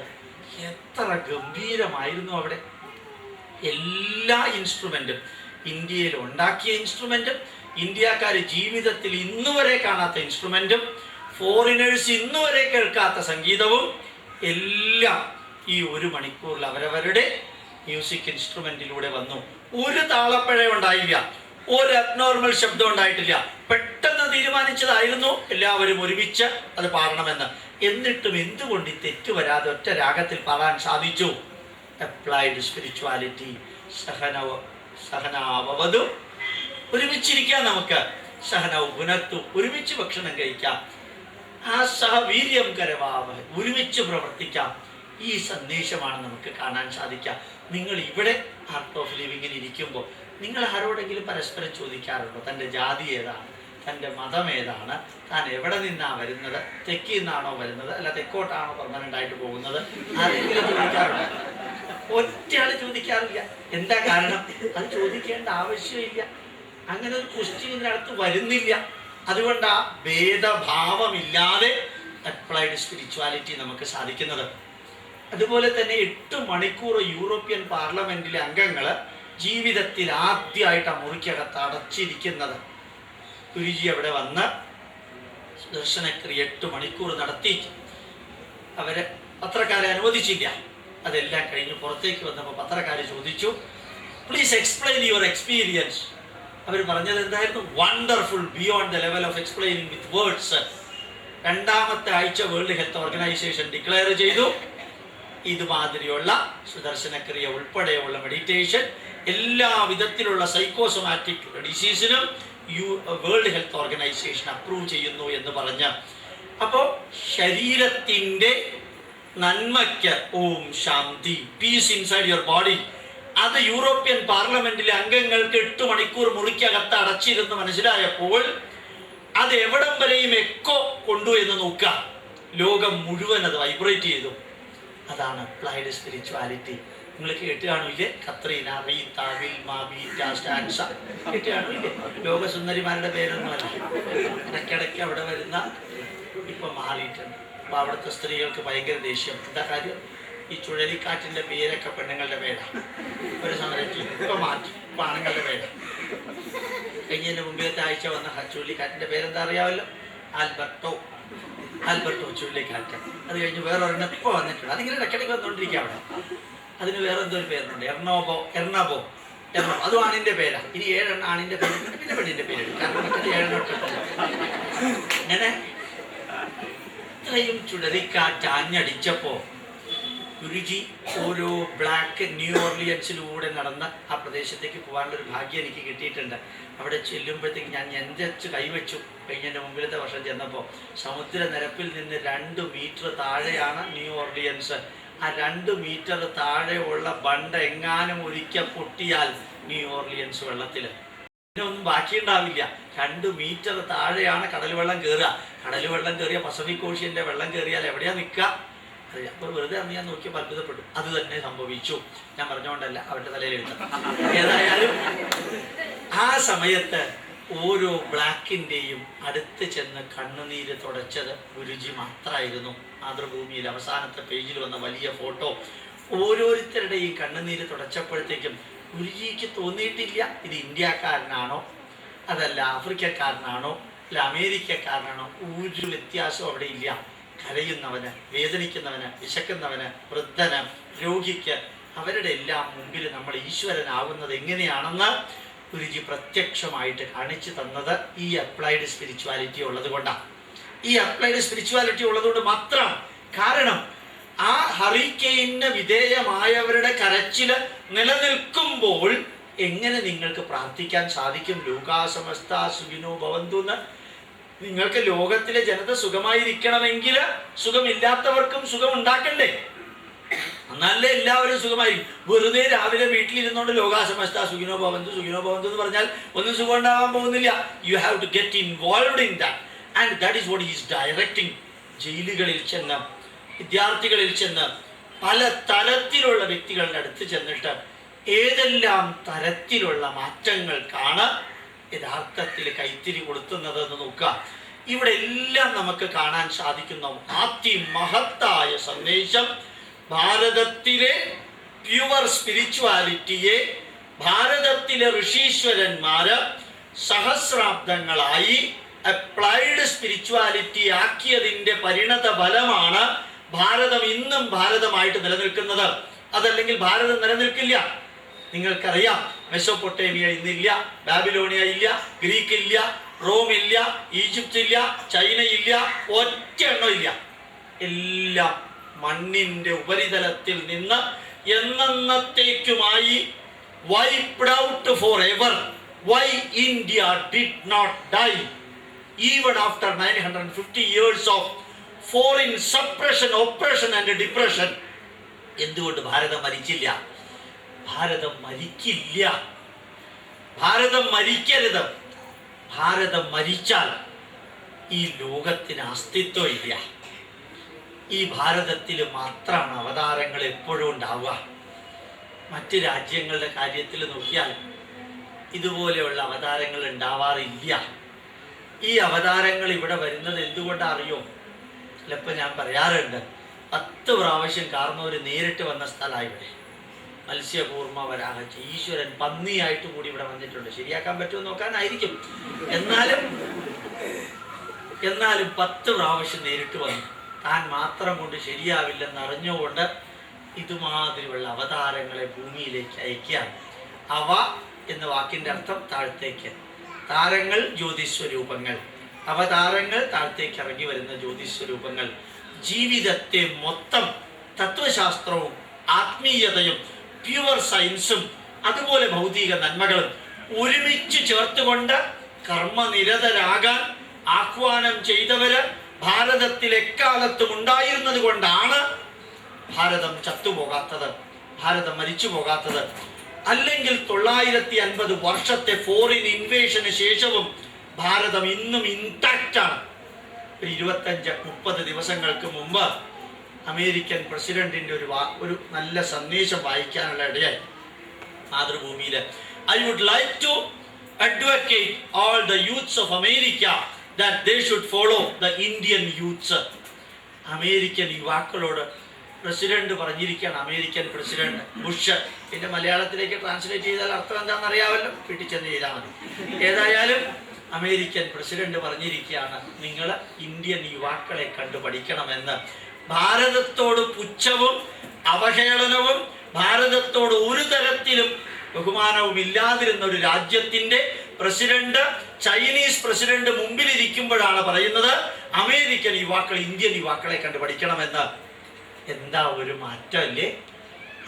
എത്ര ഗംഭീരമായിരുന്നു. അവിടെ എല്ലാ ഇൻസ്ട്രുമെൻറ്റും ഇന്ത്യയിൽ ഉണ്ടാക്കിയ ഇൻസ്ട്രുമെൻറ്റും ഇന്ത്യക്കാർ ജീവിതത്തിൽ ഇന്നുവരെ കാണാത്ത ഇൻസ്ട്രുമെൻറ്റും ഫോറിനേഴ്സ് ഇന്നുവരെ കേൾക്കാത്ത സംഗീതവും എല്ലാം ഈ 1 മണിക്കൂറിൽ അവരവരുടെ മ്യൂസിക് ഇൻസ്ട്രുമെൻറ്റിലൂടെ വന്നു. ഒരു താളപ്പിഴ ഉണ്ടായില്ല, ഒരു അബ്നോർമൽ ശബ്ദം ഉണ്ടായിട്ടില്ല. പെട്ടെന്ന് തീരുമാനിച്ചതായിരുന്നു എല്ലാവരും ഒരുമിച്ച് അത് പാടണമെന്ന്. എന്നിട്ടും എന്തുകൊണ്ട് ഈ തെറ്റ് വരാതെ ഒറ്റ രാഗത്തിൽ പാടാൻ സാധിച്ചു? Applied spirituality. സഹനാവവതു, ഒരുമിച്ചിരിക്കാം. നമുക്ക് സഹനവ് പുനത്തു, ഒരുമിച്ച് ഭക്ഷണം കഴിക്കാം. ആ സഹവീര്യം കരവാവ, ഒരുമിച്ച് പ്രവർത്തിക്കാം. ഈ സന്ദേശമാണ് നമുക്ക് കാണാൻ സാധിക്കുക. നിങ്ങൾ ഇവിടെ ആർട്ട് ഓഫ് ലിവിങ്ങിന് ഇരിക്കുമ്പോൾ നിങ്ങൾ ആരോടെങ്കിലും പരസ്പരം ചോദിക്കാറുണ്ടോ തൻ്റെ ജാതി ഏതാണ്, തൻ്റെ മതം ഏതാണ്, താൻ എവിടെ നിന്നാണ് വരുന്നത്, തെക്കിൽ നിന്നാണോ വരുന്നത് അല്ല തെക്കോട്ടാണോ പെർമനൻ്റ് ആയിട്ട് പോകുന്നത്? ആരെങ്കിലും ചോദിക്കാറുണ്ടോ? ഒറ്റയാൾ ചോദിക്കാറില്ല. എന്താ കാരണം? അത് ചോദിക്കേണ്ട ആവശ്യമില്ല. അങ്ങനെ ഒരു ക്വസ്റ്റ്യൻ ഇതിനകത്ത് വരുന്നില്ല. അതുകൊണ്ട് ആ ഭേദഭാവമില്ലാതെ അപ്ലൈഡ് സ്പിരിച്വാലിറ്റി നമുക്ക് സാധിക്കുന്നത്. അതുപോലെ തന്നെ 8 മണിക്കൂർ യൂറോപ്യൻ പാർലമെന്റിലെ അംഗങ്ങൾ ജീവിതത്തിൽ ആദ്യമായിട്ട് ആ മുറിക്കകത്ത് അടച്ചിരിക്കുന്നത്. ഗുരുജി അവിടെ വന്ന് ദർശനക്രിയ 8 മണിക്കൂർ നടത്തി. അവരെ പത്രക്കാരെ അനുവദിച്ചില്ല. അതെല്ലാം കഴിഞ്ഞ് പുറത്തേക്ക് വന്നപ്പോൾ പത്രക്കാർ ചോദിച്ചു, പ്ലീസ് എക്സ്പ്ലെയിൻ യുവർ എക്സ്പീരിയൻസ്. അവർ പറഞ്ഞത് എന്തായിരുന്നു? Wonderful, beyond the level of explaining with words. 2ാമത്തെ ആഴ്ച വേൾഡ് ഹെൽത്ത് ഓർഗനൈസേഷൻ ഡിക്ലെയർ ചെയ്തു ഇതുമാതിരിയുള്ള സുദർശനക്രിയ ഉൾപ്പെടെയുള്ള മെഡിറ്റേഷൻ എല്ലാ വിധത്തിലുള്ള സൈക്കോസൊമാറ്റിക് ഡിസീസിനും വേൾഡ് ഹെൽത്ത് ഓർഗനൈസേഷൻ അപ്രൂവ് ചെയ്യുന്നു എന്ന് പറഞ്ഞ്. അപ്പോൾ ശരീരത്തിൻ്റെ നന്മയ്ക്ക് Om Shanti, peace inside your body, അത് യൂറോപ്യൻ പാർലമെന്റിലെ അംഗങ്ങൾക്ക് 8 മണിക്കൂർ മുറിക്കകത്ത് അടച്ചിരുന്ന് മനസ്സിലായപ്പോൾ അത് എവിടം വരെയും എക്കോ കൊണ്ടു എന്ന് നോക്കുക. ലോകം മുഴുവൻ അത് വൈബ്രേറ്റ് ചെയ്തു. അതാണ് അപ്ലൈഡ് സ്പിരിച്വാലിറ്റി. നിങ്ങൾ കേട്ട് കാണൂല്ലേ? കത്രീന, റീത്ത, വിൽമ, ബീറ്റ, സ്റ്റാൻസ കേട്ട് കാണൂല്ലേ? ലോകസുന്ദരിമാരുടെ പേരൊന്നുമല്ല. ഇടയ്ക്കിടയ്ക്ക് അവിടെ വരുന്ന ഇപ്പം മാറിയിട്ടുണ്ട്. അപ്പോൾ അവിടുത്തെ സ്ത്രീകൾക്ക് ഭയങ്കര ദേഷ്യം. എന്താ കാര്യം? ഈ ചുഴലിക്കാറ്റിൻ്റെ പേരൊക്കെ പെണ്ണുങ്ങളുടെ പേരാണ്. ഒരു സമരത്തിൽ ഇപ്പം മാറ്റി, ഇപ്പം ആണുങ്ങളുടെ പേരാണ്. കഴിഞ്ഞതിൻ്റെ മുമ്പത്തെ ആഴ്ച വന്ന ചുഴലിക്കാറ്റിൻ്റെ പേരെന്താ അറിയാമല്ലോ? ആൽബർട്ടോ ചുഴലിക്കാറ്റ്. അത് കഴിഞ്ഞ് വേറൊരെണ്ണം ഇപ്പോൾ വന്നിട്ടുണ്ട്. അതിങ്ങനെ ഇടയ്ക്കിടയ്ക്ക് വന്നുകൊണ്ടിരിക്കുക അവിടെ. അതിന് വേറെ എന്തോ ഒരു പേരുണ്ട്, എർണബോ. അതും ആണിൻ്റെ പേരാണ്. ഇനി 7 എണ്ണം ആണിൻ്റെ പേര്, പിന്നെ പെണ്ണിൻ്റെ പേര്. കാരണം മറ്റേ 7 എണ്ണം ഇങ്ങനെ ഇത്രയും ചുഴലിക്കാറ്റ് ആഞ്ഞടിച്ചപ്പോൾ ഗുരുജി ഓരോ ബ്ലാക്ക് ന്യൂ ഓർലിയൻസിലൂടെ നടന്ന് ആ പ്രദേശത്തേക്ക് പോകാനുള്ളൊരു ഭാഗ്യം എനിക്ക് കിട്ടിയിട്ടുണ്ട്. അവിടെ ചെല്ലുമ്പോഴത്തേക്ക് ഞാൻ നെഞ്ചച്ച് കൈവച്ചു. കഴിഞ്ഞതിൻ്റെ മുമ്പിലത്തെ വർഷം ചെന്നപ്പോൾ സമുദ്രനിരപ്പിൽ നിന്ന് 2 മീറ്റർ താഴെയാണ് ന്യൂ ഓർലിയൻസ്. ആ 2 മീറ്റർ താഴെയുള്ള ബണ്ട് എങ്ങാനും ഒരിക്കൽ പൊട്ടിയാൽ ന്യൂ ഓർലിയൻസ് വെള്ളത്തിൽ ഒന്നും ബാക്കിയുണ്ടാവില്ല. 2 മീറ്റർ താഴെയാണ് കടൽ വെള്ളം കയറുക. കടൽ വെള്ളം കയറിയ പസഫിക് ഓഷ്യൻ്റെ വെള്ളം കയറിയാൽ എവിടെയാണ് നിൽക്കുക? അറിയാം. അപ്പോൾ വെറുതെ അന്ന് ഞാൻ നോക്കിയപ്പോൾ അത്ഭുതപ്പെട്ടു. അത് തന്നെ സംഭവിച്ചു. ഞാൻ പറഞ്ഞുകൊണ്ടല്ല, അവരുടെ തലയിൽ എഴുതാം. ഏതായാലും ആ സമയത്ത് ഓരോ ബ്ലാക്കിൻ്റെയും അടുത്ത് ചെന്ന് കണ്ണുനീര് തുടച്ചത് ഗുരുജി മാത്രമായിരുന്നു. മാതൃഭൂമിയിൽ അവസാനത്തെ പേജിൽ വന്ന വലിയ ഫോട്ടോ. ഓരോരുത്തരുടെയും കണ്ണുനീര് തുടച്ചപ്പോഴത്തേക്കും ഗുരുജിക്ക് തോന്നിയിട്ടില്ല ഇത് ഇന്ത്യക്കാരനാണോ, അതല്ല ആഫ്രിക്കക്കാരനാണോ, അല്ല അമേരിക്കക്കാരനാണോ, ഒരു വ്യത്യാസവും അവിടെ ഇല്ല. കരയുന്നവന്, വേദനിക്കുന്നവന്, വിശക്കുന്നവന്, വൃദ്ധന്, രോഗിക്ക്, അവരുടെ എല്ലാം മുമ്പിൽ നമ്മൾ ഈശ്വരനാവുന്നത് എങ്ങനെയാണെന്ന് ഗുരുജി പ്രത്യക്ഷമായിട്ട് കാണിച്ചു തന്നത് ഈ അപ്ലൈഡ് സ്പിരിച്വാലിറ്റി ഉള്ളത് കൊണ്ടാണ്. ഈ അപ്ലൈഡ് സ്പിരിച്വാലിറ്റി ഉള്ളതുകൊണ്ട് മാത്രം. കാരണം ആ ഹറിക്കെയിന് വിധേയമായവരുടെ കരച്ചില് നിലനിൽക്കുമ്പോൾ എങ്ങനെ നിങ്ങൾക്ക് പ്രാർത്ഥിക്കാൻ സാധിക്കും? ലോകാസമസ്ത സുഖിനോ ഭവന്തു എന്ന്. നിങ്ങൾക്ക് ലോകത്തിലെ ജനത സുഖമായിരിക്കണമെങ്കിൽ സുഖമില്ലാത്തവർക്കും സുഖം ഉണ്ടാക്കണ്ടേ? എന്നാലേ എല്ലാവരും സുഖമായിരിക്കും. വെറുതെ രാവിലെ വീട്ടിലിരുന്നോണ്ട് ലോകാസമസ്ത സുഖിനോ ഭവന്തു സുഖിനോ ഭവന്തു എന്ന് പറഞ്ഞാൽ ഒന്നും സുഖം ഉണ്ടാവാൻ പോകുന്നില്ല. You have to get involved in that and that is what is directing. ജയിലുകളിൽ ചെന്ന്, വിദ്യാർത്ഥികളിൽ ചെന്ന്, പല തരത്തിലുള്ള വ്യക്തികളുടെ അടുത്ത് ചെന്നിട്ട് ഏതെല്ലാം തരത്തിലുള്ള മാറ്റങ്ങൾക്കാണ് യഥാർത്ഥത്തിൽ കൈത്തിരി കൊടുത്തുന്നതെന്ന് നോക്കുക. ഇവിടെ എല്ലാം നമുക്ക് കാണാൻ സാധിക്കുന്ന അതിമഹത്തായ സന്ദേശം ഭാരതത്തിലെ പ്യുവർ സ്പിരിച്വാലിറ്റിയെ ഭാരതത്തിലെ ഋഷീശ്വരന്മാര് സഹസ്രാബ്ദങ്ങളായി അപ്ലൈഡ് സ്പിരിച്വാലിറ്റി ആക്കിയതിൻ്റെ പരിണത ഫലമാണ് ഭാരതം ഇന്നും ഭാരതമായിട്ട് നിലനിൽക്കുന്നത്. അതല്ലെങ്കിൽ ഭാരതം നിലനിൽക്കില്ല. നിങ്ങൾക്കറിയാം, മെസോപ്പൊട്ടേമിയ ഇന്നില്ല, ബാബിലോണിയ ഇല്ല, ഗ്രീക്ക് ഇല്ല, റോം ഇല്ല, ഈജിപ്റ്റ് ഇല്ല, ചൈന ഇല്ല, ഒറ്റ എണ്ണം ഇല്ല. എല്ലാം മണ്ണിന്റെ ഉപരിതലത്തിൽ നിന്ന് എന്നത്തേക്കുമായി wiped out forever. Why India did not die even after 950 years of foreign suppression, oppression and depression? എന്തുകൊണ്ട് ഭാരതം മരിച്ചില്ല? ഭാരതം മരിക്കില്ല. ഭാരതം മരിക്കരുത്. ഭാരതം മരിച്ചാൽ ഈ ലോകത്തിന് അസ്തിത്വം ഇല്ല. ഈ ഭാരതത്തിൽ മാത്രമാണ് അവതാരങ്ങൾ എപ്പോഴും ഉണ്ടാവുക. മറ്റ് രാജ്യങ്ങളുടെ കാര്യത്തിൽ നോക്കിയാൽ ഇതുപോലെയുള്ള അവതാരങ്ങൾ ഉണ്ടാവാറില്ല. ഈ അവതാരങ്ങൾ ഇവിടെ വരുന്നത് എന്തുകൊണ്ടാണ് അറിയോ? ചിലപ്പോൾ ഞാൻ പറയാറുണ്ട്, 10 പ്രാവശ്യം കാർന്നവർ നേരിട്ട് വന്ന സ്ഥലമാണ് ഇവിടെ. മത്സ്യകൂർമ്മ വരാഹ ഈശ്വരൻ പന്നിയായിട്ട് കൂടി ഇവിടെ വന്നിട്ടുണ്ട്. ശരിയാക്കാൻ പറ്റുമോ നോക്കാനായിരിക്കും. എന്നാലും 10 പ്രാവശ്യം നേരിട്ട് വന്നു. താൻ മാത്രം കൊണ്ട് ശരിയാവില്ലെന്ന് അറിഞ്ഞുകൊണ്ട് ഇതുമാതിരിയുള്ള അവതാരങ്ങളെ ഭൂമിയിലേക്ക് അയക്കാൻ. അവ എന്ന വാക്കിൻ്റെ അർത്ഥം താഴത്തേക്ക്. താരങ്ങൾ ജ്യോതിസ്വരൂപങ്ങൾ, അവതാരങ്ങൾ താഴത്തേക്ക് ഇറങ്ങി വരുന്ന ജ്യോതിസ്വരൂപങ്ങൾ. ജീവിതത്തെ മൊത്തം തത്വശാസ്ത്രവും ആത്മീയതയും പ്യുവർ സയൻസും അതുപോലെ ഭൗതിക നന്മകളും ഒരുമിച്ച് ചേർത്തുകൊണ്ട് കർമ്മനിരതരാകാൻ ആഹ്വാനം ചെയ്തവര് ഭാരതത്തിൽ എക്കാലത്തും ഉണ്ടായിരുന്നത് കൊണ്ടാണ് ഭാരതം ചത്തുപോകാത്തത്, ഭാരതം മരിച്ചു പോകാത്തത്. അല്ലെങ്കിൽ 950 വർഷത്തെ ഫോറിൻ ഇൻവേഷന് ശേഷവും ഭാരതം ഇന്നും ഇൻടാക്റ്റ് ആണ്. 25-30 ദിവസങ്ങൾക്ക് മുമ്പ് അമേരിക്കൻ പ്രസിഡന്റിന്റെ ഒരു നല്ല സന്ദേശം വായിക്കാനുള്ള ഇടയായി മാതൃഭൂമിയിൽ. I would like to advocate all the youths of America that they should follow the Indian youths. American യുവാക്കളോട് പ്രസിഡന്റ് പറഞ്ഞിരിക്കുകയാണ്. American president Bush. ഇതിന്റെ മലയാളത്തിലേക്ക് ട്രാൻസ്ലേറ്റ് ചെയ്താൽ അർത്ഥം എന്താണെന്ന് അറിയാമല്ലോ, വീട്ടിൽ ചെന്ന് ചെയ്താൽ മതി. ഏതായാലും അമേരിക്കൻ പ്രസിഡന്റ് പറഞ്ഞിരിക്കുകയാണ്, നിങ്ങൾ ഇന്ത്യൻ യുവാക്കളെ കണ്ടു പഠിക്കണമെന്ന്. ഭാരതത്തോട് പുച്ഛവും അവഹേളനവും ഭാരതത്തോട് ഒരു തരത്തിലും ബഹുമാനവും ഇല്ലാതിരുന്ന ഒരു രാജ്യത്തിന്റെ പ്രസിഡന്റ്, ചൈനീസ് പ്രസിഡന്റ് മുമ്പിലിരിക്കുമ്പോഴാണ് പറയുന്നത് അമേരിക്കൻ യുവാക്കൾ ഇന്ത്യൻ യുവാക്കളെ കണ്ടു പഠിക്കണമെന്ന്. എന്താ ഒരു മാറ്റമല്ലേ?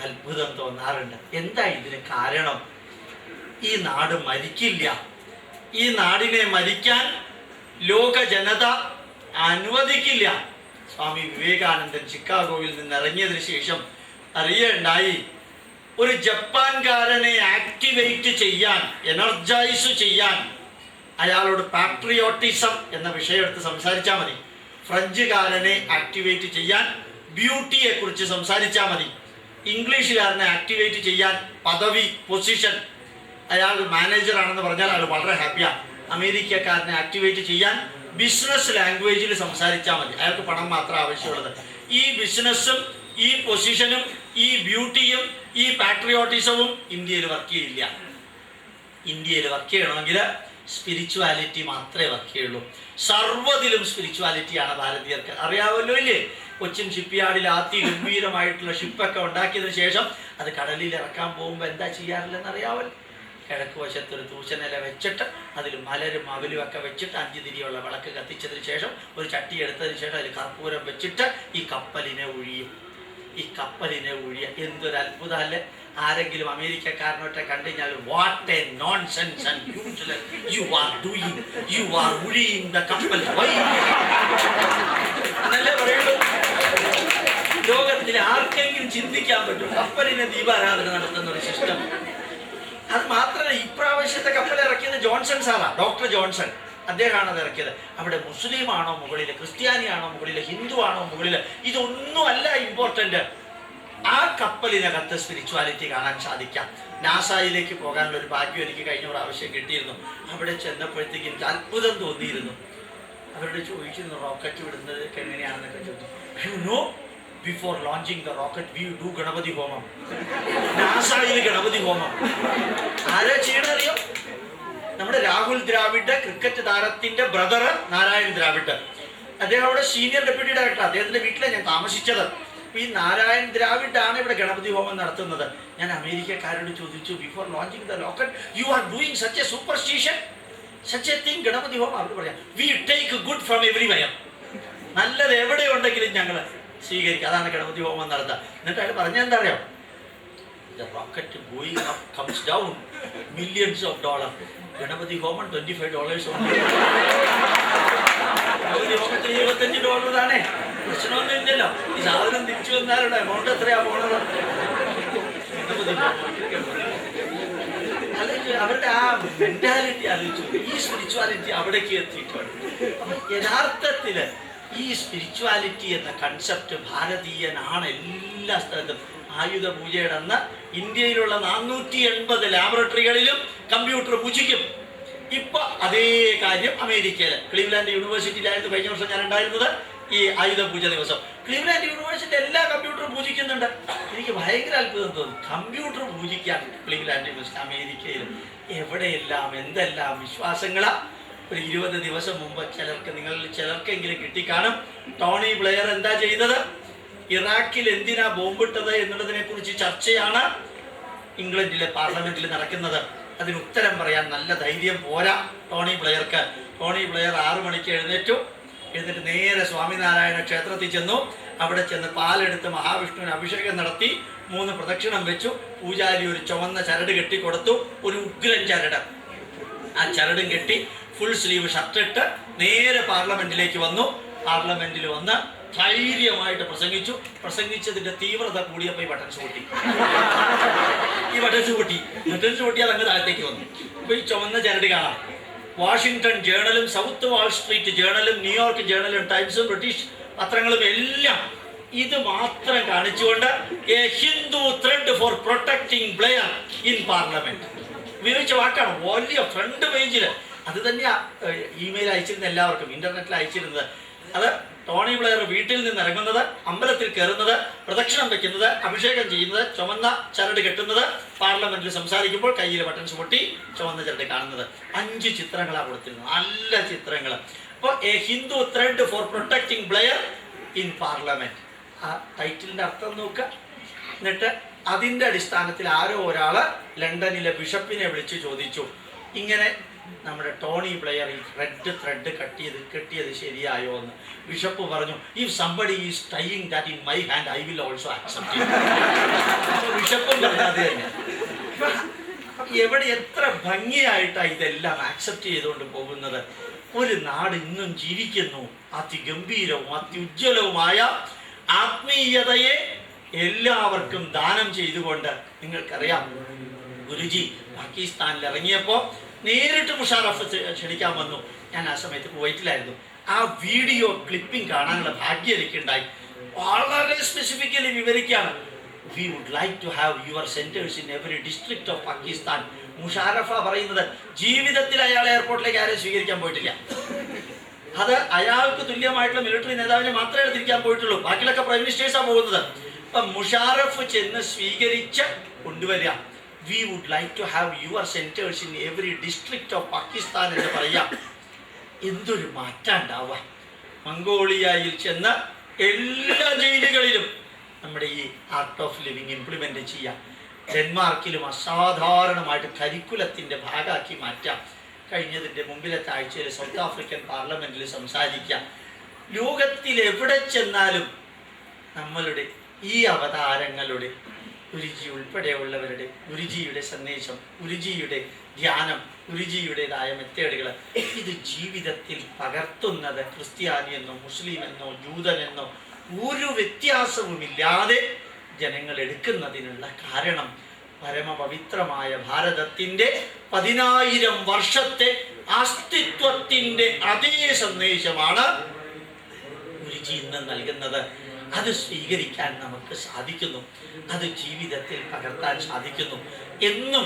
അത്ഭുതം തോന്നാറുണ്ട്. എന്താ ഇതിന് കാരണം? ഈ നാട് മരിക്കില്ല. ഈ നാടിനെ മരിക്കാൻ ലോക ജനത അനുവദിക്കില്ല. സ്വാമി വിവേകാനന്ദൻ ചിക്കാഗോയിൽ നിന്ന് ഇറങ്ങിയതിനു ശേഷം അറിയണ്ടായി, ഒരു ജപ്പാൻകാരനെ ആക്ടിവേറ്റ് ചെയ്യാൻ, എനർജൈസ് ചെയ്യാൻ അയാളോട് പാട്രിയോട്ടിസം എന്ന വിഷയം എടുത്ത് സംസാരിച്ചാൽ മതി. ഫ്രഞ്ചുകാരനെ ആക്ടിവേറ്റ് ചെയ്യാൻ ബ്യൂട്ടിയെ കുറിച്ച് സംസാരിച്ചാൽ മതി. ഇംഗ്ലീഷുകാരനെ ആക്ടിവേറ്റ് ചെയ്യാൻ പദവി, പൊസിഷൻ, അയാൾ മാനേജറാണെന്ന് പറഞ്ഞാൽ അയാൾ വളരെ ഹാപ്പിയാണ്. അമേരിക്കക്കാരനെ ആക്ടിവേറ്റ് ചെയ്യാൻ ബിസിനസ് ലാംഗ്വേജിൽ സംസാരിച്ചാൽ മതി. അയാൾക്ക് പണം മാത്രം ആവശ്യമുള്ളത്. ഈ ബിസിനസ്സും ഈ പൊസിഷനും ഈ ബ്യൂട്ടിയും ഈ പാട്രിയോട്ടിസവും ഇന്ത്യയിൽ വർക്ക് ചെയ്യില്ല. ഇന്ത്യയിൽ വർക്ക് ചെയ്യണമെങ്കിൽ സ്പിരിച്വാലിറ്റി മാത്രമേ വർക്ക് ചെയ്യുള്ളൂ. സർവ്വതിലും സ്പിരിച്വാലിറ്റിയാണ് ഭാരതീയർക്ക്. അറിയാമല്ലോ ഇല്ലേ? കൊച്ചിൻ ഷിപ്പ്യാർഡിൽ അതിഗംഭീരമായിട്ടുള്ള ഷിപ്പൊക്കെ ഉണ്ടാക്കിയതിന് ശേഷം അത് കടലിൽ ഇറക്കാൻ പോകുമ്പോൾ എന്താ ചെയ്യാറില്ലെന്ന് അറിയാമല്ലോ? കിഴക്ക് വശത്തൊരു തൂശനില വെച്ചിട്ട് അതിൽ മലരും അവലും ഒക്കെ വെച്ചിട്ട് 5 തിരിയുള്ള വിളക്ക് കത്തിച്ചതിന് ശേഷം ഒരു ചട്ടി എടുത്തതിന് ശേഷം അതിൽ കർപ്പൂരം വെച്ചിട്ട് ഈ കപ്പലിനെ ഒഴിയും. ഈ കപ്പലിനെ ഒഴിയ എന്തൊരു അത്ഭുതമല്ലേ! ആരെങ്കിലും അമേരിക്കക്കാരനൊക്കെ കണ്ടു കഴിഞ്ഞാൽ what a nonsense and useless you are doing, you are ഒഴിയിങ് ദ കപ്പൽ, വൈ എന്നല്ലേ പറയുള്ളൂ. ലോകത്തിൽ ആർക്കെങ്കിലും ചിന്തിക്കാൻ പറ്റും കപ്പലിനെ ദീപാരാധന നടത്തുന്ന ഒരു സിസ്റ്റം? അത് മാത്രമല്ല, ഇപ്രാവശ്യത്തെ കപ്പൽ ഇറക്കിയത് ജോൺസൺ സാറാ, ഡോക്ടർ ജോൺസൺ. അദ്ദേഹമാണ് അത് ഇറക്കിയത്. അവിടെ മുസ്ലിം ആണോ മുകളിൽ, ക്രിസ്ത്യാനിയാണോ മുകളിൽ, ഹിന്ദു ആണോ മുകളിൽ, ഇതൊന്നുമല്ല ഇമ്പോർട്ടൻ്റ്. ആ കപ്പലിനകത്ത് സ്പിരിച്വാലിറ്റി കാണാൻ സാധിക്കാം. നാസയിലേക്ക് പോകാനുള്ള ഒരു ഭാഗ്യം എനിക്ക് കഴിഞ്ഞ പ്രാവശ്യം കിട്ടിയിരുന്നു. അവിടെ ചെന്നപ്പോഴത്തേക്ക് എനിക്ക് അത്ഭുതം തോന്നിയിരുന്നു. അവരോട് ചോദിച്ചിരുന്നു റോക്കറ്റ് വിടുന്നത് എങ്ങനെയാണെന്നൊക്കെ ചോദിച്ചു. You know, before launching the rocket we do Ganapathi homam. നാസയിൽ ഗണപതി ഹോമം ആരാ ചെയ്യണറിയോ? നമ്മുടെ രാഹുൽ ദ്രാവിഡ്, ക്രിക്കറ്റ് താരത്തിന്റെ ബ്രദർ നാരായൺ ദ്രാവിഡ്. അദ്ദേഹം അവിടെ സീനിയർ ഡെപ്യൂട്ടി ഡയറക്ടർ. അദ്ദേഹത്തിന്റെ വീട്ടിലാണ് ഞാൻ താമസിച്ചത്. ഈ നാരായൺ ദ്രാവിഡ് ആണ് ഇവിടെ ഗണപതി ഹോമം നടത്തുന്നത്. ഞാൻ അമേരിക്കക്കാരോട് ചോദിച്ചു, before launching the rocket you are doing such a superstition, such a thing, Ganapathi homam. അവർ പറയാം we take good from everywhere. നല്ലത് എവിടെ ഉണ്ടെങ്കിലും ഞങ്ങൾ സ്വീകരിക്കുക. അതാണ് ഗണപതി ഹോമം നടത്തുക. എന്നിട്ട് അയാൾ പറഞ്ഞെന്താ അറിയാം? The rocket going up comes down millions of dollars. Ganapathi ഹോമം $25 ഗണപതി ഹോമത്തിന് $25 താനേ, പ്രശ്നമൊന്നും ഇല്ലല്ലോ. ഈ സാധനം തിരിച്ചു വന്നാലുള്ള എമൗണ്ട് എത്രയാ പോണത്? ഗണപതി അല്ലെങ്കിൽ അവരുടെ ആ മെന്റാലിറ്റി ആലോചിച്ചു. ഈ സ്പിരിച്വാലിറ്റി അവിടേക്ക് എത്തിയിട്ടുണ്ട്. യഥാർത്ഥത്തിൽ ഈ സ്പിരിച്വാലിറ്റി എന്ന കൺസെപ്റ്റ് ഭാരതീയനാണ് എല്ലാ സ്ഥലത്തും. ആയുധ പൂജയുടെ അന്ന് ഇന്ത്യയിലുള്ള 480 ലാബറട്ടറികളിലും കമ്പ്യൂട്ടർ പൂജിക്കും. ഇപ്പൊ അതേ കാര്യം അമേരിക്കയിൽ ക്ലീവ്ലാൻഡ് യൂണിവേഴ്സിറ്റിയിലായിരുന്നു കഴിഞ്ഞ വർഷം ഞാൻ ഉണ്ടായിരുന്നത്. ഈ ആയുധ പൂജ ദിവസം ക്ലീവ്ലാൻഡ് യൂണിവേഴ്സിറ്റി എല്ലാ കമ്പ്യൂട്ടറും പൂജിക്കുന്നുണ്ട്. എനിക്ക് ഭയങ്കര അത്ഭുതം തോന്നി. കമ്പ്യൂട്ടർ പൂജിക്കാൻ ക്ലീവ്ലാൻഡ് യൂണിവേഴ്സിറ്റി അമേരിക്കയിൽ എവിടെയെല്ലാം എന്തെല്ലാം വിശ്വാസങ്ങളാ. ഒരു 20 ദിവസം മുമ്പ് നിങ്ങളിൽ ചിലർക്കെങ്കിലും കിട്ടിക്കാണും. ടോണി ബ്ലെയർ എന്താ ചെയ്തത്? ഇറാഖിൽ എന്തിനാ ബോംബിട്ടത് എന്നുള്ളതിനെ കുറിച്ച് ചർച്ചയാണ് ഇംഗ്ലണ്ടിലെ പാർലമെന്റിൽ നടക്കുന്നത്. അതിന് ഉത്തരം പറയാൻ നല്ല ധൈര്യം പോരാ ടോണി ബ്ലെയർക്ക്. ടോണി ബ്ലെയർ 6 മണിക്ക് എഴുന്നേറ്റ് നേരെ സ്വാമിനാരായണ ക്ഷേത്രത്തിൽ ചെന്നു. അവിടെ ചെന്ന് പാലെടുത്ത് മഹാവിഷ്ണുവിന് അഭിഷേകം നടത്തി 3 പ്രദക്ഷിണം വെച്ചു. പൂജാരി ഒരു ചുവന്ന ചരട് കെട്ടിക്കൊടുത്തു, ഒരു ഉഗ്രൻ ചരട്. ആ ചരടും കെട്ടി ഫുൾ സ്ലീവ് ഷർട്ടിട്ട് നേരെ പാർലമെന്റിലേക്ക് വന്നു. പാർലമെന്റിൽ വന്ന് ധൈര്യമായിട്ട് പ്രസംഗിച്ചതിന്റെ തീവ്രത കൂടിയപ്പോൾ ഈ ബട്ടൺസ് പൊട്ടിയാൽ അങ്ങ് താഴത്തേക്ക് വന്നു. ഇപ്പൊ ഈ ചുവന്ന ചരട് കാണാം. വാഷിംഗ്ടൺ ജേണലും സൗത്ത് വാൾ സ്ട്രീറ്റ് ജേണലും ന്യൂയോർക്ക് ജേണലും ടൈംസും ബ്രിട്ടീഷ് പത്രങ്ങളും എല്ലാം ഇത് മാത്രം കാണിച്ചുകൊണ്ട് a Hindu thread for protecting Blair in parliament ഉപയോഗിച്ച വാക്കാണ്. വലിയ ഫ്രണ്ട് പേജിൽ അത് തന്നെയാ ഇമെയിൽ അയച്ചിരുന്ന എല്ലാവർക്കും, ഇന്റർനെറ്റിൽ അയച്ചിരുന്നത്. അത് ടോണി ബ്ലെയർ വീട്ടിൽ നിന്ന് ഇറങ്ങുന്നത്, അമ്പലത്തിൽ കയറുന്നത്, പ്രദക്ഷിണം വെക്കുന്നത്, അഭിഷേകം ചെയ്യുന്നത്, ചുവന്ന ചരട് കെട്ടുന്നത്, പാർലമെന്റിൽ സംസാരിക്കുമ്പോൾ കയ്യിൽ ബട്ടൺസ് പൊട്ടി ചുവന്ന ചരട് കാണുന്നത്. 5 ചിത്രങ്ങളാണ് കൊടുത്തിരുന്നത്, നല്ല ചിത്രങ്ങൾ. അപ്പോൾ A Hindu thread for protecting Blair in parliament. ആ ടൈറ്റിലിന്റെ അർത്ഥം നോക്കുക. എന്നിട്ട് അതിൻ്റെ അടിസ്ഥാനത്തിൽ ആരോ ഒരാൾ ലണ്ടനിലെ ബിഷപ്പിനെ വിളിച്ച് ചോദിച്ചു, ഇങ്ങനെ നമ്മുടെ ടോണി ബ്ലെയർ ഈ റെഡ് ത്രെഡ് കെട്ടിയത് ശരിയായോ എന്ന്. ബിഷപ്പ് പറഞ്ഞു, if somebody is tying that in my hand I will also accept it. ബിഷപ്പും പറഞ്ഞത് തന്നെ. എവിടെ എത്ര ഭംഗിയായിട്ടാണ് ഇതെല്ലാം ആക്സെപ്റ്റ് ചെയ്തുകൊണ്ട് പോകുന്നത്. ഒരു നാട് ഇന്നും ജീവിക്കുന്നു. അതിഗംഭീരവും അത്യുജ്വലവുമായ ആത്മീയതയെ എല്ലാവർക്കും ദാനം ചെയ്തുകൊണ്ട്. നിങ്ങൾക്കറിയാം, ഗുരുജി പാകിസ്ഥാനിൽ ഇറങ്ങിയപ്പോൾ നേരിട്ട് മുഷാറഫ് ക്ഷണിക്കാൻ വന്നു. ഞാൻ ആ സമയത്ത് കുവൈറ്റിലായിരുന്നു. ആ വീഡിയോ ക്ലിപ്പിംഗ് കാണാനുള്ള ഭാഗ്യം എനിക്കുണ്ടായി. വളരെ സ്പെസിഫിക്കലി വിവരിക്കുകയാണ്. We would like to have your centres in every district of Pakistan. Musharraf പറയുന്നത് ജീവിതത്തിൽ അയാൾ എയർപോർട്ടിലേക്ക് ആരെയും സ്വീകരിക്കാൻ പോയിട്ടില്ല. അത് അയാൾക്ക് തുല്യമായിട്ടുള്ള മിലിറ്ററി നേതാവിനെ മാത്രമേ എടുത്തിരിക്കാൻ പോയിട്ടുള്ളൂ. ബാക്കിയൊക്കെ പ്രൈം മിനിസ്റ്റേഴ്സാണ് പോകുന്നത്. അപ്പം മുഷാറഫ് ചെന്ന് സ്വീകരിച്ച് കൊണ്ടുവരിക. We would like to have your centres in every district of Pakistan എന്ന് പറയാം. എന്തൊരു മാറ്റം ഉണ്ടാവുക. മംഗോളിയയിൽ ചെന്ന് എല്ലാ ജയിലുകളിലും നമ്മുടെ ഈ ആർട്ട് ഓഫ് ലിവിങ് ഇംപ്ലിമെൻ്റ് ചെയ്യാം. ഡെൻമാർക്കിലും അസാധാരണമായിട്ട് കരിക്കുലത്തിൻ്റെ ഭാഗമാക്കി മാറ്റാം. കഴിഞ്ഞതിൻ്റെ മുമ്പിലത്തെ ആഴ്ചയിൽ സൗത്ത് ആഫ്രിക്കൻ പാർലമെൻറ്റിൽ സംസാരിക്കാം. ലോകത്തിൽ എവിടെ ചെന്നാലും നമ്മളുടെ ഈ അവതാരങ്ങളുടെ ഗുരുജി ഉൾപ്പെടെയുള്ളവരുടെ ഗുരുജിയുടെ സന്ദേശം, ഗുരുജിയുടെ ധ്യാനം, ഗുരുജിയുടേതായ മെത്തേഡുകൾ ഇത് ജീവിതത്തിൽ പകർത്തുന്നത് ക്രിസ്ത്യാനിയെന്നോ മുസ്ലിമെന്നോ ജൂതനെന്നോ ഒരു വ്യത്യാസവുമില്ലാതെ ജനങ്ങൾ എടുക്കുന്നതിനുള്ള കാരണം പരമപവിത്രമായ ഭാരതത്തിൻ്റെ 10,000 വർഷത്തെ അസ്തിത്വത്തിൻ്റെ അതേ സന്ദേശമാണ് ഗുരുജി ഇന്ന് നൽകുന്നത്. അത് സ്വീകരിക്കാൻ നമുക്ക് സാധിക്കുന്നു, അത് ജീവിതത്തിൽ പകർത്താൻ സാധിക്കുന്നു. എന്നും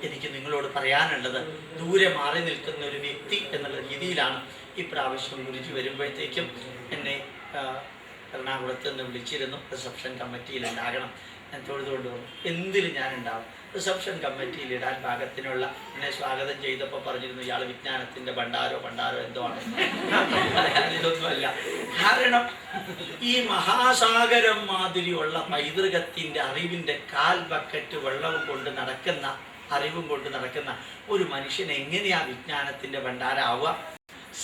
എനിക്ക് നിങ്ങളോട് പറയാനുള്ളത്, ദൂരെ മാറി നിൽക്കുന്ന ഒരു വ്യക്തി എന്നുള്ള രീതിയിലാണ് ഇപ്രാവശ്യം ഗുരുജി വരുമ്പോഴത്തേക്കും എന്നെ എറണാകുളത്ത് നിന്ന് വിളിച്ചിരുന്നു. റിസപ്ഷൻ കമ്മിറ്റിയിൽ ഉണ്ടാകണം. ഞാൻ തൊഴുതുകൊണ്ട് വന്നു. എന്തിലും ഞാൻ ഉണ്ടാവും. റിസപ്ഷൻ കമ്മിറ്റിയിൽ ഇടാൻ പാകത്തിനുള്ള എന്നെ സ്വാഗതം ചെയ്തപ്പോൾ പറഞ്ഞിരുന്നു, ഇയാൾ വിജ്ഞാനത്തിൻ്റെ ഭണ്ഡാരോ എന്തോ ആണ്. ഇതൊന്നുമല്ല. കാരണം ഈ മഹാസാഗരം മാതിരിയുള്ള പൈതൃകത്തിൻ്റെ അറിവിൻ്റെ 1/4 ബക്കറ്റ് വെള്ളവും കൊണ്ട് നടക്കുന്ന, അറിവും കൊണ്ട് നടക്കുന്ന ഒരു മനുഷ്യൻ എങ്ങനെയാ വിജ്ഞാനത്തിൻ്റെ ഭണ്ഡാരാവുക?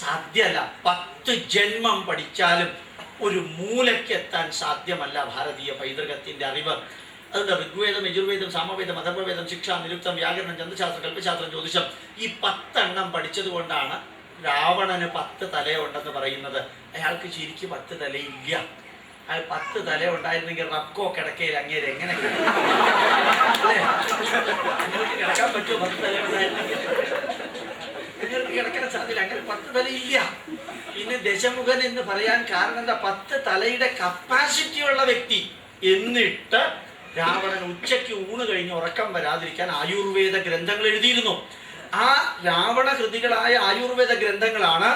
സാധ്യമല്ല. 10 ജന്മം പഠിച്ചാലും ഒരു മൂലയ്ക്കെത്താൻ സാധ്യമല്ല ഭാരതീയ പൈതൃകത്തിൻ്റെ അറിവ്. അതുകൊണ്ട് ഋഗ്വേദം, യജുർവേദം, സാമവേദം, അഥർവവേദം, ശിക്ഷ, നിരുക്തം, വ്യാകരണം, ചന്ദ്രശാസ്ത്രം, കൽപ്പശാസ്ത്രം, ജ്യോതിഷം ഈ 10 പഠിച്ചത് കൊണ്ടാണ് രാവണന് 10 തലയുണ്ടെന്ന് പറയുന്നത്. അയാൾക്ക് ശരിക്കും 10 തലയില്ല. അയാൾ 10 തല ഉണ്ടായിരുന്നെങ്കിൽ റബ്കോ കിടക്കയിൽ അങ്ങേര് എങ്ങനെ കിടക്കാൻ പറ്റുമോ? 10 തല ഉണ്ടായിരുന്നെങ്കിൽ നിങ്ങൾക്ക് കിടക്കാൻ സാധ്യത. അങ്ങനെ 10 തലയില്ല. പിന്നെ ദശമുഖൻ എന്ന് പറയാൻ കാരണം എന്താ? 10 തലയുടെ കപ്പാസിറ്റി ഉള്ള വ്യക്തി. എന്നിട്ട് രാവണൻ ഉച്ചയ്ക്ക് ഊണ് കഴിഞ്ഞ് ഉറക്കം വരാതിരിക്കാൻ ആയുർവേദ ഗ്രന്ഥങ്ങൾ എഴുതിയിരുന്നു. ആ രാവണ കൃതികളായ ആയുർവേദ ഗ്രന്ഥങ്ങളാണ്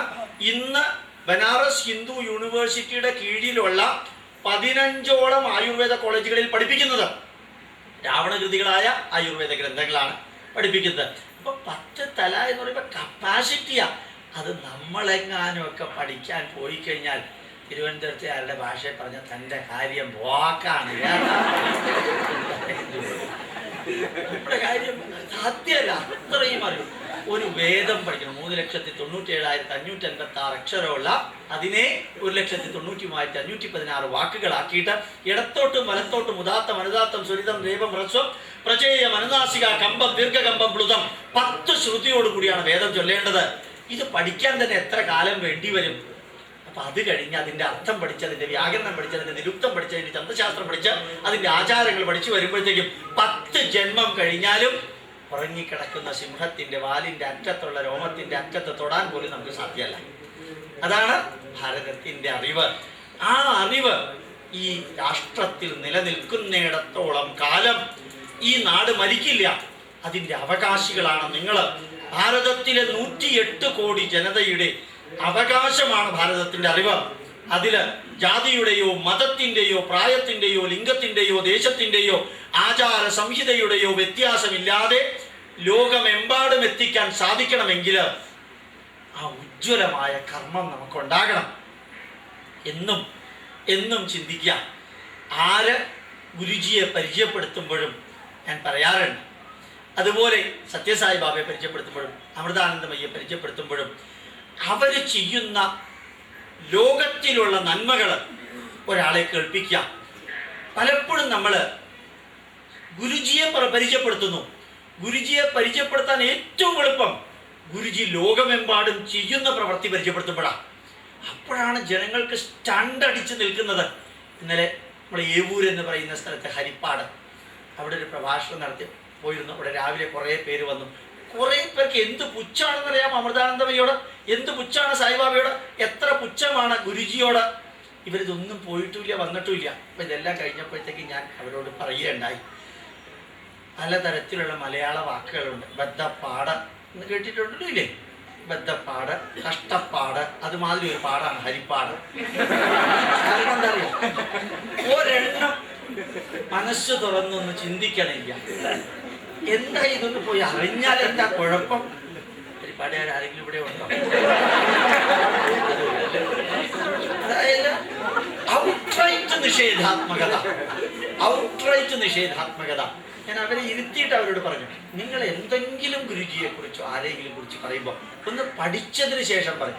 ഇന്ന് ബനാറസ് ഹിന്ദു യൂണിവേഴ്സിറ്റിയുടെ കീഴിലുള്ള 15ഓളം ആയുർവേദ കോളേജുകളിൽ പഠിപ്പിക്കുന്നത്. രാവണ കൃതികളായ ആയുർവേദ ഗ്രന്ഥങ്ങളാണ് പഠിപ്പിക്കുന്നത്. അപ്പൊ 10 തല എന്ന് പറയുമ്പോൾ കപ്പാസിറ്റിയാ. അത് നമ്മളെങ്ങാനുമൊക്കെ പഠിക്കാൻ പോയി കഴിഞ്ഞാൽ തിരുവനന്തപുരത്തുകാരുടെ ഭാഷയിൽ പറഞ്ഞ തൻ്റെ കാര്യം പോക്കാണ്. നമ്മുടെ കാര്യം സാധ്യമല്ല. അത്രയും അറിയും. ഒരു വേദം പഠിക്കണം. 3,97,586 അക്ഷരമുള്ള അതിനെ 1,93,516 വാക്കുകളാക്കിയിട്ട് ഇടത്തോട്ടും വലത്തോട്ടും ഉദാത്തം, അനുദാത്തം, സ്വരിതം, രേപം, ഹ്രസ്വം, പ്രചേയം, അനുനാസിക, കമ്പം, ദീർഘകമ്പം, പ്ലുതം 10 ശ്രുതിയോടുകൂടിയാണ് വേദം ചൊല്ലേണ്ടത്. ഇത് പഠിക്കാൻ തന്നെ എത്ര കാലം വേണ്ടി വരും? അപ്പം അത് കഴിഞ്ഞ് അതിൻ്റെ അർത്ഥം പഠിച്ച്, അതിൻ്റെ വ്യാകരണം പഠിച്ച്, അതിൻ്റെ നിരുക്തം പഠിച്ച്, അതിൻ്റെ ചന്ദ്രശാസ്ത്രം പഠിച്ച്, അതിൻ്റെ ആചാരങ്ങൾ പഠിച്ച് വരുമ്പോഴത്തേക്കും 10 ജന്മം കഴിഞ്ഞാലും ഉറങ്ങിക്കിടക്കുന്ന സിംഹത്തിൻ്റെ വാലിൻ്റെ അറ്റത്തുള്ള രോമത്തിൻ്റെ അറ്റത്ത് തൊടാൻ പോലും നമുക്ക് സാധ്യമല്ല. അതാണ് ഭാരതത്തിൻ്റെ അറിവ്. ആ അറിവ് ഈ രാഷ്ട്രത്തിൽ നിലനിൽക്കുന്നിടത്തോളം കാലം ഈ നാട് മരിക്കില്ല. അതിൻ്റെ അവകാശികളാണ് നിങ്ങൾ. ഭാരതത്തിലെ 108 കോടി ജനതയുടെ അവകാശമാണ് ഭാരതത്തിൻ്റെ അറിവ്. അതിൽ ജാതിയുടെയോ മതത്തിൻ്റെയോ പ്രായത്തിൻ്റെയോ ലിംഗത്തിൻ്റെയോ ദേശത്തിൻ്റെയോ ആചാര സംഹിതയുടെയോ വ്യത്യാസമില്ലാതെ ലോകമെമ്പാടും എത്തിക്കാൻ സാധിക്കണമെങ്കിൽ ആ ഉജ്ജ്വലമായ കർമ്മം നമുക്കുണ്ടാകണം. എന്നും എന്നും ചിന്തിക്കുക. ആര് ഗുരുജിയെ പരിചയപ്പെടുത്തുമ്പോഴും ഞാൻ പറയാറുണ്ട്, അതുപോലെ സത്യസായി ബാബയെ പരിചയപ്പെടുത്തുമ്പോഴും അമൃതാനന്ദമയ്യെ പരിചയപ്പെടുത്തുമ്പോഴും അവർ ചെയ്യുന്ന ലോകത്തിലുള്ള നന്മകൾ ഒരാളെ കേൾപ്പിക്കുക. പലപ്പോഴും നമ്മൾ ഗുരുജിയെ പരിചയപ്പെടുത്തുന്നു. ഗുരുജിയെ പരിചയപ്പെടുത്താൻ ഏറ്റവും എളുപ്പം ഗുരുജി ലോകമെമ്പാടും ചെയ്യുന്ന പ്രവൃത്തി പരിചയപ്പെടുത്തുമ്പോഴാണ്. അപ്പോഴാണ് ജനങ്ങൾക്ക് സ്റ്റണ്ടടിച്ച് നിൽക്കുന്നത്. ഇന്നലെ നമ്മൾ ഏവൂര് എന്ന് പറയുന്ന സ്ഥലത്ത് ഹരിപ്പാട് അവിടെ ഒരു പ്രഭാഷണം നടത്തി പോയിരുന്നു. അവിടെ രാവിലെ കുറേ പേര് വന്നു. കുറേ പേർക്ക് എന്ത് പുച്ഛാണെന്നറിയാം അമൃതാനന്ദമയോട്, എന്ത് പുച്ഛാണ് സായിബാബയോട്, എത്ര പുച്ഛമാണ് ഗുരുജിയോട്. ഇവരിതൊന്നും പോയിട്ടുമില്ല വന്നിട്ടുമില്ല. അപ്പം ഇതെല്ലാം കഴിഞ്ഞപ്പോഴത്തേക്ക് ഞാൻ അവരോട് പറയുകയുണ്ടായി, പലതരത്തിലുള്ള മലയാള വാക്കുകളുണ്ട്. ബദ്ധപ്പാട് എന്ന് കേട്ടിട്ടുണ്ടല്ലോ ഇല്ലേ? ബദ്ധപ്പാട്, കഷ്ടപ്പാട്, അതുമാതിരി ഒരു പാടാണ് ഹരിപ്പാട്. കാരണം എന്താ അറിയാം, ഒരെണ്ണം മനസ്സ് തുറന്നൊന്ന് ചിന്തിക്കണില്ല. എന്താ ഇതൊന്ന് പോയി അറിഞ്ഞാൽ എന്താ കുഴപ്പം? ഹരിപ്പാടുകാർ ആരെങ്കിലും ഇവിടെ ഉണ്ടോ? അതായത് ഔട്ട്റൈറ്റ് നിഷേധാത്മകത, ഔട്ട്റൈറ്റ് നിഷേധാത്മകത. ഞാൻ അവരെ ഇരുത്തിയിട്ട് അവരോട് പറഞ്ഞു, നിങ്ങൾ എന്തെങ്കിലും ഗുരുജിയെ കുറിച്ചോ ആരെങ്കിലും കുറിച്ച് പറയുമ്പോൾ ഒന്ന് പഠിച്ചതിന് ശേഷം പറയും.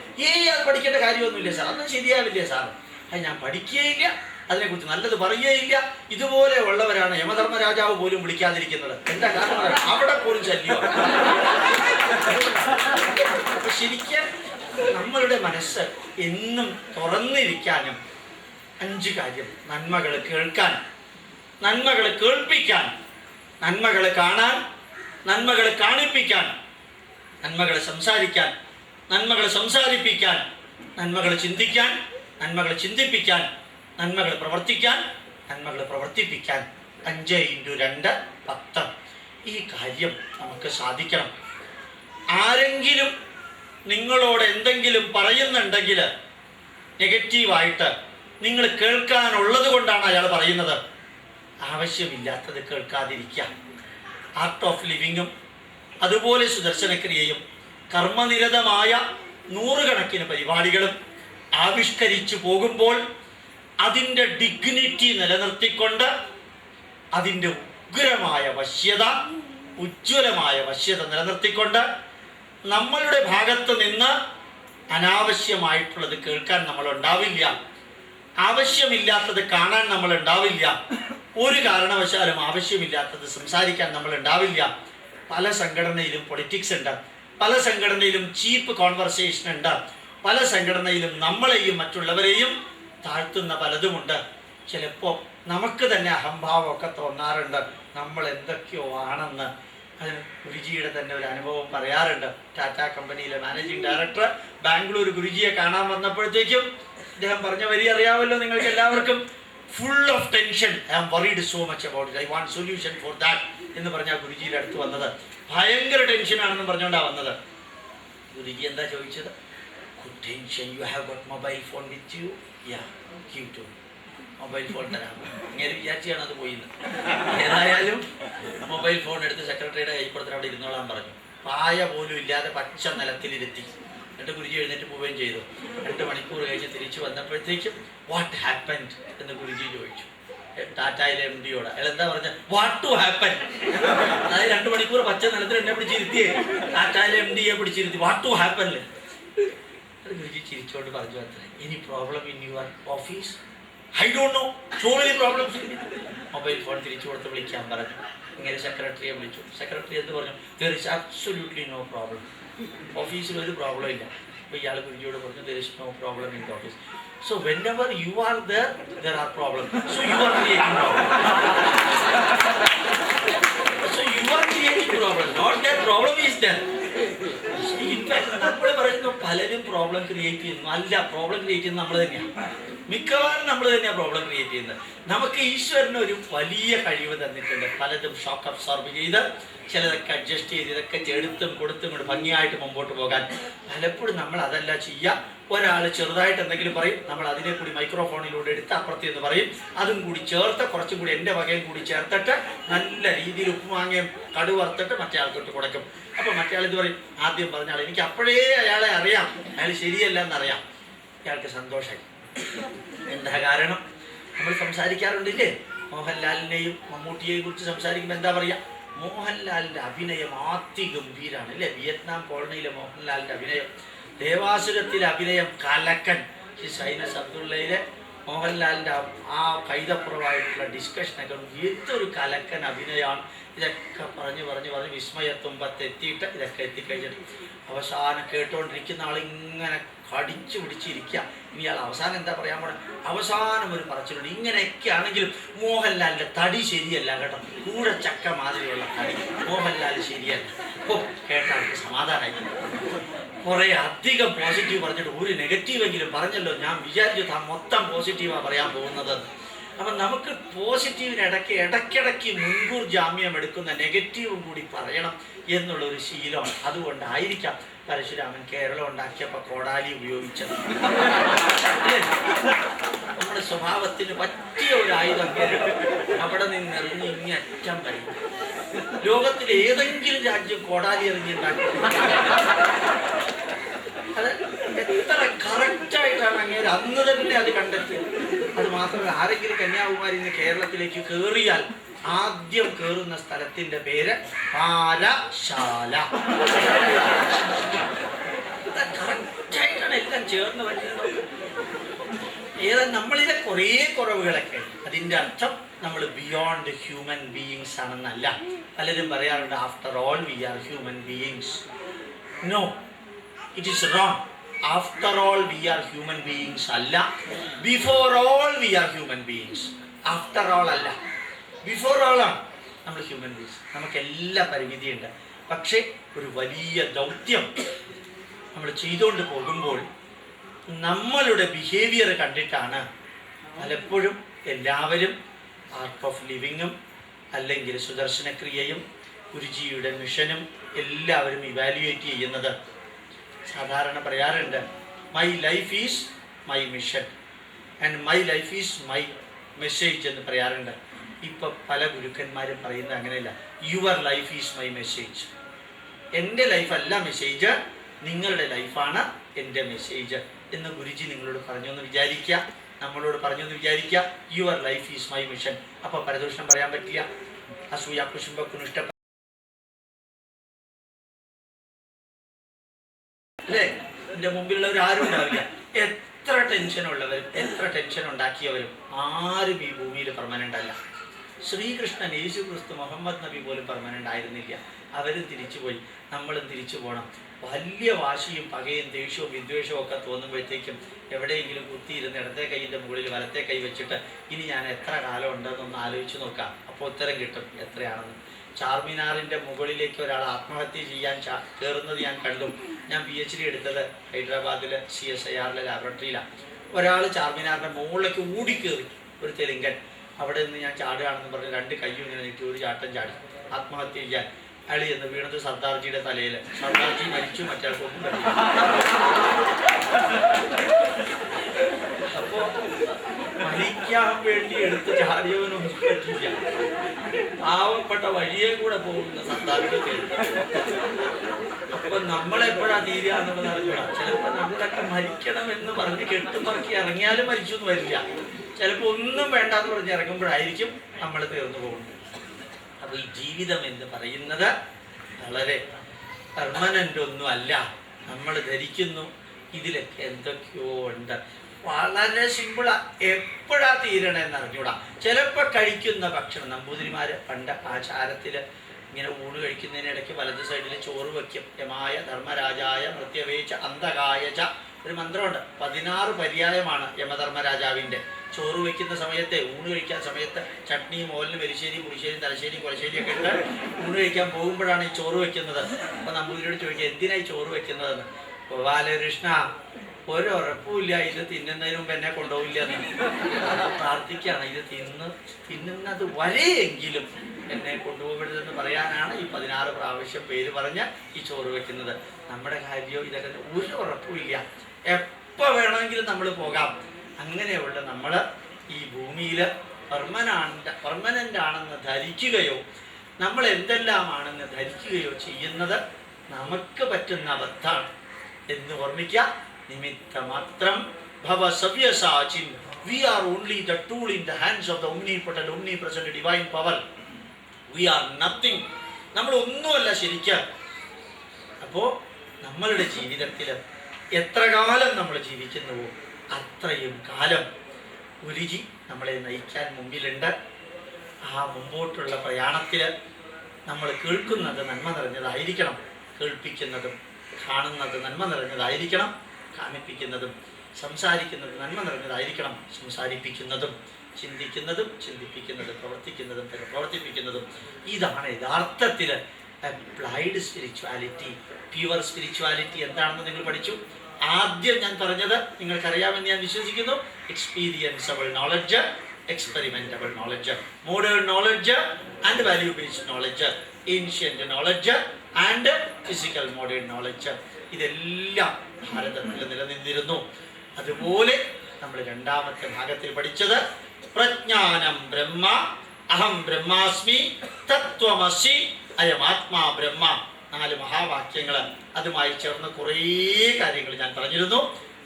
അത് പഠിക്കേണ്ട കാര്യമൊന്നുമില്ല സാർ, അതൊന്നും ശരിയാവില്ലേ സാർ. അത് ഞാൻ പഠിക്കുകയില്ല, അതിനെക്കുറിച്ച് നല്ലത് പറയുകയില്ല. ഇതുപോലെ ഉള്ളവരാണ് യമധർമ്മരാജാവ് പോലും വിളിക്കാതിരിക്കുന്നത്. എന്താ കാരണം? അവിടെ പോലും ശല്യം. അപ്പൊ ശരിക്കും നമ്മളുടെ മനസ്സ് എന്നും തുറന്നിരിക്കാനും 5 കാര്യം: നന്മകൾ കേൾക്കാൻ, നന്മകൾ കേൾപ്പിക്കാൻ, നന്മകൾ കാണാൻ, നന്മകൾ കാണിപ്പിക്കാൻ, നന്മകൾ സംസാരിക്കാൻ, നന്മകൾ സംസാരിപ്പിക്കാൻ, നന്മകൾ ചിന്തിക്കാൻ, നന്മകൾ ചിന്തിപ്പിക്കാൻ, നന്മകൾ പ്രവർത്തിക്കാൻ, നന്മകൾ പ്രവർത്തിപ്പിക്കാൻ. 5 × 2 10. ഈ കാര്യം നമുക്ക് സാധിക്കണം. ആരെങ്കിലും നിങ്ങളോട് എന്തെങ്കിലും പറയുന്നുണ്ടെങ്കിൽ നെഗറ്റീവായിട്ട്, നിങ്ങൾ കേൾക്കാനുള്ളത് കൊണ്ടാണ് അയാൾ പറയുന്നത്. ആവശ്യമില്ലാത്തത് കേൾക്കാതിരിക്കുക. ആർട്ട് ഓഫ് ലിവിങ്ങും അതുപോലെ സുദർശനക്രിയയും കർമ്മനിരതമായ 100 കണക്കിന് പരിപാടികളും ആവിഷ്കരിച്ചു പോകുമ്പോൾ അതിൻ്റെ ഡിഗ്നിറ്റി നിലനിർത്തിക്കൊണ്ട്, അതിൻ്റെ ഉഗ്രമായ വശ്യത, ഉജ്ജ്വലമായ വശ്യത നിലനിർത്തിക്കൊണ്ട്, നമ്മളുടെ ഭാഗത്ത് നിന്ന് അനാവശ്യമായിട്ടുള്ളത് കേൾക്കാൻ നമ്മളുണ്ടാവില്ല, ആവശ്യമില്ലാത്തത് കാണാൻ നമ്മളുണ്ടാവില്ല, ഒരു കാരണവശാലും ആവശ്യമില്ലാത്തത് സംസാരിക്കാൻ നമ്മളുണ്ടാവില്ല. പല സംഘടനയിലും പൊളിറ്റിക്സ് ഉണ്ട്, പല സംഘടനയിലും ചീപ്പ് കോൺവെർസേഷൻ ഉണ്ട്, പല സംഘടനയിലും നമ്മളെയും മറ്റുള്ളവരെയും താഴ്ത്തുന്ന പലതുമുണ്ട്. ചിലപ്പോൾ നമുക്ക് തന്നെ അഹംഭാവമൊക്കെ തോന്നാറുണ്ട്, നമ്മൾ എന്തൊക്കെയോ ആണെന്ന്. അതിന് ഗുരുജിയുടെ തന്നെ ഒരു അനുഭവം പറയാറുണ്ട്. ടാറ്റ കമ്പനിയിലെ മാനേജിങ് ഡയറക്ടർ ബാംഗ്ലൂർ ഗുരുജിയെ കാണാൻ വന്നപ്പോഴത്തേക്കും അദ്ദേഹം പറഞ്ഞ വരി അറിയാമല്ലോ നിങ്ങൾക്ക് എല്ലാവർക്കും. Full of tension, I am worried so much about it, I want solution for that എന്ന് പറഞ്ഞാൽ ഗുരുജിയുടെ അടുത്ത് വന്നത്. ഭയങ്കര ടെൻഷനാണെന്ന് പറഞ്ഞുകൊണ്ടാണ് വന്നത്. ഗുരുജി എന്താ ചോദിച്ചത്? Good tension, you have got mobile phone with you? Yeah, give to. Mobile phone തരാം. ഇങ്ങനെ വിചാരിച്ചാണ് അത് പോയിന്ന്. ഏതായാലും മൊബൈൽ ഫോൺ എടുത്ത് സെക്രട്ടറിയുടെ കൈപ്പുറത്തിന് അവിടെ ഇരുന്നോളാൻ പറഞ്ഞു. പായ പോലും ഇല്ലാതെ പച്ച നിലത്തിലിരുത്തി. എന്നിട്ട് ഗുരുജി എഴുന്നേറ്റ് പോവുകയും ചെയ്തു. 2 മണിക്കൂർ കഴിഞ്ഞ് തിരിച്ചു വന്നപ്പോഴത്തേക്കും വാട്ട് ഹാപ്പൻഡ് എന്ന് ഗുരുജി ചോദിച്ചു ടാറ്റയിലെ MD യോട്. അയാൾ എന്താ പറഞ്ഞ? What to happen. അതായത് 2 മണിക്കൂർ പച്ച നിലത്തിൽ എന്നെ പിടിച്ചിരുത്തിയേ, ടാറ്റയിലെ MD പിടിച്ചിരുത്തി. What to happen. ഗുരുജി ചിരിച്ചോണ്ട് പറഞ്ഞു അത്ര. Any problem in your office? I don't know, so many problems. Mobile phone തിരിച്ചു കൊടുത്ത് വിളിക്കാൻ പറഞ്ഞു. ഇങ്ങനെ സെക്രട്ടറിയെ വിളിച്ചു. സെക്രട്ടറി എന്ത് പറഞ്ഞു? There is absolutely no problem. ഓഫീസിൽ ഒരു പ്രോബ്ലം ഇല്ല. അപ്പോൾ ഇയാൾ ഗുരുജിയോട് പറഞ്ഞു, there is no problem in the office. So whenever you are there are problem. So you are creating problem. So you are creating problem, not that problem is there. നമ്മൾ പറയുന്നു പലരും പ്രോബ്ലം ക്രിയേറ്റ് ചെയ്യുന്നു. അല്ല, പ്രോബ്ലം ക്രിയേറ്റ് ചെയ്യുന്നത് നമ്മൾ തന്നെയാണ്. മിക്കവാറും നമ്മൾ തന്നെയാണ് പ്രോബ്ലം ക്രിയേറ്റ് ചെയ്യുന്നത്. നമുക്ക് ഈശ്വരന് ഒരു വലിയ കഴിവ് തന്നിട്ടുണ്ട്. പലതും ഷോക്ക് അബ്സോർബ് ചെയ്ത്, ചിലതൊക്കെ അഡ്ജസ്റ്റ് ചെയ്ത്, ഇതൊക്കെ എടുത്തും കൊടുത്തും കൊണ്ട് ഭംഗിയായിട്ട് മുമ്പോട്ട് പോകാൻ. പലപ്പോഴും നമ്മൾ അതല്ല ചെയ്യുക. ഒരാൾ ചെറുതായിട്ട് എന്തെങ്കിലും പറയും, നമ്മൾ അതിനെ കൂടി മൈക്രോഫോണിലൂടെ എടുത്ത് അപ്പുറത്തേന്ന് പറയും. അതും കൂടി ചേർത്ത് കുറച്ചും കൂടി എൻ്റെ വകയും കൂടി ചേർത്തിട്ട് നല്ല രീതിയിൽ ഉപ്പുമാങ്ങയും കടുവറുത്തിട്ട് മറ്റേ ആൾക്കൊട്ട് കൊടുക്കും. അപ്പോൾ മറ്റേ ആൾ ഇത് പറയും, ആദ്യം പറഞ്ഞാൽ എനിക്ക് അപ്പോഴേ അയാളെ അറിയാം, അയാൾ ശരിയല്ല എന്നറിയാം. അയാൾക്ക് സന്തോഷമായി. എന്താ കാരണം? നമ്മൾ സംസാരിക്കാറുണ്ടില്ലേ, മോഹൻലാലിനെയും മമ്മൂട്ടിയെയും കുറിച്ച് സംസാരിക്കുമ്പോൾ എന്താ പറയുക? മോഹൻലാലിൻ്റെ അഭിനയം അതിഗംഭീരാണ് അല്ലേ? വിയറ്റ്നാം കോളനിയിലെ മോഹൻലാലിൻ്റെ അഭിനയം, ദേവാസുരത്തിലെ അഭിനയം കലക്കൻ. സൈനസ് അബ്ദുള്ളയിലെ മോഹൻലാലിൻ്റെ ആ കൈതപ്പുറമായിട്ടുള്ള ഡിസ്കഷനൊക്കെ എന്തൊരു കലക്കൻ അഭിനയമാണ്. ഇതൊക്കെ പറഞ്ഞ് വിസ്മയത്തുമ്പത്തെത്തിയിട്ട് ഇതൊക്കെ എത്തിക്കഴിഞ്ഞിട്ട് അവസാനം കേട്ടുകൊണ്ടിരിക്കുന്ന ആളിങ്ങനെ കടിച്ചു പിടിച്ചിരിക്കുക. ഇനി ആൾ അവസാനം എന്താ പറയാൻ പോണേ? അവസാനം ഒരു പറച്ചിലുണ്ട്, ഇങ്ങനെയൊക്കെ ആണെങ്കിലും മോഹൻലാലിൻ്റെ തടി ശരിയല്ല കേട്ടോ, കൂടെ ചക്ക മാതിരിയുള്ള തടി, മോഹൻലാൽ ശരിയല്ല. ഓ, കേട്ട ആൾക്ക് സമാധാനമായി. കുറേ അധികം പോസിറ്റീവ് പറഞ്ഞിട്ട് ഒരു നെഗറ്റീവെങ്കിലും പറഞ്ഞല്ലോ. ഞാൻ വിചാരിച്ചു താൻ മൊത്തം പോസിറ്റീവാണ് പറയാൻ പോകുന്നത്. അപ്പം നമുക്ക് പോസിറ്റീവിന് ഇടയ്ക്കിടയ്ക്ക് മുൻകൂർ ജാമ്യം എടുക്കുന്ന നെഗറ്റീവും കൂടി പറയണം എന്നുള്ളൊരു ശീലമാണ്. അതുകൊണ്ടായിരിക്കാം പരശുരാമൻ കേരളം ഉണ്ടാക്കിയപ്പോൾ കോടാലി ഉപയോഗിച്ചത്. നമ്മുടെ സ്വഭാവത്തിന് പറ്റിയ ഒരു ആയുധം അവിടെ നിന്നിറങ്ങി ഇങ്ങറ്റം വരും. ലോകത്തിലെ ഏതെങ്കിലും രാജ്യം കോടാലി എറിഞ്ഞുണ്ടാക്കി അത് എത്ര കറക്റ്റായിട്ടാണ് അങ്ങേര് അന്ന് തന്നെ അത് കണ്ടെത്തിയത്. അത് മാത്രമല്ല, ആരെങ്കിലും കന്യാകുമാരി നിന്ന് കേരളത്തിലേക്ക് കയറിയാൽ ആദ്യം കയറുന്ന സ്ഥലത്തിന്റെ പേര് പാലശാല. കറക്റ്റായിട്ടാണ് എല്ലാം ചേർന്ന് വരുന്നത്. നമ്മളിലെ കുറേ കുറവുകളൊക്കെ അതിൻ്റെ അർത്ഥം നമ്മൾ ബിയോണ്ട് ഹ്യൂമൻ ബീയിങ്സ് ആണെന്നല്ല. പലരും പറയാറുണ്ട് after all we are human beings. No, it is wrong. After all we are human beings അല്ല, before all we are human beings. After all അല്ല, ബിഫോർ ഓൾ ആണ് നമ്മൾ ഹ്യൂമൻ ബീയിങ്സ്. നമുക്ക് എല്ലാ പരിമിതിയുണ്ട്. പക്ഷേ ഒരു വലിയ ദൗത്യം നമ്മൾ ചെയ്തുകൊണ്ട് പോകുമ്പോൾ നമ്മളുടെ ബിഹേവിയർ കണ്ടിട്ടാണ് പലപ്പോഴും എല്ലാവരും ആർട്ട് ഓഫ് ലിവിങ്ങും അല്ലെങ്കിൽ സുദർശനക്രിയയും ഗുരുജിയുടെ മിഷനും എല്ലാവരും ഇവാലുവേറ്റ് ചെയ്യുന്നത്. സാധാരണ പറയാറുണ്ട്, my life is my mission and my life is my message എന്ന് പറയാറുണ്ട്. ഇപ്പം പല ഗുരുക്കന്മാരും പറയുന്നത് അങ്ങനെയല്ല, your life is my message. എൻ്റെ ലൈഫല്ല മെസ്സേജ്, നിങ്ങളുടെ ലൈഫാണ് എൻ്റെ മെസ്സേജ് എന്ന് ഗുരുജി നിങ്ങളോട് പറഞ്ഞു എന്ന് വിചാരിക്കുക, നമ്മളോട് പറഞ്ഞു എന്ന് വിചാരിക്കുക. Your life is my mission. അപ്പോൾ പരദൂഷണം പറയാൻ പറ്റില്ല, അസൂയ കുശുംബ കുനിഷ്ട അല്ലേ? എൻ്റെ മുമ്പിലുള്ളവർ ആരും ഉണ്ടാവില്ല. എത്ര ടെൻഷനുള്ളവരും എത്ര ടെൻഷൻ ഉണ്ടാക്കിയവരും ആരും ഈ ഭൂമിയിൽ പെർമനൻ്റ് അല്ല. ശ്രീകൃഷ്ണൻ, യേശു ക്രിസ്തു, മുഹമ്മദ് നബി പോലും പെർമനൻ്റ് ആയിരുന്നില്ല. അവരും തിരിച്ചുപോയി, നമ്മളും തിരിച്ചു പോകണം. വലിയ വാശിയും പകയും ദേഷ്യവും വിദ്വേഷവും ഒക്കെ തോന്നുമ്പോഴത്തേക്കും എവിടെയെങ്കിലും കുത്തിയിരുന്ന് ഇടത്തെ കൈയിൻ്റെ മുകളിൽ വലത്തെ കൈ വെച്ചിട്ട് ഇനി ഞാൻ എത്ര കാലം ഉണ്ടെന്നൊന്ന് ആലോചിച്ച് നോക്കാം. അപ്പോൾ ഉത്തരം കിട്ടും എത്രയാണെന്ന്. ചാർമിനാറിൻ്റെ മുകളിലേക്ക് ഒരാൾ ആത്മഹത്യ ചെയ്യാൻ കയറുന്നത് ഞാൻ കണ്ടു. ഞാൻ PhD എടുത്തത് ഹൈദരാബാദിൽ CSIR ലാബറട്ടറിയിലാണ്. ഒരാൾ ചാർമിനാറിൻ്റെ മുകളിലേക്ക് ഓടിക്കേറി, ഒരു തെലുങ്കൻ. അവിടെ നിന്ന് ഞാൻ ചാടുകയാണെന്ന് പറഞ്ഞ് രണ്ട് കയ്യും ഇങ്ങനെ നീട്ടി ഒരു ചാട്ടം ചാടി ആത്മഹത്യ ചെയ്യാൻ. അയാൾ എന്ന് വീണത് സർദാർജിയുടെ തലയിൽ. സർദാർജി മരിച്ചു, മറ്റാൾക്കൊന്നും പറ്റില്ല. അപ്പോൾ മരിക്കാൻ വേണ്ടി എടുത്ത് ചാടിയവനൊന്നും പറ്റില്ല. പാവപ്പെട്ട വഴിയെ കൂടെ പോകുന്ന സർദാർജി. അപ്പൊ നമ്മളെപ്പോഴാ തീരുക എന്നുള്ളത് അറിഞ്ഞൂടാ. ചിലപ്പോൾ നമ്മളൊക്കെ മരിക്കണം എന്ന് പറഞ്ഞ് കെട്ടുമറക്കി ഇറങ്ങിയാലും മരിച്ചു എന്ന് വരില്ല. ചിലപ്പോൾ ഒന്നും വേണ്ടാന്ന് പറഞ്ഞ് ഇറങ്ങുമ്പോഴായിരിക്കും നമ്മൾ തീർന്നു പോകുന്നത്. അപ്പോൾ ഈ ജീവിതം എന്ന് പറയുന്നത് വളരെ പെർമനൻ്റ് ഒന്നും അല്ല. നമ്മൾ ധരിക്കുന്നു ഇതിലൊക്കെ എന്തൊക്കെയോ ഉണ്ട്. വളരെ സിമ്പിളാ, എപ്പോഴാ തീരണേന്ന് അറിഞ്ഞൂടാ. ചിലപ്പോൾ കഴിക്കുന്ന ഭക്ഷണം, നമ്പൂതിരിമാർ പണ്ട് ആചാരത്തിൽ ഇങ്ങനെ ഊണ് കഴിക്കുന്നതിനിടയ്ക്ക് വലത് സൈഡിൽ ചോറ് വയ്ക്കും. യമായ ധർമ്മരാജായ മൃത്യവേച്ച അന്തകായച ഒരു മന്ത്രമുണ്ട്. 16 പര്യായമാണ് യമധർമ്മരാജാവിൻ്റെ. ചോറ് വയ്ക്കുന്ന സമയത്ത്, ഊണ് കഴിക്കാൻ സമയത്ത് ചട്നിയും മോലിനും എരിശ്ശേരിയും പുളിശ്ശേരിയും തലശ്ശേരിയും കൊലശ്ശേരിയൊക്കെ ഇട്ട് ഊണ് കഴിക്കാൻ പോകുമ്പോഴാണ് ഈ ചോറ് വയ്ക്കുന്നത്. അപ്പം നമ്പൂതിരിയോട് ചോദിക്കുക, എന്തിനായി ചോറ് വയ്ക്കുന്നതെന്ന്. ബാലകൃഷ്ണ, ഒരുറപ്പുമില്ല, ഇത് തിന്നുന്നതിന് മുമ്പ് എന്നെ കൊണ്ടുപോകില്ല എന്ന് പ്രാർത്ഥിക്കുകയാണ്. ഇത് തിന്നുന്നത് വരെയെങ്കിലും എന്നെ കൊണ്ടുപോകരുതെന്ന് പറയാനാണ് ഈ 16 പ്രാവശ്യം പേര് പറഞ്ഞ് ഈ ചോറ് വയ്ക്കുന്നത്. നമ്മുടെ കാര്യമോ ഇതൊക്കെ ഒരു ഉറപ്പുമില്ല, എപ്പോൾ വേണമെങ്കിലും നമ്മൾ പോകാം. അങ്ങനെയുള്ള നമ്മൾ ഈ ഭൂമിയിൽ പെർമനൻ്റ് ആണെന്ന് ധരിക്കുകയോ നമ്മൾ എന്തെല്ലാമാണെന്ന് ധരിക്കുകയോ ചെയ്യുന്നത് നമുക്ക് പറ്റുന്ന അബദ്ധമാണ് എന്ന് ഓർമ്മിക്കുക. നിമിത്തമാത്രം ഭവ സവ്യസാചിൻ. We are only the tool in the hands of the omnipotent, omnipresent divine power. We are nothing. നമ്മൾ ഒന്നുമല്ല ശരിക്കും. അപ്പോൾ നമ്മളുടെ ജീവിതത്തിൽ എത്ര കാലം നമ്മൾ ജീവിക്കുന്നുവോ അത്രയും കാലം ഗുരുജി നമ്മളെ നയിക്കാൻ മുമ്പിലുണ്ട്. ആ മുമ്പോട്ടുള്ള പ്രയാണത്തിൽ നമ്മൾ കേൾക്കുന്നത് നന്മ നിറഞ്ഞതായിരിക്കണം, കേൾപ്പിക്കുന്നതും കാണുന്നത് നന്മ നിറഞ്ഞതായിരിക്കണം, കാണിപ്പിക്കുന്നതും സംസാരിക്കുന്നത് നന്മ നിറഞ്ഞതായിരിക്കണം, സംസാരിപ്പിക്കുന്നതും ചിന്തിക്കുന്നതും ചിന്തിപ്പിക്കുന്നതും പ്രവർത്തിക്കുന്നതും പ്രവർത്തിപ്പിക്കുന്നതും. ഇതാണ് യഥാർത്ഥത്തിൽ അപ്ലൈഡ് സ്പിരിച്വാലിറ്റി. പ്യുവർ സ്പിരിച്വാലിറ്റി എന്താണെന്ന് നിങ്ങൾ പഠിച്ചു. ആദ്യം ഞാൻ പറഞ്ഞത് നിങ്ങൾക്കറിയാമെന്ന് ഞാൻ വിശ്വസിക്കുന്നു. Experienceable knowledge, experimentable knowledge, modern knowledge and value based knowledge, ancient knowledge and physical modern knowledge. ഇതെല്ലാം ഭാരതത്തിൽ നിലനിന്നിരുന്നു. അതുപോലെ നമ്മൾ രണ്ടാമത്തെ ഭാഗത്തിൽ പഠിച്ചത് പ്രജ്ഞാനം ബ്രഹ്മ, അഹം ബ്രഹ്മാസ്മി, തത്വമസി, അയമാത്മാ ബ്രഹ്മ. 4 മഹാവാക്യങ്ങൾ. അതുമായി ചേർന്ന് കുറേ കാര്യങ്ങൾ ഞാൻ പറഞ്ഞിരുന്നു.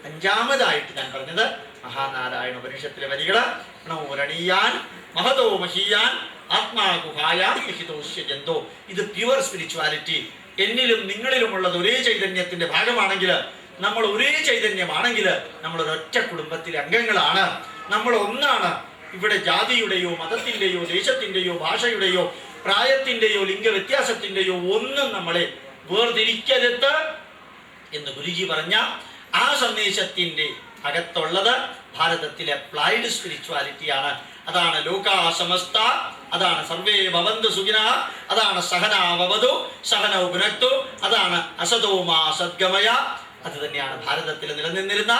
അഞ്ചാമതായിട്ട് ഞാൻ പറഞ്ഞത് മഹാനാരായണ ഉപനിഷത്തിലെ വരികൾ. രണീയാൻ മഹതോ മഹീയാൻ ആത്മാഗുഹായാം ലിഖിതോസ്യ ജന്തോ. ഇത് പ്യുവർ സ്പിരിച്വാലിറ്റി. എന്നിലും നിങ്ങളിലുമുള്ളത് ഒരേ ചൈതന്യത്തിന്റെ ഭാഗമാണെങ്കിൽ, നമ്മൾ ഒരേ ചൈതന്യമാണെങ്കിൽ, നമ്മൾ ഒരൊറ്റ കുടുംബത്തിലെ അംഗങ്ങളാണ്, നമ്മൾ ഒന്നാണ്. ഇവിടെ ജാതിയുടെയോ മതത്തിൻ്റെയോ ദേശത്തിൻ്റെയോ ഭാഷയുടെയോ പ്രായത്തിൻ്റെയോ ലിംഗവ്യത്യാസത്തിൻ്റെയോ ഒന്നും നമ്മളെ വേർതിരിക്കരുത് എന്ന് ഗുരുജി പറഞ്ഞ ആ സന്ദേശത്തിൻ്റെ അകത്തുള്ളത് ഭാരതത്തിലെ അപ്ലൈഡ് സ്പിരിച്വാലിറ്റിയാണ്. അതാണ് ലോകാ സമസ്ത, അതാണ് സർവേ ഭവന്തു സുഖിനഃ, അതാണ് സഹനാവവതു സഹനൗ ഭുനക്തു, അതാണ് അസതോ മാ സദ്ഗമയ. അത് തന്നെയാണ് ഭാരതത്തിൽ നിലനിന്നിരുന്ന.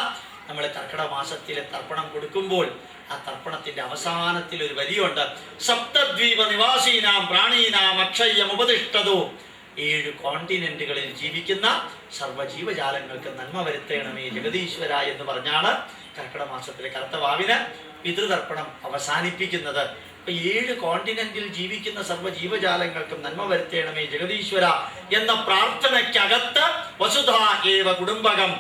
നമ്മൾ കർക്കിടക മാസത്തിലെ തർപ്പണം കൊടുക്കുമ്പോൾ ആ തർപ്പണത്തിന്റെ അവസാനത്തിൽ ഒരു വരിയുണ്ട്. സപ്തദ്വീപ നിവാസീനാം പ്രാണീനാം അക്ഷയ്യം ഉപതിഷ്ഠതോ. 7 കോണ്ടിനെന്റുകളിൽ ജീവിക്കുന്ന സർവ്വജീവജാലങ്ങൾക്ക് നന്മ വരുത്തേണമേ ജഗദീശ്വര എന്ന് പറഞ്ഞാണ് കർക്കിടക മാസത്തിലെ കർത്തവാവിന് പിതൃതർപ്പണം അവസാനിപ്പിക്കുന്നത്. അപ്പൊ 7 കോണ്ടിനെന്റിൽ ജീവിക്കുന്ന സർവ്വജീവജാലങ്ങൾക്കും നന്മ വരുത്തേണമേ ജഗദീശ്വര എന്ന പ്രാർത്ഥനയ്ക്കകത്ത് വസുധാ ഏവ കുടുംബകം,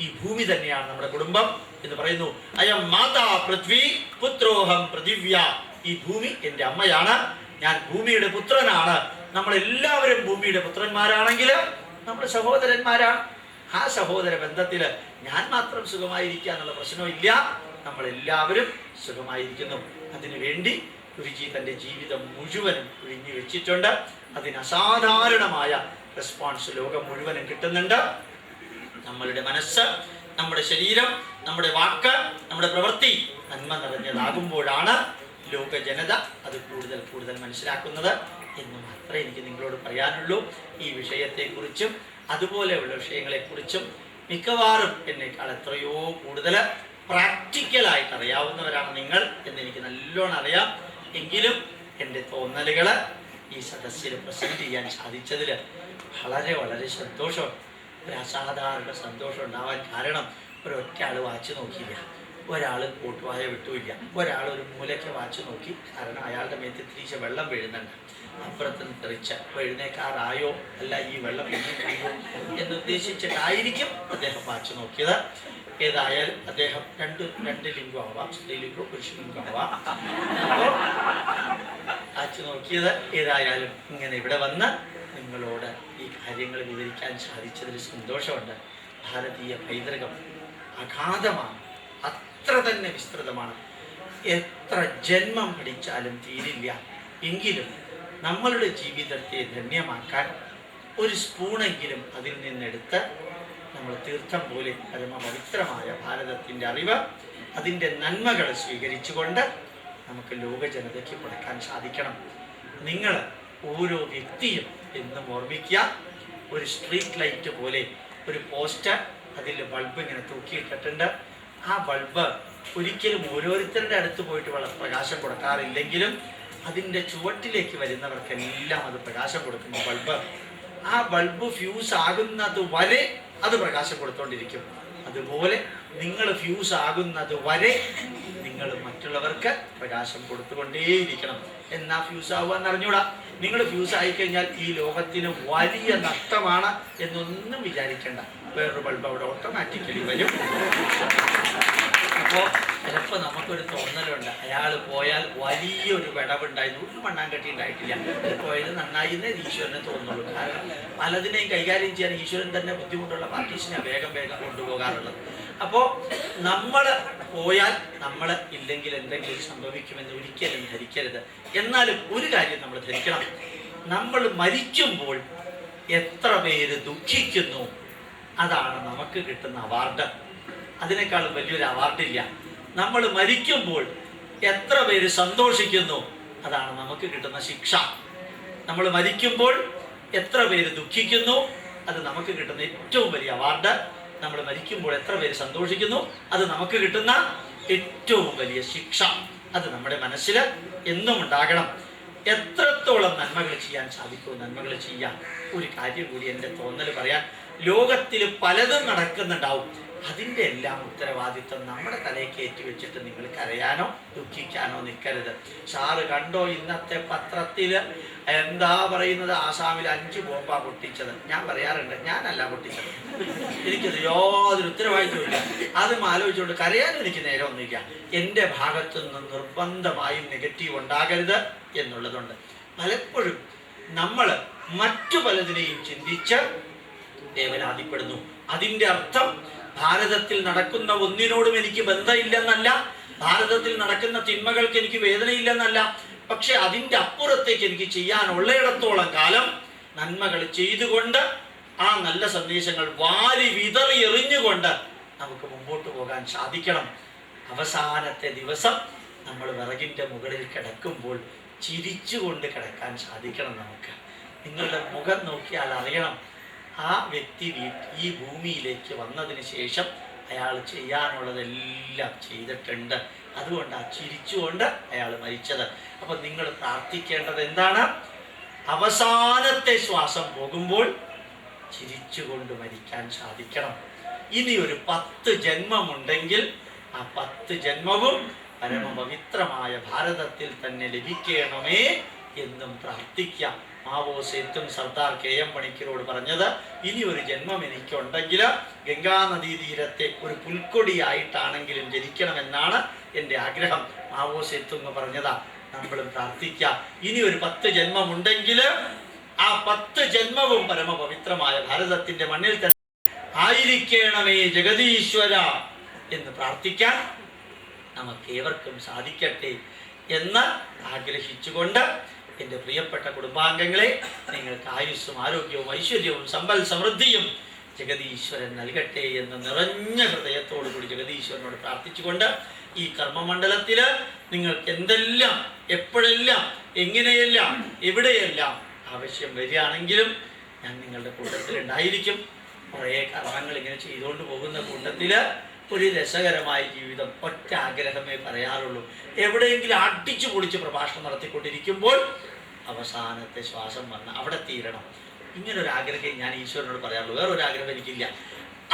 ഈ ഭൂമി തന്നെയാണ് നമ്മുടെ കുടുംബം എന്ന് പറയുന്നു. അയം മാതാ പൃഥ്വി പുത്രോഹം പൃഥിവ്യ. ഈ ഭൂമി എൻ്റെ അമ്മയാണ്, ഞാൻ ഭൂമിയുടെ പുത്രനാണ്. നമ്മളെല്ലാവരും ഭൂമിയുടെ പുത്രന്മാരാണെങ്കിൽ നമ്മൾ സഹോദരന്മാരാണ്. ആ സഹോദര ബന്ധത്തിൽ ഞാൻ മാത്രം സുഖമായിരിക്കുക എന്നുള്ള പ്രശ്നമില്ല. നമ്മളെല്ലാവരും സുഖമായിരിക്കുന്നു. അതിനുവേണ്ടി ഗുരുജി തൻ്റെ ജീവിതം മുഴുവനും ഒഴിഞ്ഞു വെച്ചിട്ടുണ്ട്. അതിന് അസാധാരണമായ റെസ്പോൺസ് ലോകം മുഴുവനും കിട്ടുന്നുണ്ട്. നമ്മളുടെ മനസ്സ്, നമ്മുടെ ശരീരം, നമ്മുടെ വാക്ക്, നമ്മുടെ പ്രവൃത്തി നന്മ നിറഞ്ഞതാകുമ്പോഴാണ് ലോക ജനത അത് കൂടുതൽ കൂടുതൽ മനസ്സിലാക്കുന്നത് എന്ന് മാത്രമേ എനിക്ക് നിങ്ങളോട് പറയാനുള്ളൂ. ഈ വിഷയത്തെക്കുറിച്ചും അതുപോലെയുള്ള വിഷയങ്ങളെക്കുറിച്ചും മിക്കവാറും എന്നേക്കാൾ എത്രയോ കൂടുതൽ പ്രാക്ടിക്കലായിട്ട് അറിയാവുന്നവരാണ് നിങ്ങൾ എന്നെനിക്ക് നല്ലോണം അറിയാം. എങ്കിലും എൻ്റെ തോന്നലുകൾ ഈ സദസ്സിൽ പ്രസന്റ് ചെയ്യാൻ സാധിച്ചതിൽ വളരെ വളരെ സന്തോഷം. ഒരു അസാധാരണ സന്തോഷം ഉണ്ടാവാൻ കാരണം ഒരൊറ്റ ആൾ വാച്ച് നോക്കിയില്ല, ഒരാൾ കൂട്ടുവായ വിട്ടുമില്ല, ഒരാൾ ഒരു മൂലയ്ക്ക് വാച്ച് നോക്കി. കാരണം അയാളുടെ മേത്ത് തിരിച്ച വെള്ളം വീഴുന്നുണ്ട്. അപ്പുറത്തുനിന്ന് തെറിച്ച എഴുന്നേക്കാറായോ അല്ല ഈ വെള്ളം വീഴുകയോ എന്ന് ഉദ്ദേശിച്ചിട്ടായിരിക്കും അദ്ദേഹം വാച്ച് നോക്കിയത്. ഏതായാലും അദ്ദേഹം രണ്ട് ലിംഗം ആവാം, സ്ത്രീലിംഗം പുരുഷലിംഗം ആവാം. അപ്പോൾ വാച്ച് നോക്കിയത് ഏതായാലും ഇങ്ങനെ ഇവിടെ വന്ന് നിങ്ങളോട് ഈ കാര്യങ്ങൾ വിവരിക്കാൻ സാധിച്ചതിൽ സന്തോഷമുണ്ട്. ഭാരതീയ പൈതൃകം അഗാധമാണ്, അത്ര തന്നെ വിസ്തൃതമാണ്. എത്ര ജന്മം പഠിച്ചാലും തീരില്ല. എങ്കിലും നമ്മളുടെ ജീവിതത്തെ ധന്യമാക്കാൻ ഒരു സ്പൂണെങ്കിലും അതിൽ നിന്നെടുത്ത് നമ്മൾ തീർത്ഥം പോലെ പരമപവിത്രമായ ഭാരതത്തിൻ്റെ അറിവ്, അതിൻ്റെ നന്മകൾ സ്വീകരിച്ചുകൊണ്ട് നമുക്ക് ലോക ജനതയ്ക്ക് കൊടുക്കാൻ സാധിക്കണം. നിങ്ങൾ ഓരോ വ്യക്തിയും എന്നും ഓർമ്മിക്കുക, ഒരു സ്ട്രീറ്റ് ലൈറ്റ് പോലെ ഒരു പോസ്റ്റ്, അതിൽ ബൾബ് ഇങ്ങനെ തൂക്കിയിട്ടിട്ടുണ്ട്. ആ ബൾബ് ഒരിക്കലും ഓരോരുത്തരുടെ അടുത്ത് പോയിട്ട് പ്രകാശം കൊടുക്കാറില്ലെങ്കിലും അതിൻ്റെ ചുവട്ടിലേക്ക് വരുന്നവർക്കെല്ലാം അത് പ്രകാശം കൊടുക്കുന്ന ബൾബ്. ആ ബൾബ് ഫ്യൂസ് ആകുന്നത് വരെ അത് പ്രകാശം കൊടുത്തുകൊണ്ടിരിക്കും. അതുപോലെ നിങ്ങൾ ഫ്യൂസ് ആകുന്നത് വരെ നിങ്ങൾ മറ്റുള്ളവർക്ക് പ്രകാശം കൊടുത്തുകൊണ്ടേയിരിക്കണം. എന്നാ ഫ്യൂസ് ആവുക എന്നറിഞ്ഞൂടാ. നിങ്ങൾ ഫ്യൂസ് ആയിക്കഴിഞ്ഞാൽ ഈ ലോകത്തിന് വലിയ നഷ്ടമാണ് എന്നൊന്നും വിചാരിക്കേണ്ട. വേറൊരു ബൾബ് അവിടെ ഓട്ടോമാറ്റിക്കലി വരും. അപ്പോൾ ചിലപ്പോൾ നമുക്കൊരു തോന്നലുണ്ട്, അയാൾ പോയാൽ വലിയൊരു വിടവുണ്ടായിരുന്നു, ഒരു മണ്ണാങ്കട്ടി ഉണ്ടായിട്ടില്ല, പോയത് നന്നായി എന്നേ ഈശ്വരനെ തോന്നുള്ളൂ. കാരണം പലതിനെയും കൈകാര്യം ചെയ്യാൻ ഈശ്വരൻ തന്നെ ബുദ്ധിമുട്ടുള്ള പാർട്ടീഷനെ വേഗം കൊണ്ടുപോകാറുള്ളത്. അപ്പോൾ നമ്മൾ പോയാൽ നമ്മൾ ഇല്ലെങ്കിൽ എന്തെങ്കിലും സംഭവിക്കുമെന്ന് ഒരിക്കലും ധരിക്കരുത്. എന്നാലും ഒരു കാര്യം നമ്മൾ ധരിക്കണം, നമ്മൾ മരിക്കുമ്പോൾ എത്ര പേര് ദുഃഖിക്കുന്നു അതാണ് നമുക്ക് കിട്ടുന്ന അവാർഡ്. അതിനേക്കാളും വലിയൊരു അവാർഡില്ല. നമ്മൾ മരിക്കുമ്പോൾ എത്ര പേര് സന്തോഷിക്കുന്നു അതാണ് നമുക്ക് കിട്ടുന്ന ശിക്ഷ. നമ്മൾ മരിക്കുമ്പോൾ എത്ര പേര് ദുഃഖിക്കുന്നു, അത് നമുക്ക് കിട്ടുന്ന ഏറ്റവും വലിയ അവാർഡ്. നമ്മൾ മരിക്കുമ്പോൾ എത്ര പേര് സന്തോഷിക്കുന്നു, അത് നമുക്ക് കിട്ടുന്ന ഏറ്റവും വലിയ ശിക്ഷ. അത് നമ്മുടെ മനസ്സിൽ എന്നും ഉണ്ടാകണം. എത്രത്തോളം നന്മകൾ ചെയ്യാൻ സാധിക്കുമോ നന്മകൾ ചെയ്യാം. ഒരു കാര്യം കൂടി എൻ്റെ തോന്നൽ പറയാൻ, ലോകത്തിൽ പലതും നടക്കുന്നുണ്ടാവും, അതിൻ്റെ എല്ലാം ഉത്തരവാദിത്വം നമ്മുടെ തലയിൽ കയറ്റി വെച്ചിട്ട് നിങ്ങൾ കരയാനോ ദുഃഖിക്കാനോ നിൽക്കരുത്. സാറ് കണ്ടോ ഇന്നത്തെ പത്രത്തിൽ എന്താ പറയുന്നത്, ആസാമിൽ 5 ബോംബാ പൊട്ടിച്ചത്. ഞാൻ പറയാറുണ്ട്, ഞാനല്ല പൊട്ടിച്ചത്, എനിക്കത് യാതൊരു ഉത്തരവാദിത്വമില്ല. അതും ആലോചിച്ചുകൊണ്ട് കരയാനും എനിക്ക് നേരമൊന്നുമില്ല. എൻ്റെ ഭാഗത്തു നിന്ന് നിർബന്ധമായും നെഗറ്റീവ് ഉണ്ടാകരുത് എന്നുള്ളതുണ്ട്. പലപ്പോഴും നമ്മൾ മറ്റു പലതിനെയും ചിന്തിച്ച് വേവലാതിപ്പെടുന്നു. അതിൻ്റെ അർത്ഥം ഭാരതത്തിൽ നടക്കുന്ന ഒന്നിനോടും എനിക്ക് ബന്ധമില്ലെന്നല്ല, ഭാരതത്തിൽ നടക്കുന്ന തിന്മകൾക്ക് എനിക്ക് വേദനയില്ലെന്നല്ല. പക്ഷെ അതിൻ്റെ അപ്പുറത്തേക്ക് എനിക്ക് ചെയ്യാനുള്ളയിടത്തോളം കാലം നന്മകൾ ചെയ്തുകൊണ്ട് ആ നല്ല സന്ദേശങ്ങൾ വാരി വിതറി എറിഞ്ഞുകൊണ്ട് നമുക്ക് മുമ്പോട്ട് പോകാൻ സാധിക്കണം. അവസാനത്തെ ദിവസം നമ്മൾ വിറകിൻ്റെ മുകളിൽ കിടക്കുമ്പോൾ ചിരിച്ചുകൊണ്ട് കിടക്കാൻ സാധിക്കണം നമുക്ക്. നിങ്ങളുടെ മുഖം നോക്കിയാൽ അറിയണം, ആ വ്യക്തി ഈ ഭൂമിയിലേക്ക് വന്നതിന് ശേഷം അയാൾ ചെയ്യാനുള്ളതെല്ലാം ചെയ്തിട്ടുണ്ട്. അതുകൊണ്ടാണ് ചിരിച്ചുകൊണ്ട് അയാൾ മരിച്ചത്. അപ്പം നിങ്ങൾ പ്രാർത്ഥിക്കേണ്ടത് എന്താണ്? അവസാനത്തെ ശ്വാസം പോകുമ്പോൾ ചിരിച്ചുകൊണ്ട് മരിക്കാൻ സാധിക്കണം. ഇനി ഒരു 10 ജന്മമുണ്ടെങ്കിൽ ആ 10 ജന്മവും പരമപവിത്രമായ ഭാരതത്തിൽ തന്നെ ലഭിക്കണമേ എന്നും പ്രാർത്ഥിക്കാം. മാവോ സേത്തും സർദാർ KM പണിക്കരോട് പറഞ്ഞത്, ഇനി ഒരു ജന്മം എനിക്കുണ്ടെങ്കിൽ ഗംഗാനദീ തീരത്തെ ഒരു പുൽക്കൊടിയായിട്ടാണെങ്കിലും ജനിക്കണമെന്നാണ് എൻ്റെ ആഗ്രഹം. മാവോ സേത്തുങ് പറഞ്ഞതാ. നമ്മളും പ്രാർത്ഥിക്കാം, ഇനി ഒരു 10 ജന്മമുണ്ടെങ്കിൽ ആ 10 ജന്മവും പരമപവിത്രമായ ഭാരതത്തിൻ്റെ മണ്ണിൽ തന്നെ ആയിരിക്കണമേ ജഗദീശ്വര എന്ന് പ്രാർത്ഥിക്കാൻ നമുക്കേവർക്കും സാധിക്കട്ടെ എന്ന് ആഗ്രഹിച്ചുകൊണ്ട്, എൻ്റെ പ്രിയപ്പെട്ട കുടുംബാംഗങ്ങളെ, നിങ്ങൾക്ക് ആയുസ്സും ആരോഗ്യവും ഐശ്വര്യവും സമ്പൽ സമൃദ്ധിയും ജഗദീശ്വരൻ നൽകട്ടെ എന്ന് നിറഞ്ഞ ഹൃദയത്തോടു കൂടി ജഗദീശ്വരനോട് പ്രാർത്ഥിച്ചുകൊണ്ട്, ഈ കർമ്മമണ്ഡലത്തിൽ നിങ്ങൾക്ക് എന്തെല്ലാം എപ്പോഴെല്ലാം എങ്ങനെയെല്ലാം എവിടെയെല്ലാം ആവശ്യം വരികയാണെങ്കിലും ഞാൻ നിങ്ങളുടെ കൂട്ടത്തിലുണ്ടായിരിക്കും. കുറേ കർമ്മങ്ങൾ ഇങ്ങനെ ചെയ്തുകൊണ്ട് പോകുന്ന കൂട്ടത്തിൽ ഒരു രസകരമായ ജീവിതം, ഒറ്റ ആഗ്രഹമേ പറയാറുള്ളൂ. എവിടെയെങ്കിലും അടിച്ചു പൊളിച്ച് പ്രഭാഷണം നടത്തിക്കൊണ്ടിരിക്കുമ്പോൾ അവസാനത്തെ ശ്വാസം വന്ന് അവിടെ തീരണം. ഇങ്ങനൊരു ആഗ്രഹം ഞാൻ ഈശ്വരനോട് പറയാറുള്ളൂ. വേറൊരു ആഗ്രഹം എനിക്കില്ല.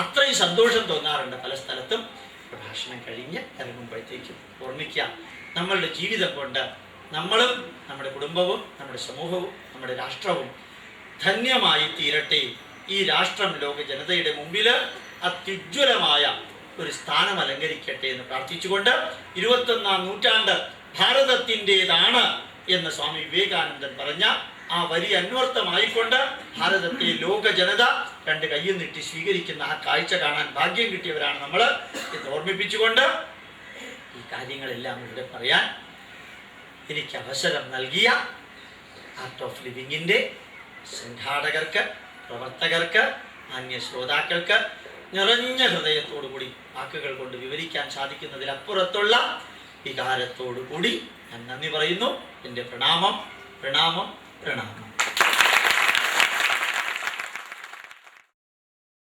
അത്രയും സന്തോഷം തോന്നാറുണ്ട് പല സ്ഥലത്തും പ്രഭാഷണം കഴിഞ്ഞ് ഇറങ്ങുമ്പോഴത്തേക്കും. ഓർമ്മിക്കുക, നമ്മളുടെ ജീവിതം കൊണ്ട് നമ്മളും നമ്മുടെ കുടുംബവും നമ്മുടെ സമൂഹവും നമ്മുടെ രാഷ്ട്രവും ധന്യമായി തീരട്ടെ. ഈ രാഷ്ട്രം ലോക ജനതയുടെ മുമ്പിൽ അത്യുജ്വലമായ ഒരു സ്ഥാനം അലങ്കരിക്കട്ടെ എന്ന് പ്രാർത്ഥിച്ചുകൊണ്ട്, 21ാം നൂറ്റാണ്ട് ഭാരതത്തിൻ്റെതാണ് എന്ന് സ്വാമി വിവേകാനന്ദൻ പറഞ്ഞ ആ വരി അന്വർത്ഥമായിക്കൊണ്ട് ഭാരതത്തെ ലോക ജനത 2 കൈയും നീട്ടി സ്വീകരിക്കുന്ന ആ കാഴ്ച കാണാൻ ഭാഗ്യം കിട്ടിയവരാണ് നമ്മൾ എന്ന് ഓർമ്മിപ്പിച്ചുകൊണ്ട്, ഈ കാര്യങ്ങളെല്ലാം ഇവിടെ പറയാൻ എനിക്ക് അവസരം നൽകിയ ആർട്ട് ഓഫ് ലിവിങ്ങിൻ്റെ സംഘാടകർക്ക്, പ്രവർത്തകർക്ക്, മാന്യ ശ്രോതാക്കൾക്ക് നിറഞ്ഞ ഹൃദയത്തോടു കൂടി വാക്കുകൾ കൊണ്ട് വിവരിക്കാൻ സാധിക്കുന്നതിലപ്പുറത്തുള്ള വികാരത്തോടു കൂടി ഞാൻ നന്ദി പറയുന്നു. എൻ്റെ പ്രണാമം പ്രണാമം പ്രണാമം.